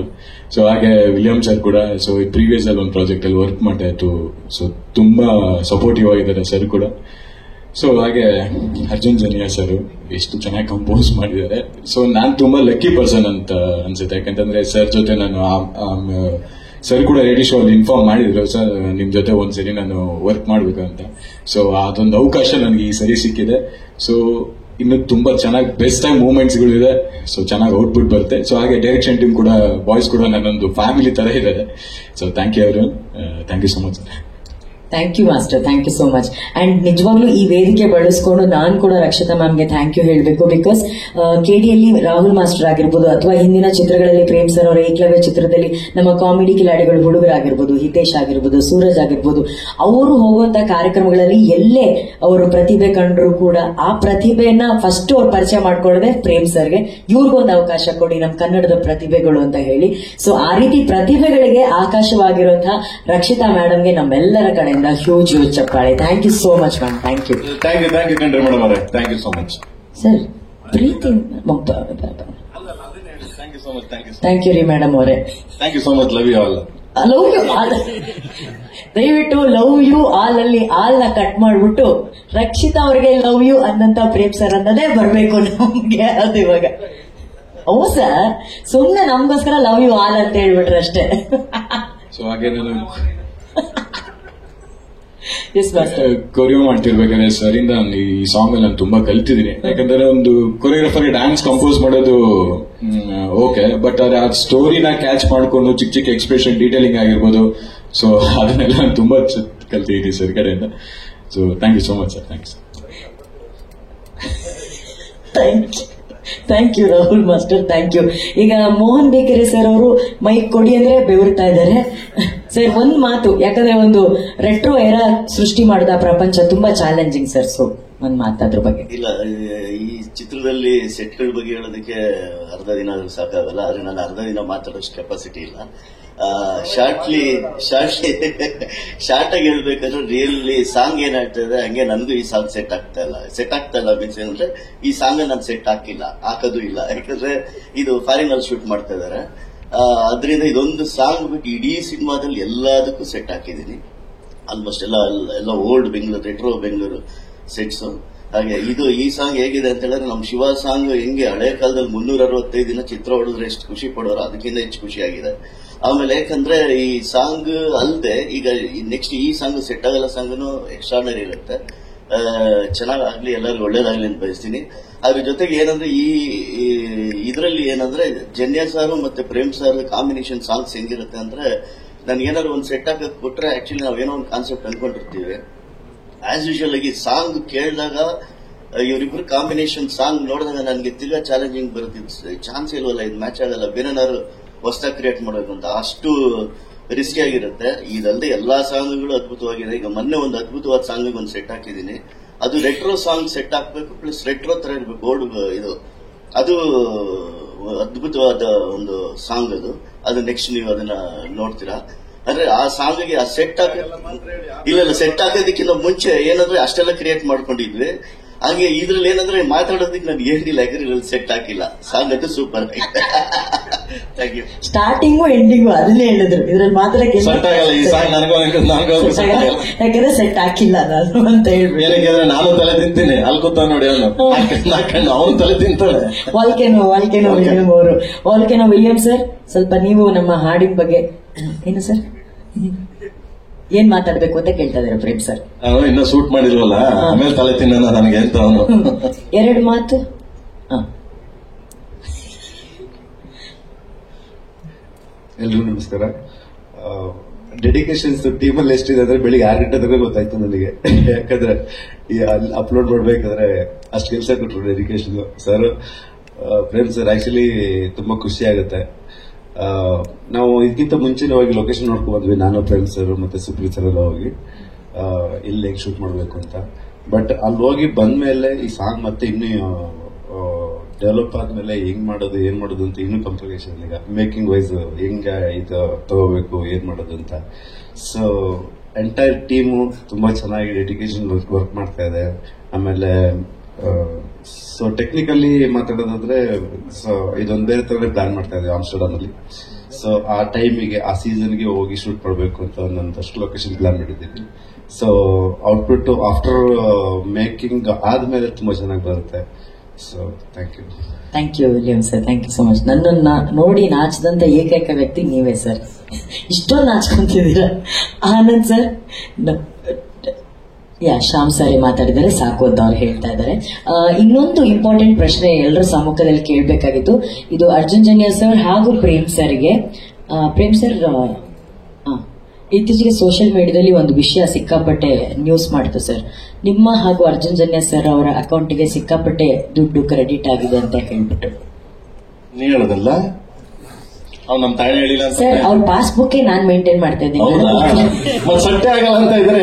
ಸೊ ಹಾಗೆ ವಿಲಿಯಂ ಸರ್ ಕೂಡ ಸೊ ಪ್ರೀವಿಯಸ್ ಅಲ್ಲಿ ಒಂದು ಪ್ರಾಜೆಕ್ಟ್ ಅಲ್ಲಿ ವರ್ಕ್ ಮಾಡ್ತಾಯಿತ್ತು. ಸೊ ತುಂಬಾ ಸಪೋರ್ಟಿವ್ ಆಗಿದ್ದಾರೆ ಸರ್ ಕೂಡ. ಸೊ ಹಾಗೆ ಅರ್ಜುನ್ ಜನ್ಯ ಸರ್ ಎಷ್ಟು ಚೆನ್ನಾಗಿ ಕಂಪೋಸ್ ಮಾಡಿದ್ದಾರೆ. ಸೊ ನಾನ್ ತುಂಬಾ ಲಕ್ಕಿ ಪರ್ಸನ್ ಅಂತ ಅನ್ಸುತ್ತೆ, ಯಾಕಂತಂದ್ರೆ ಸರ್ ಜೊತೆ ನಾನು ಸರ್ ಕೂಡ ರೇಡಿಯೋ ಶೋ ಅಲ್ಲಿ ಇನ್ಫಾರ್ಮ್ ಮಾಡಿದ್ರು, ಸರ್ ನಿಮ್ ಜೊತೆ ಒಂದ್ಸರಿ ನಾನು ವರ್ಕ್ ಮಾಡ್ಬೇಕು ಅಂತ. ಸೊ ಅದೊಂದು ಅವಕಾಶ ನನಗೆ ಈ ಸರಿ ಸಿಕ್ಕಿದೆ. ಸೊ ಇನ್ನು ತುಂಬಾ ಚೆನ್ನಾಗಿ ಬೆಸ್ಟ್ ಆಗಿ ಮೂವ್ಮೆಂಟ್ಸ್ ಗಳಿದೆ. ಸೊ ಚೆನ್ನಾಗಿ ಔಟ್ಪುಟ್ ಬರುತ್ತೆ. ಸೊ ಹಾಗೆ ಡೈರೆಕ್ಷನ್ ಟೀಮ್ ಕೂಡ ಬಾಯ್ಸ್ ಕೂಡ ನನ್ನೊಂದು ಫ್ಯಾಮಿಲಿ ತರ ಇದ್ದಾರೆ. ಸೊ ಥ್ಯಾಂಕ್ ಯು ಅವರು, thank you so much. Thank you master, thank you so much. And ನಿಜವಾಗ್ಲೂ ಈ ವೇದಿಕೆ ಬಳಸ್ಕೊಂಡು ನಾನು ಕೂಡ ರಕ್ಷಿತಾ ಮ್ಯಾಮ್ಗೆ ಥ್ಯಾಂಕ್ ಯು ಹೇಳಬೇಕು. ಬಿಕಾಸ್ ಕೆಡಿಯಲ್ಲಿ ರಾಹುಲ್ ಮಾಸ್ಟರ್ ಆಗಿರ್ಬೋದು ಅಥವಾ ಹಿಂದಿನ ಚಿತ್ರಗಳಲ್ಲಿ ಪ್ರೇಮ್ ಸರ್ ಅವರ ಏಕಲವ್ಯ ಚಿತ್ರದಲ್ಲಿ ನಮ್ಮ ಕಾಮಿಡಿ ಕಿಲಾಡಿಗಳು ಹುಡುಗರಾಗಿರ್ಬೋದು, ಹಿತೇಶ್ ಆಗಿರ್ಬೋದು, ಸೂರಜ್ ಆಗಿರ್ಬೋದು, ಅವರು ಹೋಗುವಂತಹ ಕಾರ್ಯಕ್ರಮಗಳಲ್ಲಿ ಎಲ್ಲೇ ಅವರು ಪ್ರತಿಭೆ ಕಂಡ್ರು ಕೂಡ ಆ ಪ್ರತಿಭೆಯನ್ನ ಫಸ್ಟ್ ಅವ್ರು ಪರಿಚಯ ಮಾಡ್ಕೊಳ್ಳದೆ ಪ್ರೇಮ್ ಸರ್ಗೆ ಇವ್ರಿಗೊಂದು ಅವಕಾಶ ಕೊಡಿ ನಮ್ಮ ಕನ್ನಡದ ಪ್ರತಿಭೆಗಳು ಅಂತ ಹೇಳಿ. ಸೊ ಆ ರೀತಿ ಪ್ರತಿಭೆಗಳಿಗೆ ಆಕಾಶವಾಗಿರುವಂತಹ ರಕ್ಷಿತಾ ಮೇಡಮ್ಗೆ ನಮ್ಮೆಲ್ಲರ ಕಡೆಯಿಂದ ಹ್ಯೂಜ್ ಚಪ್ಪಾಳೆ. Thank you so much ma'am. Thank you ಕಣ್ರಿ ಮೇಡಮ್ ಅವರೇ, thank you so much sir. ಪ್ರೀತಿ ಥ್ಯಾಂಕ್ ಯು ರೀ ಮೇಡಮ್ ಅವರೇ, thank you so much. Love you all. Love you all. ದಯವಿಟ್ಟು ಲವ್ ಯು ಆಲ್ ಅಲ್ಲಿ ಆಲ್ ನ cut ಮಾಡ್ಬಿಟ್ಟು ರಕ್ಷಿತಾ ಅವ್ರಿಗೆ ಲವ್ ಯು ಅನ್ನಂತ ಪ್ರೇಮ್ ಸರ್ ಅನ್ನೋದೇ ಬರ್ಬೇಕು ನಮ್ಗೆ. ಅದು ಇವಾಗ ಅವು ಸರ್ ಸುಮ್ನೆ ನಮ್ಗೋಸ್ಕರ ಲವ್ ಯು ಆಲ್ ಅಂತ ಹೇಳ್ಬಿಟ್ರೆ ಅಷ್ಟೇ. ಸೊ ಹಾಗೆ ನಾನು ಕೊರಿಯೋ ಮಾಡ್ತಿರ್ಬೇಕಾದ್ರೆ ಸರಿಂದ ಈ ಸಾಂಗ್ ನಾನು ತುಂಬಾ ಕಲ್ತಿದ್ದೀನಿ. ಯಾಕಂದ್ರೆ ಒಂದು ಕೊರಿಯೋಗ್ರಾಫರ್ಗೆ ಡ್ಯಾನ್ಸ್ ಕಂಪೋಸ್ ಮಾಡೋದು ಓಕೆ, ಬಟ್ ಆ ಸ್ಟೋರಿನ ಕ್ಯಾಚ್ ಮಾಡ್ಕೊಂಡು ಚಿಕ್ಕ ಚಿಕ್ಕ ಎಕ್ಸ್ಪ್ರೆಷನ್ ಡೀಟೇಲಿಂಗ್ ಆಗಿರ್ಬೋದು, ಸೊ ಅದನ್ನೆಲ್ಲ ನಾನು ತುಂಬಾ ಕಲ್ತಿದ್ದೀನಿ ಸರ್ ಕಡೆಯಿಂದ. So thank you so much sir. Thanks. Thank you Rahul master, thank you. ಈಗ ಮೋಹನ್ ಬೇಕೆರೆ ಸರ್ ಅವರು ಮೈಕ್ ಕೊಡಿ ಅಂದ್ರೆ ಬೆವರ್ತಾ ಇದ್ದಾರೆ. ಸರ್ ಒಂದ್ ಮಾತು, ಯಾಕಂದ್ರೆ ಒಂದು ರೆಟ್ರೋ ಎರಾ ಸೃಷ್ಟಿ ಮಾಡಿದ ಪ್ರಪಂಚ ತುಂಬಾ ಚಾಲೆಂಜಿಂಗ್ ಸರ್. ಸೊ ಒಂದ್ ಮಾತು ಅದ್ರ ಬಗ್ಗೆ. ಇಲ್ಲ, ಈ ಚಿತ್ರದಲ್ಲಿ ಸೆಟ್ಗಳ ಬಗ್ಗೆ ಹೇಳೋದಕ್ಕೆ ಅರ್ಧ ದಿನ ಸಾಕಾಗಲ್ಲ. ಆದ್ರೆ ನಾನು ಅರ್ಧ ದಿನ ಮಾತಾಡೋಷ್ಟು ಕೆಪಾಸಿಟಿ ಇಲ್ಲ. ಶಾರ್ಟ್ ಆಗಿ ಹೇಳ್ಬೇಕಾದ್ರೆ ರಿಯಲಿ ಸಾಂಗ್ ಏನಾಗ್ತಾ ಇದೆ ಹಂಗೆ ನನಗೂ ಈ ಸಾಂಗ್ ಸೆಟ್ ಆಗ್ತಾ ಇಲ್ಲ ಮೀನ್ಸ್ ಏನಂದ್ರೆ ಈ ಸಾಂಗ್ ನಾನು ಸೆಟ್ ಹಾಕೋದು ಇಲ್ಲ. ಯಾಕಂದ್ರೆ ಇದು ಫಾರಿನ್ ಅಲ್ಲಿ ಶೂಟ್ ಮಾಡ್ತಾ ಇದಾರೆ. ಅದರಿಂದ ಇದೊಂದು ಸಾಂಗ್ ಬಿಟ್ಟು ಇಡೀ ಸಿನಿಮಾದಲ್ಲಿ ಎಲ್ಲದಕ್ಕೂ ಸೆಟ್ ಹಾಕಿದ್ದೀನಿ. ಆಲ್ಮೋಸ್ಟ್ ಎಲ್ಲ old Bengaluru, retro Bengaluru sets. ಹಾಗೆ ಈ ಸಾಂಗ್ ಹೇಗಿದೆ ಅಂತ ಹೇಳಿದ್ರೆ ನಮ್ಮ ಶಿವ ಸಾಂಗ್ ಹೆಂಗೆ ಹಳೆ ಕಾಲದಲ್ಲಿ 365 ದಿನ ಚಿತ್ರ ಹೊಡೆದ್ರೆ ಎಷ್ಟು ಖುಷಿ ಪಡೋರು ಅದಕ್ಕಿಂತ ಹೆಚ್ಚು ಖುಷಿಯಾಗಿದೆ. ಆಮೇಲೆ ಯಾಕಂದ್ರೆ ಈ ಸಾಂಗ್ ಅಲ್ಲದೆ ಈಗ ನೆಕ್ಸ್ಟ್ ಈ ಸಾಂಗ್ ಸೆಟ್ ಆಗಲ್ಲ ಸಾಂಗ್ನು ಎಕ್ಸ್ಟ್ರಾರ್ನರಿ ಇರುತ್ತೆ. ಚೆನ್ನಾಗಾಗ್ಲಿ, ಎಲ್ಲರಿಗೂ ಒಳ್ಳೇದಾಗ್ಲಿ ಅಂತ ಬಯಸ್ತೀನಿ. ಅದ್ರ ಜೊತೆಗೆ ಏನಂದ್ರೆ ಇದರಲ್ಲಿ ಏನಂದ್ರೆ ಜನ್ಯ ಸಾರು ಮತ್ತೆ ಪ್ರೇಮ್ ಸಾರ್ ಕಾಂಬಿನೇಷನ್ ಸಾಂಗ್ಸ್ ಹೆಂಗಿರುತ್ತೆ ಅಂದ್ರೆ ನನ್ಗೇನಾದ್ರು ಒಂದು ಸೆಟ್ ಹಾಕಕ್ ಕೊಟ್ರೆ ಆಕ್ಚುಲಿ ನಾವೇನೋ ಒಂದು ಕಾನ್ಸೆಪ್ಟ್ ಅನ್ಕೊಂಡಿರ್ತೀವಿ. ಆಸ್ ಯೂಶುವಲ್ ಆಗಿ ಸಾಂಗ್ ಕೇಳಿದಾಗ ಇವರಿಬ್ರು ಕಾಂಬಿನೇಷನ್ ಸಾಂಗ್ ನೋಡಿದಾಗ ನನಗೆ ತಿರ್ಗಾ ಚಾಲೆಂಜಿಂಗ್ ಬರುತ್ತೆ. ಚಾನ್ಸ್ ಇಲ್ವಲ್ಲ, ಇದು ಮ್ಯಾಚ್ ಆಗಲ್ಲ, ಬೇರೆನಾದ್ರು ಹೊಸದಾಗಿ ಕ್ರಿಯೇಟ್ ಮಾಡೋದು ಅಂತ ಅಷ್ಟು ರಿಸ್ಕಿ ಆಗಿರುತ್ತೆ. ಇದಲ್ಲದೆ ಎಲ್ಲಾ ಸಾಂಗ್ಗಳು ಅದ್ಭುತವಾಗಿದೆ. ಈಗ ಮೊನ್ನೆ ಒಂದು ಅದ್ಭುತವಾದ ಸಾಂಗ್ ಒಂದು ಸೆಟ್ ಹಾಕಿದ್ದೀನಿ. ಅದು ರೆಟ್ರೋ ಸಾಂಗ್ ಸೆಟ್ ಹಾಕ್ಬೇಕು, ಪ್ಲಸ್ ರೆಟ್ರೋ ತರ ಇರ್ಬೇಕು. ಓಲ್ಡ್ ಅದು ಅದ್ಭುತವಾದ ಒಂದು ಸಾಂಗ್ ಅದು ನೆಕ್ಸ್ಟ್ ನೀವು ಅದನ್ನ ನೋಡ್ತೀರಾ. ಅಂದ್ರೆ ಆ ಸಾಂಗ್ಗೆ ಆ ಸೆಟ್ ಇಲ್ಲ ಸೆಟ್ ಹಾಕೋದಕ್ಕಿಂತ ಮುಂಚೆ ಏನಂದ್ರೆ ಅಷ್ಟೆಲ್ಲ ಕ್ರಿಯೇಟ್ ಮಾಡ್ಕೊಂಡಿದ್ವಿ. ಹಾಗೆ ಇದ್ರಲ್ಲಿ ಏನಂದ್ರೆ ಮಾತಾಡೋದಕ್ಕೆ ನಾನು ಏನಿಲ್ಲ, ಯಾಕಂದ್ರೆ ಸೆಟ್ ಹಾಕಿಲ್ಲ. ಸಾಂಗ್ ಅದು ಸೂಪರ್ ಆಗಿದೆ. Thank you. ಸ್ಟಾರ್ಟಿಂಗು ಎಂಡಿಂಗು ಅದನ್ನೇ ಹೇಳಿದ್ರು, ಇದ್ರಲ್ಲಿ ಮಾತಾಡಕ್ಕೆ ಯಾಕಂದ್ರೆ ಸೆಟ್ ಹಾಕಿಲ್ಲ ನಾನು ಅಂತ ಹೇಳ್ಬಿಟ್ಟು. ಏನಕ್ಕೆ ನಾನು ತಲೆ ತಿಂತೀನಿ, ಅಲ್ಲಿ ಕೂತ ನೋಡಿ ಅವನು ತಲೆ ತಿಂತಾಳೆ. ವಾಲ್ಕೆನೋ ವಿಲಿಯಂ ಅವರು. ವಾಲ್ಕೆನೋ ವಿಲಿಯಂ ಸರ್, ಸ್ವಲ್ಪ ನೀವು ನಮ್ಮ ಹಾಡಿನ ಬಗ್ಗೆ ಏನು ಸರ್ ಏನ್ ಮಾತಾಡ್ಬೇಕು ಅಂತ ಕೇಳ್ತಾ ಇದಾರೆ ಪ್ರೇಮ್ ಸರ್. ಇನ್ನ ಶೂಟ್ ಮಾಡಿಲ್ವಲ್ಲ, ಆಮೇಲೆ ತಲೆ ತಿನ್ನ ನನಗೆ ಅಂತ ಅವನು. ಎರಡು ಮಾತು. ಎಲ್ರಿಗೂ ನಮಸ್ಕಾರ. ಡೆಡಿಕೇಶನ್ಸ್ ಟೀಮಲ್ಲಿ ಎಷ್ಟಿದೆ ಅಂದ್ರೆ ಬೆಳಿಗ್ಗೆ 6 ಗಂಟೆ ತನಕ ಗೊತ್ತಾಯ್ತು ನನಗೆ. ಯಾಕಂದ್ರೆ ಈ ಅಪ್ಲೋಡ್ ಮಾಡ್ಬೇಕಾದ್ರೆ ಅಷ್ಟು ಕೆಲಸ ಕೊಟ್ಟರು dedication sir. Prem sir actually ತುಂಬಾ ಖುಷಿ ಆಗುತ್ತೆ. ನಾವು ಇದಕ್ಕಿಂತ ಮುಂಚಿನವಾಗಿ ಲೊಕೇಶನ್ ನೋಡ್ಕೊಂಡ್ ಬಂದ್ವಿ, ನಾನು ಪ್ರೇಮ್ ಸರ್ ಮತ್ತೆ ಸುಪ್ರೀತ್ ಸರ್ ಎಲ್ಲ ಹೋಗಿ ಇಲ್ಲಿ ಹೇಗೆ ಶೂಟ್ ಮಾಡಬೇಕು ಅಂತ. ಬಟ್ ಅಲ್ಲಿ ಹೋಗಿ ಬಂದ್ಮೇಲೆ ಈ ಸಾಂಗ್ ಮತ್ತೆ ಇನ್ನೂ ಡೆವಲಪ್ ಆದ್ಮೇಲೆ ಹೆಂಗ್ ಮಾಡೋದು ಏನ್ ಮಾಡೋದು ಅಂತ ಇನ್ನೂ ಕಾಂಪ್ಲಿಕೇಶನ್. ಈಗ ಮೇಕಿಂಗ್ ವೈಸ್ ಹೆಂಗ ಇದು ತಗೋಬೇಕು ಏನ್ ಮಾಡೋದು ಅಂತ. ಸೊ ಎಂಟೈರ್ ಟೀಮು ತುಂಬಾ ಚೆನ್ನಾಗಿ ಡೆಡಿಕೇಶನ್ ವರ್ಕ್ ಮಾಡ್ತಾ ಇದೆ. ಆಮೇಲೆ ಸೊ ಟೆಕ್ನಿಕಲಿ ಮಾತಾಡೋದಾದ್ರೆ ಸೊ ಇದೊಂದ್ ಬೇರೆ ತರ ಪ್ಲಾನ್ ಮಾಡ್ತಾ ಇದ್ದೀವಿ ಆಮ್ಸ್ಟರ್ಡಮ್ ಅಲ್ಲಿ. ಸೊ ಆ ಟೈಮಿಗೆ ಆ ಸೀಸನ್ಗೆ ಹೋಗಿ ಶೂಟ್ ಮಾಡಬೇಕು ಅಂತ ಒಂದಷ್ಟು ಲೊಕೇಶನ್ ಪ್ಲಾನ್ ಮಾಡಿದ್ದೀವಿ. ಸೊ ಔಟ್ಪುಟ್ ಆಫ್ಟರ್ ಮೇಕಿಂಗ್ ಆದ್ಮೇಲೆ ತುಂಬಾ ಚೆನ್ನಾಗಿ ಬರುತ್ತೆ. So thank you William sir, thank you so much. ನನ್ನನ್ನ ನೋಡಿ ನಾಚದಂತ ಏಕೈಕ ವ್ಯಕ್ತಿ ನೀವೇ ಸರ್. ಇಷ್ಟೊಂದು ನಾಚ್ಕೊಂತಿದ್ದೀರಾ. ಆನಂದ್ ಸರ್, ಶ್ಯಾಮ್ ಸರ್ ಮಾತಾಡಿದರೆ ಸಾಕು ಅಂತ ಅವ್ರು ಹೇಳ್ತಾ ಇದ್ದಾರೆ. ಇನ್ನೊಂದು ಇಂಪಾರ್ಟೆಂಟ್ ಪ್ರಶ್ನೆ ಎಲ್ಲರ ಸಮ್ಮುಖದಲ್ಲಿ ಕೇಳಬೇಕಾಗಿತ್ತು. ಇದು ಅರ್ಜುನ್ ಜನ್ಯ ಸರ್ ಹಾಗೂ ಪ್ರೇಮ್ ಸರ್ಗೆ. ಪ್ರೇಮ್ ಸರ್, ಇತ್ತೀಚೆಗೆ ಸೋಷಿಯಲ್ ಮೀಡಿಯಾದಲ್ಲಿ ಒಂದು ವಿಷಯ ಸಿಕ್ಕಾಪಟ್ಟೆ ನ್ಯೂಸ್ ಮಾಡ್ತು ಸರ್. ನಿಮ್ಮ ಹಾಗೂ ಅರ್ಜುನ್ ಜನ್ಯ ಸರ್ ಅವರ ಅಕೌಂಟ್ಗೆ ಸಿಕ್ಕಾಪಟ್ಟೆ ದುಡ್ಡು ಕ್ರೆಡಿಟ್ ಆಗಿದೆ ಅಂತ ಹೇಳ್ಬಿಟ್ಟು. ನೀ ಹೇಳೋದಲ್ಲ, ಅವ್ನು ನಮ್ಮ ತಾಯಿ ಹೇಳಿಲ್ಲ ಸರ್. ಅವ್ರ ಪಾಸ್ಬುಕ್ ನಾನ್ ಮೇಂಟೈನ್ ಮಾಡ್ತಾ ಇದ್ದೀನಿ. ಸಟ್ಟೆ ಆಗಲ್ಲ ಅಂತ ಇದ್ರೆ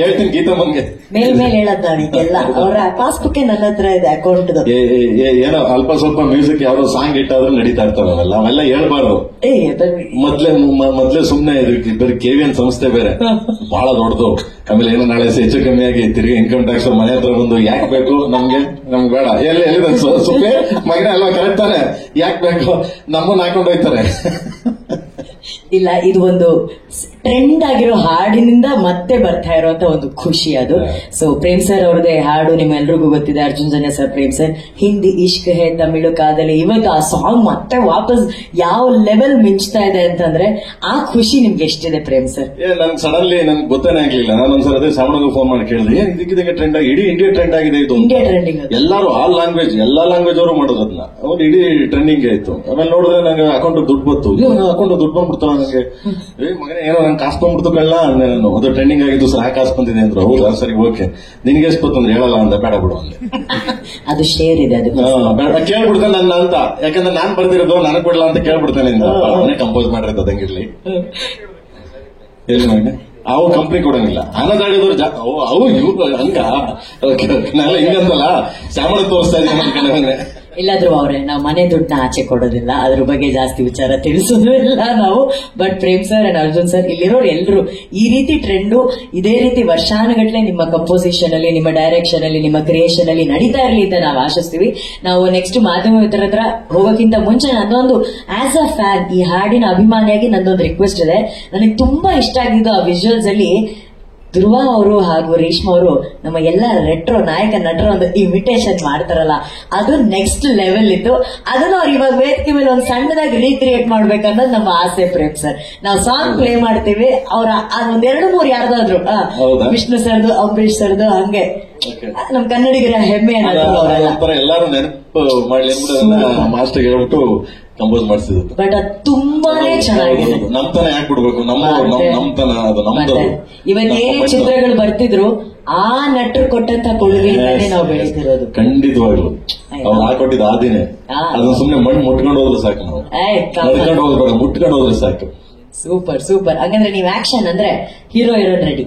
ಹೇಳ್ತೀನಿ ಗೀತಮ್ಮನ್ಗೆ ಮೇಲ್ ಹೇಳದ್ ನಾವೀಗೆಲ್ಲ. ಅವ್ರ ಪಾಸ್ಬುಕ್ ನನ್ನ ಹತ್ರ ಇದೆ ಅಕೌಂಟ್. ಏನೋ ಅಲ್ಪ ಸ್ವಲ್ಪ ಮ್ಯೂಸಿಕ್ ಯಾವ್ದೋ ಸಾಂಗ್ ಇಟ್ಟಾದ್ರೂ ನಡೀತಾ ಇರ್ತಾವಲ್ಲ, ಅವೆಲ್ಲ ಹೇಳ್ಬಾರ್ದು. ಮೊದ್ಲೇ ಸುಮ್ನೆ ಬರೀ KVN ಸಂಸ್ಥೆ ಬೇರೆ ಬಹಳ ದೊಡ್ಡದು. ಆಮೇಲೆ ಏನೋ ನಾಳೆ ಹೆಚ್ಚು ಕಮ್ಮಿ ಆಗಿ ತಿರುಗಿ ಇನ್ಕಮ್ ಟ್ಯಾಕ್ಸ್ ಮನೆ ಹತ್ರ ಬಂದು ಯಾಕೆ ಬೇಕು ನಮ್ಗೆ ಬೇಡ ಎಲ್ಲಿ ಸುಮ್ಮನೆ ಮಗನ ಅಲ್ವಾ ಕರೆಕ್ಟ್ ತಾನೆ, ಯಾಕೆ ಬೇಕು ನಮ್ಮನ್ನ ಹಾಕೊಂಡು ಹೋಗ್ತಾರೆ. ಇಲ್ಲ, ಇದು ಒಂದು ಟ್ರೆಂಡ್ ಆಗಿರೋ ಹಾಡಿನಿಂದ ಮತ್ತೆ ಬರ್ತಾ ಇರುವಂತ ಒಂದು ಖುಷಿ ಅದು. ಸೊ ಪ್ರೇಮ್ ಸರ್ ಅವ್ರದೇ ಹಾಡು ನಿಮ್ಮೆಲ್ರಿಗೂ ಗೊತ್ತಿದೆ, ಅರ್ಜುನ್ ಜನ್ಯ ಸರ್, ಪ್ರೇಮ್ ಸರ್. ಹಿಂದಿ ಇಷ್ಕ್ ಹೇ, ತಮಿಳು ಕಾದಲಿ. ಇವತ್ತು ಆ ಸಾಂಗ್ ಮತ್ತೆ ವಾಪಸ್ ಯಾವ ಲೆವೆಲ್ ಮಿಂಚ್ತಾ ಇದೆ ಅಂತಂದ್ರೆ ಆ ಖುಷಿ ನಿಮ್ಗೆ ಎಷ್ಟಿದೆ ಪ್ರೇಮ್ ಸರ್? ನನ್ ಸಡನ್ಲಿ ನನ್ಗೆ ಗೊತ್ತೇನೆ ಆಗ್ಲಿಲ್ಲ. ನಾನು ಒಂದ್ಸಲ ಅದೇ ಸಾಮಣ್ಣ ಫೋನ್ ಮಾಡಿ ಕೇಳಿದೆ, ಏನ್ ಇದಕ್ಕೆ ಟ್ರೆಂಡ್ ಆಗಿ ಇಡೀ ಇಂಡಿಯಾ ಟ್ರೆಂಡ್ ಆಗಿದೆ ಇದು. ಇಂಡಿಯಾ ಟ್ರೆಂಡಿಂಗ್ ಎಲ್ಲರೂ ಆಲ್ ಲ್ಯಾಂಗ್ವೇಜ್ ಎಲ್ಲಾ ಲ್ಯಾಂಗ್ವೇಜ್ ಅವರು ಮಾಡೋದು ಅದನ್ನ. ಅವ್ರು ಇಡೀ ಟ್ರೆಂಡಿಂಗ್ ಆಯ್ತು. ಆಮೇಲೆ ನೋಡಿದ್ರೆ ನಂಗೆ ಅಕೌಂಟ್ ದುಡ್ಡು ಬಂತು. ಅಕೌಂಟ್ ದುಡ್ಡು ಬಂದ್ಬಿಡ್ತಾವ ನಂಗೆ. ಮಗನೇ ಏನೋ ನಂಗೆ ಕಾಸು ಬಂದ್ಬಿಡ್ತು ಕಳ್ಳ ಅಂದೆ ನಾನು. ಅದು ಟ್ರೆಂಡಿಂಗ್ ಆಗಿದ್ದು ಸರ್, ಆ ಕಾಸು ಬಂದಿದೆ ಅಂದ್ರು. ಹೌದಾ, ಸರಿ ಓಕೆ, ನಿನ್ಗೆ ಎಷ್ಟು ಬಂತಂದ್ರೆ ಹೇಳಲ್ಲ ಅಂದ. ಬೇಡ ಬಿಡು ಅಂದೆ. ಅದು ಶೇರ್ ಇದೆ, ಅದು ಕೇಳ್ಬಿಡ್ತೇನೆ ನನ್ನ ಅಂತ. ಯಾಕಂದ್ರೆ ನಾನ್ ಬರ್ದಿರೋದು ನನಗ್ ಕೊಡಲ್ಲ ಅಂತ ಕೇಳ್ಬಿಡ್ತೇನೆ. ಅವನೇ ಕಂಪೋಸ್ ಮಾಡಿರೋದು ಅದಂಗಿರ್ಲಿ. ಎಲ್ಲಿ ಮಗನೆ ಅವು ಕಂಪ್ನಿ ಕೊಡಂಗಿಲ್ಲ. ಆನಂದಾಡಿದವ್ರು ಅವು ಇವ್ರು ಹಂಗ ನಾಳೆ ಹಿಂಗಂತಲ್ಲ ಶ್ಯಾಮಳ ತೋರಿಸ್ತಾ ಇದೀನಿ. ಇಲ್ಲಾದ್ರೂ ಅವ್ರೆ, ನಾವು ಮನೆ ದುಡ್ಡನ್ನ ಆಚೆ ಕೊಡೋದಿಲ್ಲ, ಅದ್ರ ಬಗ್ಗೆ ಜಾಸ್ತಿ ವಿಚಾರ ತಿಳಿಸೋದು ಇಲ್ಲ ನಾವು. But Prem sir and Arjun sir, ಇಲ್ಲಿರೋರು ಎಲ್ರು ಈ ರೀತಿ ಟ್ರೆಂಡು ಇದೇ ರೀತಿ ವರ್ಷಾನುಗಟ್ಲೆ ನಿಮ್ಮ ಕಂಪೋಸಿಷನ್ ಅಲ್ಲಿ, ನಿಮ್ಮ ಡೈರೆಕ್ಷನ್ ಅಲ್ಲಿ, ನಿಮ್ಮ ಕ್ರಿಯೇಷನ್ ಅಲ್ಲಿ ನಡೀತಾ ಇರಲಿ ಅಂತ ನಾವು ಆಶಿಸ್ತೀವಿ. ನಾವು ನೆಕ್ಸ್ಟ್ ಮಾಧ್ಯಮ ಮಿತ್ರರ ಹತ್ರ ಹೋಗೋಕ್ಕಿಂತ ಮುಂಚೆ ನಂದೊಂದು ಆಸ್ ಅ ಫ್ಯಾನ್, ಈ ಹಾಡಿನ ಅಭಿಮಾನಿಯಾಗಿ ನಂದೊಂದು ರಿಕ್ವೆಸ್ಟ್ ಇದೆ. ನನಗೆ ತುಂಬಾ ಇಷ್ಟ ಆಗಿದ್ದು ಆ ವಿಜುವಲ್ಸ್ ಅಲ್ಲಿ ಧ್ರುವ ಅವರು ಹಾಗೂ ರೇಷ್ಮಾ ಅವರು ನಮ್ಮ ಎಲ್ಲ ರೆಟ್ರೋ ನಾಯಕ ನಟರ ಒಂದು ಇಮಿಟೇಷನ್ ಮಾಡ್ತಾರಲ್ಲ, ಅದು ನೆಕ್ಸ್ಟ್ ಲೆವೆಲ್ ಇತ್ತು. ಅದನ್ನು ಅವ್ರು ಇವಾಗ ವೇದಿಕೆ ಮೇಲೆ ಒಂದು ಸಣ್ಣದಾಗಿ ರೀಕ್ರಿಯೇಟ್ ಮಾಡ್ಬೇಕನ್ನೋದು ನಮ್ಮ ಆಸೆ ಪ್ರೇಮ್ ಸರ್. ನಾವು ಸಾಂಗ್ ಪ್ಲೇ ಮಾಡ್ತೀವಿ, ಅವ್ರ ಒಂದ್ 2-3 ಯಾರ್ದಾದ್ರು ವಿಷ್ಣು ಸರ್ದು, ಅಂಬರೀಶ್ ಸರ್ದು, ಹಂಗೆ ನಮ್ ಕನ್ನಡಿಗರ ಹೆಮ್ಮೆ ಎಲ್ಲಾರು ನೆನಪು ಮಾಡ್ಲಿ ಮಾಸ್ಟರ್ ಹೇಳ್ಬಿಟ್ಟು ಕಂಪೋಸ್ ಮಾಡಿಸಿದ್ರು. ಬಟ್ ಅದು ತುಂಬಾನೇ ಚೆನ್ನಾಗಿದೆ. ನಮ್ತನ ಯಾಕೆ ಬಿಡ್ಬೇಕು, ನಮ್ತನ ಅದು ನಮ್ದು. ಇವತ್ತೇನೇ ಚಿತ್ರಗಳು ಬರ್ತಿದ್ರು ಆ ನಟರು ಕೊಟ್ಟಂತ ಕೊಡುಗೆಯಿಂದಾನೇ ನಾವು ಬೆಳೀತಿರೋದು. ಖಂಡಿತವಾಗ್ಲು ಅವ್ರು ಹಾಕೊಟ್ಟಿದ್ದು ಆದಿನೇ. ಅದನ್ನ ಸುಮ್ನೆ ಮಣ್ಣು ಮುಟ್ಕೊಂಡು ಹೋದ್ರೆ ಸಾಕು, ನಾವು ನಡ್ಕೊಂಡು ಹೋಗ್ಬೇಡ, ಮುಟ್ಕೊಂಡು ಹೋದ್ರೆ ಸಾಕು. Super super. ಹಾಗಂದ್ರೆ ನೀವು ಆಕ್ಷನ್ ಅಂದ್ರೆ ಹೀರೋ ಇರೋನ್ ರೆಡಿ.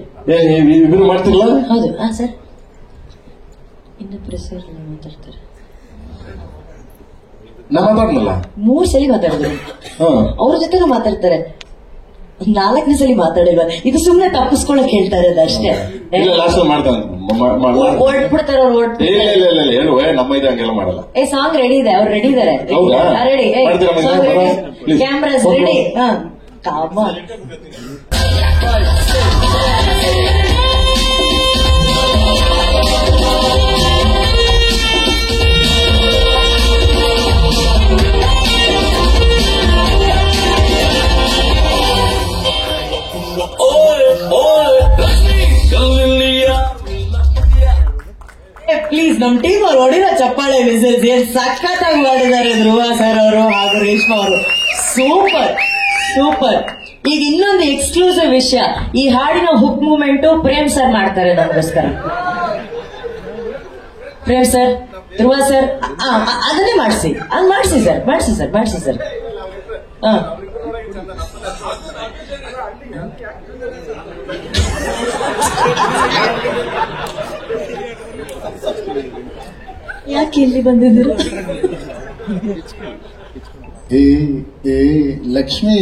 ಇಬ್ರು ಮಾಡ್ತಿರ್ಲ? ಹೌದು ಸರ್. ಇನ್ನೊಬ್ರು ಸರ್ ಮಾತಾಡ್ತಾರೆ. ನಾ ಮಾತಾಡ್ನಲ್ಲ 3 ಸಲ ಮಾತಾಡಿದ್ರು, ಅವ್ರ ಜೊತೆನೂ ಮಾತಾಡ್ತಾರೆ. 4ನೇ ಸಲ ಮಾತಾಡಿಲ್ವ? ಇದು ಸುಮ್ನೆ ತಪ್ಪಿಸ್ಕೊಳಕ್ ಹೇಳ್ತಾ ಇರೋದು ಅಷ್ಟೇ. ಓಡ್ಬಿಡ್ತಾರೆ ಅವ್ರು, ಓಡ್ಬಿಡ್ತಾರೆ. ನಮ್ಮ ಇದು ಹಂಗೆಲ್ಲ ಮಾಡಲ್ಲ. ಸಾಂಗ್ ರೆಡಿ ಇದೆ, ಅವ್ರು ರೆಡಿ ಇದಾರೆ. Ready, cameras ready. Common. Please ನಮ್ ಟೀಮ್ ಅವ್ರು ಹೊಡಿದ ಚಪ್ಪಾಳೆ ವಿಸಲ್ಸ್ ಏನ್ ಸಖತ್ತಾಗಿ ಮಾಡಿದ್ದಾರೆ ಧ್ರುವ ಸರ್ ಅವರು ಹಾಗೂ ರೇಷ್ಮಾ ಅವರು. Super super. ಈಗ ಇನ್ನೊಂದು ಎಕ್ಸ್ಕ್ಲೂಸಿವ್ ವಿಷಯ, ಈ ಹಾಡಿನ ಹುಕ್ ಮೂವ್ಮೆಂಟ್ ಪ್ರೇಮ್ ಸರ್ ಮಾಡ್ತಾರೆ ನಮಗೋಸ್ಕರ. ಪ್ರೇಮ್ ಸರ್, ಧ್ರುವ ಸರ್, ಅದನ್ನೇ ಮಾಡಿಸಿ, ಅದು ಮಾಡಿಸಿ ಸರ್, ಮಾಡಿಸಿ ಸರ್, ಮಾಡಿಸಿ ಸರ್. ಯಾಕೆ ಇಲ್ಲಿ ಬಂದಿದ್ದೀರಾ? ಏ ಲಕ್ಷ್ಮಿ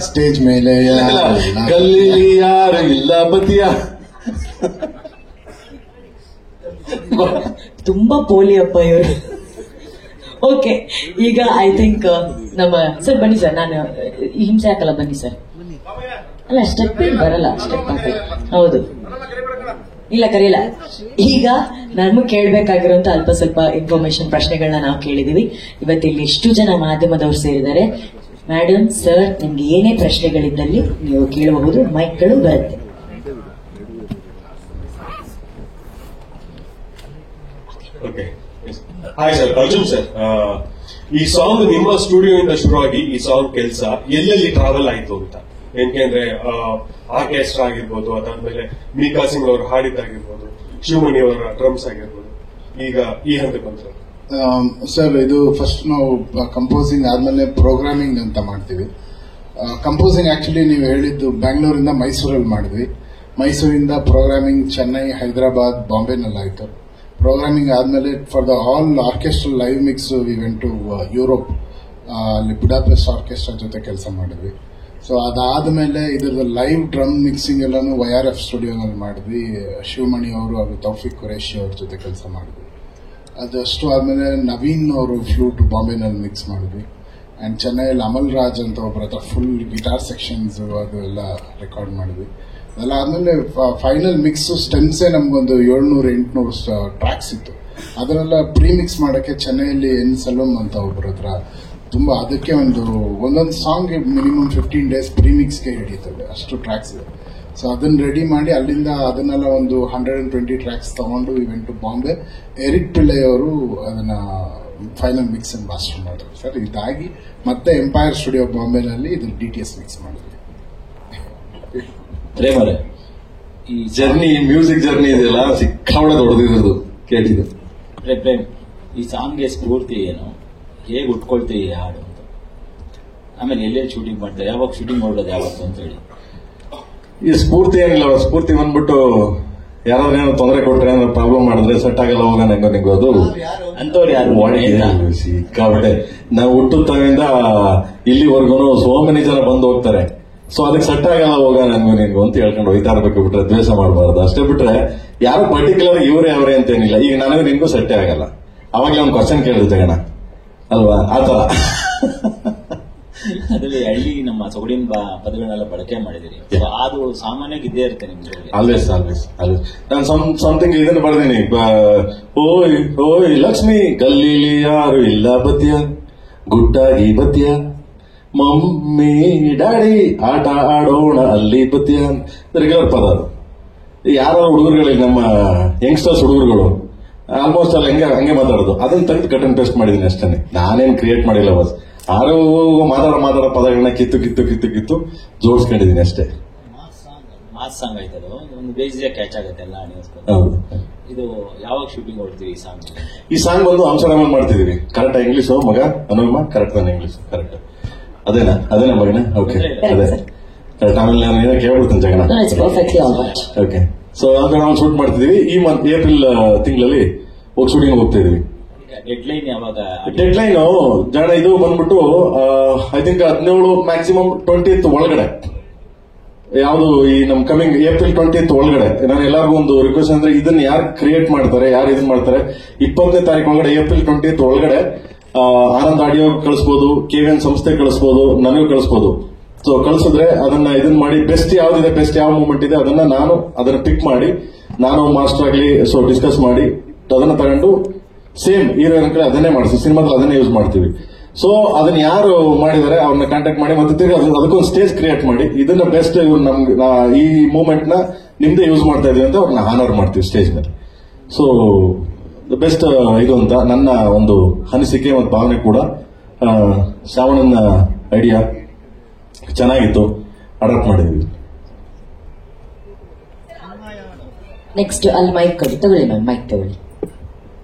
ಸ್ಟೇಜ್ ಮೇಲೆ ಗಲ್ಲಿ ಯಾರು ಇಲ್ಲ ಬದಿಯ ತುಂಬಾ ಪೋಲಿಯಪ್ಪ ಇವರು. ಓಕೆ, ಈಗ ಐ ಥಿಂಕ್ ನಮ್ಮ ಸರ್ ಬನ್ನಿ ಸರ್, ನಾನು ಹಿಂಸೆ ಹಾಕಲ್ಲ, ಬನ್ನಿ ಸರ್. ಅಲ್ಲ, ಸ್ಟೆಪ್ ಬರಲ್ಲ, ಸ್ಟೆಪ್ ಹಾಕಲ್ಲ. ಹೌದು, ಇಲ್ಲ ಕರೆಯಲ್ಲ. ಈಗ ನಮಗ್ ಕೇಳಬೇಕಾಗಿರುವಂತ ಅಲ್ಪ ಸ್ವಲ್ಪ ಇನ್ಫಾರ್ಮೇಶನ್ ಪ್ರಶ್ನೆಗಳನ್ನ ನಾವು ಕೇಳಿದೀವಿ. ಇವತ್ತಿಲ್ಲಿ ಎಷ್ಟು ಜನ ಮಾಧ್ಯಮದವರು ಸೇರಿದ್ದಾರೆ. ಮೇಡಮ್, ಸರ್, ನಿಮ್ಗೆ ಏನೇ ಪ್ರಶ್ನೆಗಳಿದ್ದಲ್ಲಿ ನೀವು ಕೇಳಬಹುದು, ಮೈಕ್ಗಳು ಬರುತ್ತೆ. Okay, hi sir, Arjun sir. ಈ ಸಾಂಗ್ ನಿಮ್ಮ ಸ್ಟುಡಿಯೋ ಇಂದ ಶುರುವಾಗಿ ಈ ಸಾಂಗ್ ಕೆಲಸ ಎಲ್ಲೆಲ್ಲಿ ಟ್ರಾವೆಲ್ ಆಯ್ತು ಅಂತ? ಯಾಕೆಂದ್ರೆ ಆರ್ಕೆಸ್ಟ್ರಾ ಆಗಿರ್ಬೋದು, ಅದಾದ್ಮೇಲೆ ಮೀಕಾ ಸಿಂಗ್ ಅವರು ಹಾಡಿದ್ದಾಗಿರ್ಬೋದು, ಶಿವಮಣಿ ಅವರ ಡ್ರಮ್ಸ್ ಆಗಿರ್ಬೋದು, ಈಗ ಈ ಹಂತಕ್ಕೆ ಬಂದ್ರು. ಸರ್, ಇದು ಫಸ್ಟ್ ನಾವು ಕಂಪೋಸಿಂಗ್ ಆದ್ಮೇಲೆ ಪ್ರೋಗ್ರಾಮಿಂಗ್ ಅಂತ ಮಾಡ್ತೀವಿ. ಕಂಪೋಸಿಂಗ್ ಆಕ್ಚುಲಿ ನೀವು ಹೇಳಿದ್ದು ಬ್ಯಾಂಗ್ಳೂರಿಂದ ಮೈಸೂರಲ್ಲಿ ಮಾಡಿದ್ವಿ. ಮೈಸೂರಿಂದ ಪ್ರೋಗ್ರಾಮಿಂಗ್ ಚೆನ್ನೈ, ಹೈದರಾಬಾದ್, ಬಾಂಬೆನಲ್ಲಾಯ್ತು. ಪ್ರೋಗ್ರಾಮಿಂಗ್ ಆದ್ಮೇಲೆ for the all orchestral live mix we went to Europe. ಅಲ್ಲಿ ಬುಡಾಪೆಸ್ಟ್ ಆರ್ಕೆಸ್ಟ್ರಾ ಜೊತೆ ಕೆಲಸ ಮಾಡಿದ್ವಿ. ಸೊ ಅದಾದ್ಮೇಲೆ ಇದ್ರದ್ದು ಲೈವ್ ಡ್ರಮ್ ಮಿಕ್ಸಿಂಗ್ ಎಲ್ಲಾನು YRF ಸ್ಟುಡಿಯೋನಲ್ಲಿ ಮಾಡಿದ್ವಿ. ಶಿವಮಣಿ ಅವರು ಹಾಗೂ ತೌಫಿಕ್ ಖುರೇಶಿ ಅವ್ರ ಜೊತೆ ಕೆಲಸ ಮಾಡಿದ್ವಿ. ಅದಷ್ಟು ಆದ್ಮೇಲೆ ನವೀನ್ ಅವರು ಫ್ಲೂಟ್ ಬಾಂಬೆನಲ್ಲಿ ಮಿಕ್ಸ್ ಮಾಡಿದ್ವಿ. ಅಂಡ್ ಚೆನ್ನೈಯಲ್ಲಿ ಅಮಲ್ ರಾಜ್ ಅಂತ ಒಬ್ಬರ ಹತ್ರ ಫುಲ್ ಗಿಟಾರ್ ಸೆಕ್ಷನ್ಸ್ ಅದು ಎಲ್ಲ ರೆಕಾರ್ಡ್ ಮಾಡಿದ್ವಿ. ಅದೆಲ್ಲ ಆದ್ಮೇಲೆ ಫೈನಲ್ ಮಿಕ್ಸ್ ಸ್ಟೆಮ್ಸೇ ನಮ್ಗೊಂದು 700-800 ಟ್ರ್ಯಾಕ್ಸ್ ಇತ್ತು. ಅದನ್ನೆಲ್ಲ ಪ್ರೀ ಮಿಕ್ಸ್ ಮಾಡಕ್ಕೆ ಚೆನ್ನೈಯಲ್ಲಿ ಎನ್ ಸಲೂಮ್ ಅಂತ ಒಬ್ಬರ ಹತ್ರ ತುಂಬಾ, ಅದಕ್ಕೆ ಒಂದೊಂದು ಸಾಂಗ್ ಮಿನಿಮಮ್ 15 days ಪ್ರೀ ಮಿಕ್ಸ್ಗೆ ಹಿಡಿಯುತ್ತದೆ, ಅಷ್ಟು ಟ್ರ್ಯಾಕ್ಸ್ ಇದೆ. ಸೊ ಅದನ್ನ ರೆಡಿ ಮಾಡಿ ಅಲ್ಲಿಂದ ಅದನ್ನೆಲ್ಲ ಒಂದು 120 ಟ್ರ್ಯಾಕ್ಸ್ ತಗೊಂಡು event to Bombay. Eric Pillai ಅವರು ಅದನ್ನ ಫೈನಲ್ ಮಿಕ್ಸ್ ಅಂಡ್ ಮಾಸ್ಟರ್ ಮಾಡಿದ್ರು ಸರ್. ಇದಾಗಿ ಮತ್ತೆ ಎಂಪೈರ್ ಸ್ಟುಡಿಯೋ ಬಾಂಬೆನಲ್ಲಿ ಇದು DTS ಮಿಕ್ಸ್ ಮಾಡಿದ್ವಿ. ಪ್ರೇಮರೇ, ಈ ಜರ್ನಿ, ಮ್ಯೂಸಿಕ್ ಜರ್ನಿ ಇದೆಯಲ್ಲ, ಸಿಕ್ಕಾಬಳೆ ದೊಡ್ಡದಿರೋದು ಕೇಳಿದ್ದು. ಪ್ರೇಮ್, ಈ ಸಾಂಗ್ಗೆ ಸ್ಫೂರ್ತಿ ಏನು, ಹೇಗೆ ಉಟ್ಕೊಳ್ತೀವಿ ಈ ಹಾಡು ಅಂತ, ಆಮೇಲೆ ಎಲ್ಲೆಲ್ಲಿ ಶೂಟಿಂಗ್ ಮಾಡ್ತಾರೆ, ಯಾವಾಗ ಶೂಟಿಂಗ್ ಮಾಡೋದು ಯಾವತ್ತು ಅಂತ ಹೇಳಿ. ಈ ಸ್ಫೂರ್ತಿ ಏನಿಲ್ಲ, ಸ್ಫೂರ್ತಿ ಬಂದ್ಬಿಟ್ಟು ಯಾರಾದ್ರೂ ಏನೋ ತೊಂದರೆ ಕೊಟ್ರೆ, ಏನಾದ್ರು ಪ್ರಾಬ್ಲಮ್ ಮಾಡಿದ್ರೆ ಸೆಟ್ ಆಗಲ್ಲ, ಹೋಗ ನಿಂಗೋ ಅದು ಅಂತವ್ರು ಯಾರು ಸಿಕ್ಕಾಬಟ್ಟೆ. ನಾವು ಹುಟ್ಟುತ್ತವಿಂದ ಇಲ್ಲಿವರೆಗೂ ಸೋ ಮೆನಿ ಜನ ಬಂದು ಹೋಗ್ತಾರೆ. ಸೊ ಅದಕ್ಕೆ ಸೆಟ್ ಆಗಲ್ಲ, ಹೋಗ ನಿಂಗು ಅಂತ ಹೇಳ್ಕೊಂಡು ಹೋಯ್ತಾ ಇರ್ಬೇಕು, ಬಿಟ್ರೆ ದ್ವೇಷ ಮಾಡಬಾರ್ದು. ಅಷ್ಟೇ ಬಿಟ್ರೆ ಯಾರು ಪರ್ಟಿಕ್ಯುಲರ್ ಇವರೇ ಅವರೇ ಅಂತೇನಿಲ್ಲ. ಈಗ ನನಗೆ ನಿನ್ಗೂ ಸೆಟ್ಟೇ ಆಗಲ್ಲ, ಅವಾಗಲೇ ಒಂದು ಕ್ವಶನ್ ಕೇಳಿದ್ರೆ ಜಗಣ ಅಲ್ವಾ, ಆತರ. ಅದರಲ್ಲಿ ಹಳ್ಳಿ ನಮ್ಮ ಸೊಗಡಿನ ಪದಗಳನ್ನೆಲ್ಲ ಬಳಕೆ ಮಾಡಿದಿರಿ, ಅದು ಸಾಮಾನ್ಯವಾಗಿ ಇದ್ದೇ ಇರುತ್ತೆ ನಿಮ್ಗೆ. ಆಲ್ವೇಸ್ ನಾನು ಸಮಥಿಂಗ್ ಇದನ್ನು ಬರ್ತೀನಿ. ಓಯ್ ಓಯ್ ಲಕ್ಷ್ಮಿ, ಗಲ್ಲಿಲಿ ಯಾರು ಇಲ್ಲ ಬದ್ಯ, ಗುಡ್ಡಾಗಿ ಬದ್ಯ, ಮಮ್ಮಿ ಡ್ಯಾಡಿ ಆಟ ಆಡೋಣ ಅಲ್ಲಿ ಬದ್ಯ. ರೆಗ್ಯುಲರ್ ಪದ ಅದು. ಯಾರೋ ಹುಡುಗರುಗಳಿಗೆ, ನಮ್ಮ ಯಂಗ್ಸ್ಟರ್ಸ್ ಹುಡುಗರುಗಳು ಆಲ್ಮೋಸ್ಟ್ ಅಲ್ಲಿ ಹಂಗೆ ಮಾತಾಡೋದು. ಅದನ್ನ ತೆಗೆದು ಕಟ್ ಅಂಡ್ ಪೇಸ್ಟ್ ಮಾಡಿದೀನಿ ಅಷ್ಟೇ, ನಾನೇನ್ ಕ್ರಿಯೇಟ್ ಮಾಡಿಲ್ಲ. ಬಸ್ ಯಾರೋ ಮಾತಾಡೋ ಪದಗಳನ್ನ ಕಿತ್ತು ಜೋಡಿಸ್ಕೊಂಡಿದೀನಿ ಅಷ್ಟೇ. ಮಾಸ್ ಸಾಂಗ್ ಆಯ್ತದು, ಒಂದು ಬೇಸಿಗೆ ಕ್ಯಾಚ್ ಆಗುತ್ತೆ ಎಲ್ಲ. ಹೌದು. ಇದು ಯಾವಾಗ ಶೂಟಿಂಗ್ ಹೊಡ್ತೀವಿ ಈ ಸಾಂಗ್? ಈ ಸಾಂಗ್ ಬಂದು ಆಮ್ಸ್ಟರ್ಡ್ಯಾಮ್ ಮಾಡ್ತಿದೀವಿ. ಕರೆಕ್ಟ್ ಇಂಗ್ಲಿಷ್ ಮಗ ಅನುಮ? ಕರೆಕ್ಟ್ ತಾನೆ ಇಂಗ್ಲಿಷ್? ಕರೆಕ್ಟ್ ಅದೇನಾ ಮಗನ? ಓಕೆ, ಅದೇ ಕರೆಕ್ಟ್. ಆಮೇಲೆ ನಾನು ಏನೋ ಕೇಳ್ಬಿಡ್ತೀನಿ ಜಗಣ. ಓಕೆ, ಸೊ ಅಂದ್ರೆ ನಾವು ಶೂಟ್ ಮಾಡ್ತಿದೀವಿ. ಈ ಮಂತ್ ಏಪ್ರಿಲ್ ತಿಂಗಳಲ್ಲಿ ಶೂಟಿಂಗ್ ಹೋಗ್ತಾ ಇದೀವಿ. ಡೆಡ್ಲೈನ್ ಯಾವಾಗ? ಡೆಡ್ಲೈನ್ ಜನ ಇದು ಬಂದ್ಬಿಟ್ಟು ಐ ಥಿಂಕ್ 17 ಮ್ಯಾಕ್ಸಿಮಮ್ 20th ಒಳಗಡೆ. ಯಾವುದು ಈ ನಮ್ ಕಮಿಂಗ್ ಏಪ್ರಿಲ್ 20th ಒಳಗಡೆ. ನಾನು ಎಲ್ಲರಿಗೂ ಒಂದು ರಿಕ್ವೆಸ್ಟ್ ಅಂದ್ರೆ, ಇದನ್ನ ಯಾರು ಕ್ರಿಯೇಟ್ ಮಾಡ್ತಾರೆ, ಯಾರು ಇದನ್ನ ಮಾಡ್ತಾರೆ, 20ನೇ ತಾರೀಕು ಒಳಗಡೆ, ಏಪ್ರಿಲ್ 20th ಒಳಗಡೆ ಆನಂದ್ ಆಡಿಯೋ ಕಳಿಸಬಹುದು, KVN ಸಂಸ್ಥೆ ಕಳಿಸಬಹುದು, ನನಗೂ ಕಳಿಸಬಹುದು. ಸೊ ಕಳಿಸಿದ್ರೆ ಅದನ್ನ ಇದನ್ನ ಮಾಡಿ, ಬೆಸ್ಟ್ ಯಾವ್ದಿದೆ, ಬೆಸ್ಟ್ ಯಾವ ಮೂಮೆಂಟ್ ಇದೆ ಅದನ್ನ ಪಿಕ್ ಮಾಡಿ, ನಾನು ಮಾಸ್ಟರ್ ಆಗ್ಲಿ ಸೊ ಡಿಸ್ಕಸ್ ಮಾಡಿ ಅದನ್ನ ತಗೊಂಡು ಸೇಮ್ ಹೀರೋಯಿನ್ ಕಡೆ ಅದನ್ನೇ ಮಾಡಿಸಿ, ಸಿನಿಮಾದಲ್ಲಿ ಅದನ್ನೇ ಯೂಸ್ ಮಾಡ್ತೀವಿ. ಸೊ ಅದನ್ನ ಯಾರು ಮಾಡಿದಾರೆ ಅವ್ರನ್ನ ಕಾಂಟ್ಯಾಕ್ಟ್ ಮಾಡಿ, ಮತ್ತೆ ತಿರ್ಗಿ ಅದಕ್ಕೊಂದು ಸ್ಟೇಜ್ ಕ್ರಿಯೇಟ್ ಮಾಡಿ, ಇದನ್ನ ಬೆಸ್ಟ್ ನಮ್ಗೆ ಈ ಮೂಮೆಂಟ್ ನ ನಿಮ್ದೇ ಯೂಸ್ ಮಾಡ್ತಾ ಇದೀವಿ ಅಂತ ಅವ್ರನ್ನ ಹಾನರ್ ಮಾಡ್ತೀವಿ ಸ್ಟೇಜ್ ಮೇಲೆ. ಸೊ ಬೆಸ್ಟ್ ಇದು ಅಂತ ನನ್ನ ಒಂದು ಅನಿಸಿಕೆ ಮತ್ತು ಭಾವನೆ ಕೂಡ. ಶ್ರಾವಣನ ಐಡಿಯಾ ಚೆನ್ನಾಗಿತ್ತು, ಅಡಾಪ್ಟ್ ಮಾಡಿದ್ವಿ. ನೆಕ್ಸ್ಟ್ ಅಲ್ಲಿ ಮೈಕ್ ತಗೊಳ್ಳಿ ಮ್ಯಾಮ್, ಮೈಕ್ ತಗೊಳ್ಳಿ.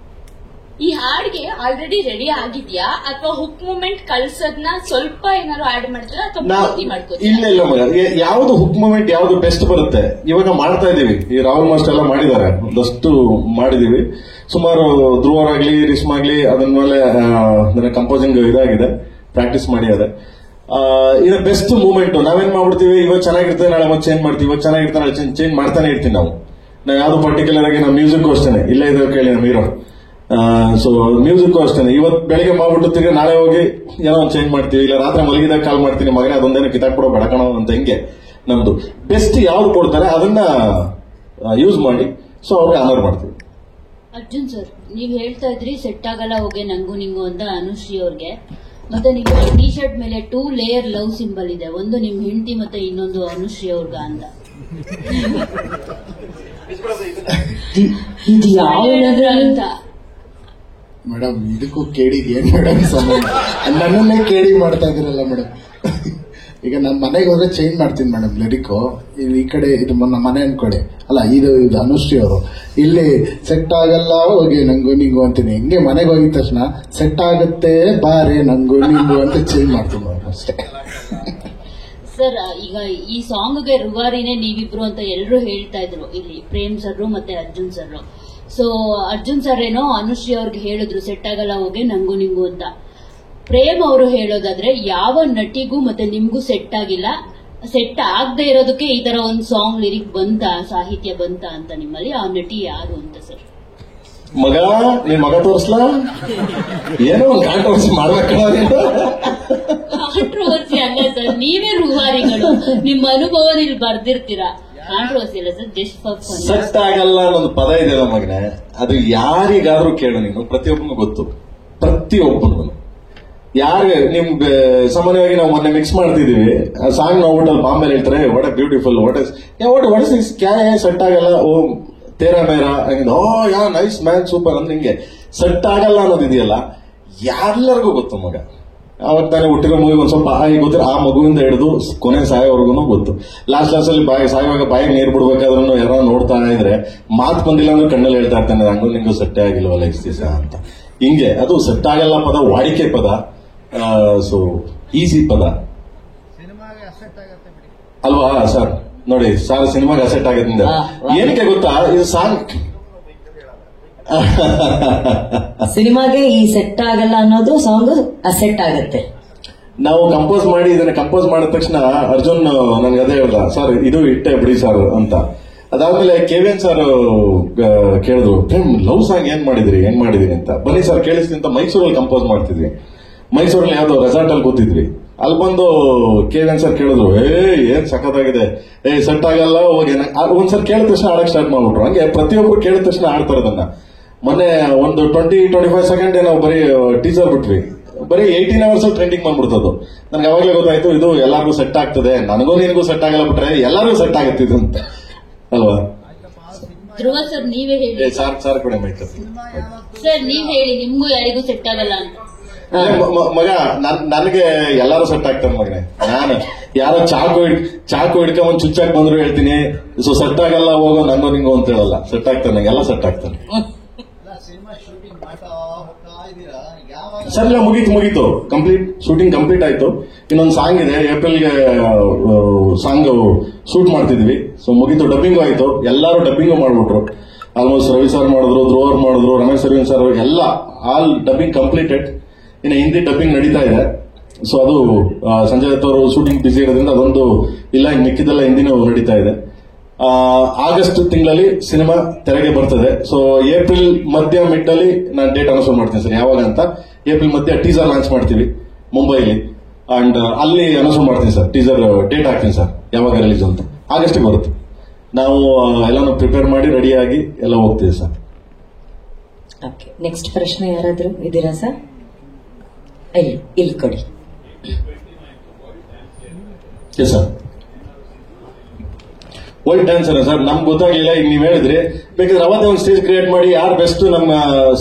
ಈ ಹಾಡ್ಗೆ ಆಲ್ರೆಡಿ ರೆಡಿ ಆಗಿದ್ಯಾ ಅಥವಾ ಹುಕ್ ಮೂಮೆಂಟ್ ಕಳ್ಸೋದ್ನ ಸ್ವಲ್ಪ ಏನಾದ್ರು ಆಡ್ ಮಾಡ್ತೀರಾ ಅಥವಾ ಪೂರ್ತಿ ಮಾಡ್ಕೋತೀರಾ? ಇಲ್ಲ ಮಗ, ಯಾವ್ದು ಹುಕ್ ಮೂಮೆಂಟ್ ಯಾವ್ದು ಬೆಸ್ಟ್ ಬರುತ್ತೆ ಇವಾಗ ಮಾಡ್ತಾ ಇದೀವಿ. ಈ ರಾಹುಲ್ ಮಾಸ್ಟರ್ ಎಲ್ಲ ಮಾಡಿದ್ದಾರೆ, ಒಂದಷ್ಟು ಮಾಡಿದೀವಿ. ಸುಮಾರು ಧ್ರುವರಾಗ್ಲಿ ರಿಸ್ಮಾಗ್ಲಿ ಅದನ್ನ ಕಂಪೋಸಿಂಗ್ ಇದಾಗಿದೆ, ಪ್ರಾಕ್ಟೀಸ್ ಮಾಡಿ ಅದೇ ಇದು ಬೆಸ್ಟ್ ಮೂಮೆಂಟ್. ನಾವೇನ್ ಮಾಡ್ಬಿಡ್ತೀವಿ, ಇವಾಗ ಚೆನ್ನಾಗಿರ್ತದೆ ನಾಳೆ ಮತ್ತೆ ಚೇಂಜ್ ಮಾಡ್ತೀವಿ, ಇವಾಗ ಚೆನ್ನಾಗಿರ್ತದೆ ನಾಳೆ ಚೇಂಜ್ ಮಾಡ್ತಾನೆ ಇರ್ತೀವಿ ನಾವು ಯಾವ್ದು ಪರ್ಟಿಕ್ಯುಲರ್ ಆಗಿ ನಾವು ಮ್ಯೂಸಿಕ್ ಅಷ್ಟೇನೆ. ಇಲ್ಲ ಇದು ಕೇಳಿ ನಮ್ಮ ಹೀರೋ, ಸೊ ಮ್ಯೂಸಿಕ್ ಅಷ್ಟೇನೆ. ಇವತ್ತು ಬೆಳಿಗ್ಗೆ ಮಾಡ್ಬಿಟ್ಟು ನಾಳೆ ಹೋಗಿ ಏನೋ ಒಂದು ಚೇಂಜ್ ಮಾಡ್ತೀವಿ, ಇಲ್ಲ ರಾತ್ರಿ ಮಲಗಿದಾಗ ಕಾಲ್ ಮಾಡ್ತೀನಿ ಮಗನೇ ಅದೊಂದೇನೋ ಕಿತ್ತಾಕ್ಬಿಡೋ ಬಡಕಣ ಅಂತ. ಹಿಂಗೆ ನಮ್ದು ಬೆಸ್ಟ್ ಯಾವ್ದು ಕೊಡ್ತಾರೆ ಅದನ್ನ ಯೂಸ್ ಮಾಡಿ ಸೊ ಅವ್ರಿಗೆ ಆನರ್ ಮಾಡ್ತೀವಿ. ಅರ್ಜುನ್ ಸರ್, ನೀವ್ ಹೇಳ್ತಾ ಇದ್ರಿ ಸೆಟ್ ಆಗಲ್ಲ ಹೋಗಿ ನಂಗು ನಿಂಗು ಅಂತ ಅನುಶ್ರೀ ಅವ್ರಿಗೆ. ಮತ್ತೆ ನೀವು ಟಿ ಶರ್ಟ್ ಮೇಲೆ 2 ಲೇಯರ್ ಲವ್ ಸಿಂಬಲ್ ಇದೆ, ಒಂದು ನಿಮ್ ಹೆಂಡತಿ ಮತ್ತೆ ಇನ್ನೊಂದು ಅನುಶ್ರೀ ಅವ್ರಗ ಅಂತ. ಇದು ಯಾವ ಅಂತ ಮೇಡಮ್, ಇದಕ್ಕೂ ಕೇಳಿದ್ ಏನ್ ಮೇಡಮ್ ಸಂಬಂಧ? ನನ್ನನ್ನೇ ಕೇಳಿ ಮಾಡ್ತಾ ಇದ್ದೀರಲ್ಲ ಮೇಡಮ್. ಈಗ ನಾನು ಮನೆಗೆ ಹೋದ್ರೆ ಚೇಂಜ್ ಮಾಡ್ತೀನಿ ಮೇಡಮ್ ಲಿರಿಕ್. ಈ ಕಡೆ ಇದು ನನ್ನ ಮನೆ ಅನ್ಕೊಡಿ, ಅಲ್ಲ ಇದು ಅನುಶ್ರೀ ಅವರು. ಇಲ್ಲಿ ಸೆಟ್ ಆಗಲ್ಲ ಹೋಗಿ ನಂಗು ನಿಂಗು ಅಂತೀನಿ. ಹಿಂಗೆ ಮನೆಗೆ ಹೋಗಿದ ತಕ್ಷಣ ಸೆಟ್ ಆಗುತ್ತೆ ಬಾರೆ ನಂಗು ನಿಂಗು ಅಂತ ಚೇಂಜ್ ಮಾಡ್ತೀನಿ ಮೇಡಮ್ ಅಷ್ಟೇ. ಸರ್, ಈಗ ಈ ಸಾಂಗ್ಗೆ ರುವಾರಿನೇ ನೀವಿಬ್ರು ಅಂತ ಎಲ್ಲರೂ ಹೇಳ್ತಾ ಇದ್ರು ಇಲ್ಲಿ, ಪ್ರೇಮ್ ಸರ್ ಮತ್ತೆ Arjun sir. So Arjun sir ಏನೋ ಅನುಶ್ರೀ ಅವ್ರಿಗೆ ಹೇಳಿದ್ರು ಸೆಟ್ ಆಗಲ್ಲ ಹೋಗಿ ನಂಗು ನಿಂಗು ಅಂತ. ಪ್ರೇಮ್ ಅವರು ಹೇಳೋದಾದ್ರೆ ಯಾವ ನಟಿಗೂ ಮತ್ತೆ ನಿಮ್ಗೂ ಸೆಟ್ ಆಗಿಲ್ಲ, ಸೆಟ್ ಆಗದೆ ಇರೋದಕ್ಕೆ ಈ ತರ ಒಂದು ಸಾಂಗ್ ಲಿರಿಕ್ ಬಂತ, ಸಾಹಿತ್ಯ ಬಂತ ಅಂತ ನಿಮ್ಮಲ್ಲಿ. ಆ ನಟಿ ಯಾರು ಅಂತ ಸರ್? ಮಗ, ನಿನ್ ಮಗ ತೋರಿಸ್ಲಾ? ಏನೋ ಒಂದು ಕಾಂಟ್ರವರ್ಸಿ ಮಾಡ್ಬೇಕಲ್ಲ. ಕಾಂಟ್ರವರ್ಸಿ ಅಲ್ಲ ಸರ್, ನೀವೇ ರೂವಾರಿಗಳು, ನಿಮ್ಮ ಅನುಭವ ನೀವು ಬರ್ದಿರ್ತೀರಾ. ಕಾಂಟ್ರವರ್ಸಿ ಇಲ್ಲ sir, just for fun. Set ಆಗಲ್ಲ ಅನ್ನೊಂದು ಪದ ಇದೆ ಮಗನೇ, ಅದು ಯಾರಿಗಾದ್ರೂ ಕೇಳು ನೀನು, ಪ್ರತಿಯೊಬ್ಬನಿಗೂ ಗೊತ್ತು. ಪ್ರತಿಯೊಬ್ಬನಿಗೂ ಯಾರಿಗೆ ನಿಮ್ಗೆ ಸಾಮಾನ್ಯವಾಗಿ ನಾವು ಮೊನ್ನೆ ಮಿಕ್ಸ್ ಮಾಡ್ತಿದೀವಿ ಸಾಂಗ್ ನೋಡ್ಬಿಟ್ಟಲ್ಲಿ ಬಾಂಬೆ ಹೇಳ್ತಾರೆ what A beautiful, what is this, ಕ್ಯಾ ಸೆಟ್ ಆಗಲ್ಲ, ಓ ತೇರಾ ಮೇರಾ, ಓ ಯಾ ನೈಸ್ ಮ್ಯಾನ್ ಸೂಪರ್ ಅಂದ್ರೆ ಹಿಂಗೆ ಸೆಟ್ ಆಗಲ್ಲ ಅನ್ನೋದಿದೆಯಲ್ಲ ಯಾರೆಲ್ಲರಿಗೂ ಗೊತ್ತು ಮಗ. ಅವಾಗ ತಾನೇ ಹುಟ್ಟಿರೋ ಮಗು ಒಂದ್ ಸ್ವಲ್ಪ ಗೊತ್ತಿರ, ಆ ಮಗುವಿಂದ ಹಿಡಿದು ಕೊನೆ ಸಾಯೋವರೆಗೂ ಗೊತ್ತು. ಲಾಸ್ಟ್ ಅಲ್ಲಿ ಸಾಯುವಾಗ ಬಾಯಿಗೆ ನೀರು ಬಿಡ್ಬೇಕಾದ್ರೂ ಯಾರೋ ನೋಡ್ತಾ ಇದ್ರೆ ಮಾತು ಬಂದಿಲ್ಲ ಅಂದ್ರೆ ಕಣ್ಣಲ್ಲಿ ಹೇಳ್ತಾ ಇರ್ತಾನೆ ಹಂಗೂ ನಿಂಗೂ ಸೆಟ್ಟೆ ಆಗಿಲ್ವಲ್ಲ ಇಷ್ಟು ದಿವಸ ಅಂತ. ಹಿಂಗೆ ಅದು ಸೆಟ್ ಆಗಲ್ಲ ಪದ ವಾಡಿಕೆ ಪದ, ಸೊ ಈಸಿ ಪದ ಅಲ್ವಾ ಸರ್? ನೋಡಿ ಸರ್, ಸಿನಿಮಾಗೆ ಅಸೆಟ್ ಆಗುತ್ತೆ ಏನಕ್ಕೆ ಗೊತ್ತಾ, ಇದು ಸಾಂಗ್ ಸಿನಿಮಾಗೆ ಈ ಸೆಟ್ ಆಗಲ್ಲ ಅನ್ನೋದು ಸಾಂಗ್ ಅಸೆಟ್ ಆಗತ್ತೆ. ನಾವು ಕಂಪೋಸ್ ಮಾಡಿ ಇದನ್ನ ಕಂಪೋಸ್ ಮಾಡಿದ ತಕ್ಷಣ ಅರ್ಜುನ್ ನನ್ಗೆ ಅದೇ ಹೇಳ್ದ, ಸರ್ ಇದು ಇಟ್ಟೆ ಬಿಡಿ ಸರ್ ಅಂತ. ಅದಾದ್ಮೇಲೆ ಕೆವಿಎನ್ ಸರ್ ಕೇಳಿದ್ರು, ಲವ್ ಸಾಂಗ್ ಏನ್ ಮಾಡಿದ್ರಿ ಅಂತ. ಬನ್ನಿ ಸರ್ ಕೇಳಿಸ್ತೀನಿ ಅಂತ ಮೈಸೂರಲ್ಲಿ ಕಂಪೋಸ್ ಮಾಡ್ತಿದ್ವಿ. ಮೈಸೂರಲ್ಲಿ ಯಾವ್ದೋ ರೆಸಾರ್ಟ್ ಅಲ್ಲಿ ಕೂತಿದ್ವಿ. ಅಲ್ಲಿ ಬಂದು ಕೆವಿಎನ್ ಸರ್ ಕೇಳಿದ್ರು, ಏನ್ ಸಖತ್ತಾಗಿದೆ, ಸೆಟ್ ಆಗಲ್ಲ ಹೋಗಿ. ಒಂದ್ಸರ್ ಕೇಳಿದ ತಕ್ಷಣ ಆಡಕ್ ಸ್ಟಾರ್ಟ್ ಮಾಡ್ಬಿಟ್ರು. ಹಂಗೆ ಪ್ರತಿಯೊಬ್ರು ಕೇಳಿದ ತಕ್ಷಣ ಆಡ್ತಾರೆ ಅದನ್ನ. ಮೊನ್ನೆ ಒಂದು 20-25 ಸೆಕೆಂಡ್ ನಾವು ಬರೀ ಟೀಸರ್ ಬಿಟ್ವಿ, ಬರೀ 18 hours ಟ್ರೆಂಡಿಂಗ್ ಬಂದ್ಬಿಡ್ತದ್ದು. ನನ್ಗೆ ಅವಾಗಲೇ ಗೊತ್ತಾಯ್ತು ಇದು ಎಲ್ಲಾರ್ಗೂ ಸೆಟ್ ಆಗ್ತದೆ, ನನಗೂ ನಿನಗೂ ಸೆಟ್ ಆಗಲ್ಲ ಬಿಟ್ರೆ ಎಲ್ಲರಿಗೂ ಸೆಟ್ ಆಗುತ್ತೆ ಇದು ಅಂತ ಅಲ್ವಾ? ಧ್ರುವ ಸರ್, ನೀವೇ ಹೇಳಿ ಸಾರ್ ಕಡೆ ಮೈಕ್ ಸರ್, ನೀವ್ ಹೇಳಿ ನಿಮ್ಗೂ ಯಾರಿಗೂ ಸೆಟ್ ಆಗಲ್ಲ ಅಂತ. ಮಗ, ನನಗೆ ಎಲ್ಲಾರು ಸೆಟ್ ಆಗ್ತಾರೆ ಮಗನೇ. ನಾನು ಯಾರೋ ಚಾಕು ಹಿಡ್ಕೊಂಡ್ ಚುಚ್ಚಾಕ್ ಬಂದ್ರು ಹೇಳ್ತೀನಿ, ಸೊ ಸೆಟ್ ಆಗಲ್ಲ ಹೋಗೋ ನಂಗೋ ನಿಂಗೋ ಅಂತ ಹೇಳಲ್ಲ, ಸೆಟ್ ಆಗ್ತಾನೆ, ನಂಗೆಲ್ಲ ಸೆಟ್ ಆಗ್ತಾನೆ. ಸರ್ ಇಲ್ಲ, ಮುಗೀತು, ಕಂಪ್ಲೀಟ್ ಶೂಟಿಂಗ್ ಕಂಪ್ಲೀಟ್ ಆಯ್ತು. ಇನ್ನೊಂದು ಸಾಂಗ್ ಇದೆ, ಏಪ್ರಿಲ್ಗೆ ಸಾಂಗ್ ಶೂಟ್ ಮಾಡ್ತಿದ್ವಿ. ಸೊ ಮುಗೀತು, ಡಬ್ಬಿಂಗು ಆಯ್ತು, ಎಲ್ಲಾರು ಡಬ್ಬಿಂಗು ಮಾಡ್ಬಿಟ್ರು. ಆಲ್ಮೋಸ್ಟ್ ರವಿ ಸರ್ ಮಾಡಿದ್ರು, ಧ್ರುವ ಮಾಡಿದ್ರು, ರಮೇಶ್ ಅರವಿಂದ್ ಸರ್ ಎಲ್ಲ ಆಲ್ ಡಬ್ಬಿಂಗ್ ಕಂಪ್ಲೀಟೆಡ್. ಇನ್ನು ಹಿಂದಿ ಡಬ್ಬಿಂಗ್ ನಡೀತಾ ಇದೆ. ಸೊ ಅದು ಸಂಜಯ್ ದತ್ ಅವರು ಶೂಟಿಂಗ್ ಬಿಸಿ ಇರೋದ್ರಿಂದ ಅದೊಂದು ಇಲ್ಲ, ಮಿಕ್ಕಿದೆಲ್ಲ ಹಿಂದಿನೂ ನಡೀತಾ ಇದೆ. ಆಗಸ್ಟ್ ತಿಂಗಳಲ್ಲಿ ಸಿನಿಮಾ ತೆರೆಗೆ ಬರ್ತದೆ. ಸೊ ಏಪ್ರಿಲ್ ಮಧ್ಯ ಮಿಡ್ ಅಲ್ಲಿ ನಾನು ಡೇಟ್ ಅನೌನ್ಸ್ ಮಾಡ್ತೀನಿ ಸರ್, ಯಾವಾಗ ಅಂತ. ಏಪ್ರಿಲ್ ಮಧ್ಯ ಟೀಸರ್ ಲಾಂಚ್ ಮಾಡ್ತೀವಿ ಮುಂಬೈಲಿ, ಅಂಡ್ ಅಲ್ಲಿ ಅನೌನ್ಸ್ ಮಾಡ್ತೀನಿ ಸರ್, ಟೀಸರ್ ಡೇಟ್ ಹಾಕ್ತೀನಿ ಸರ್ ಯಾವಾಗ ರಿಲೀಸ್ ಅಂತ. ಆಗಸ್ಟ್ ಬರುತ್ತೆ. ನಾವು ಎಲ್ಲಾನು ಪ್ರಿಪೇರ್ ಮಾಡಿ ರೆಡಿಯಾಗಿ ಎಲ್ಲ ಹೋಗ್ತೀವಿ ಸರ್. ನೆಕ್ಸ್ಟ್ ಪ್ರಶ್ನೆ ಯಾರಾದ್ರೂ ಇದ್ದೀರಾ ಸರ್? ಇಲ್ಲಿ ಕೊಡಿ. Yes sir, world dancer sir, ನಮ್ಗೆ ಗೊತ್ತಾಗ್ಲಿಲ್ಲ, ಈಗ ನೀವ್ ಹೇಳಿದ್ರಿ. ಬೇಕಾದ್ರೆ ಅವತ್ತೇ ಒಂದು ಸ್ಟೇಜ್ ಕ್ರಿಯೇಟ್ ಮಾಡಿ ಯಾರು ಬೆಸ್ಟ್ ನಮ್ಮ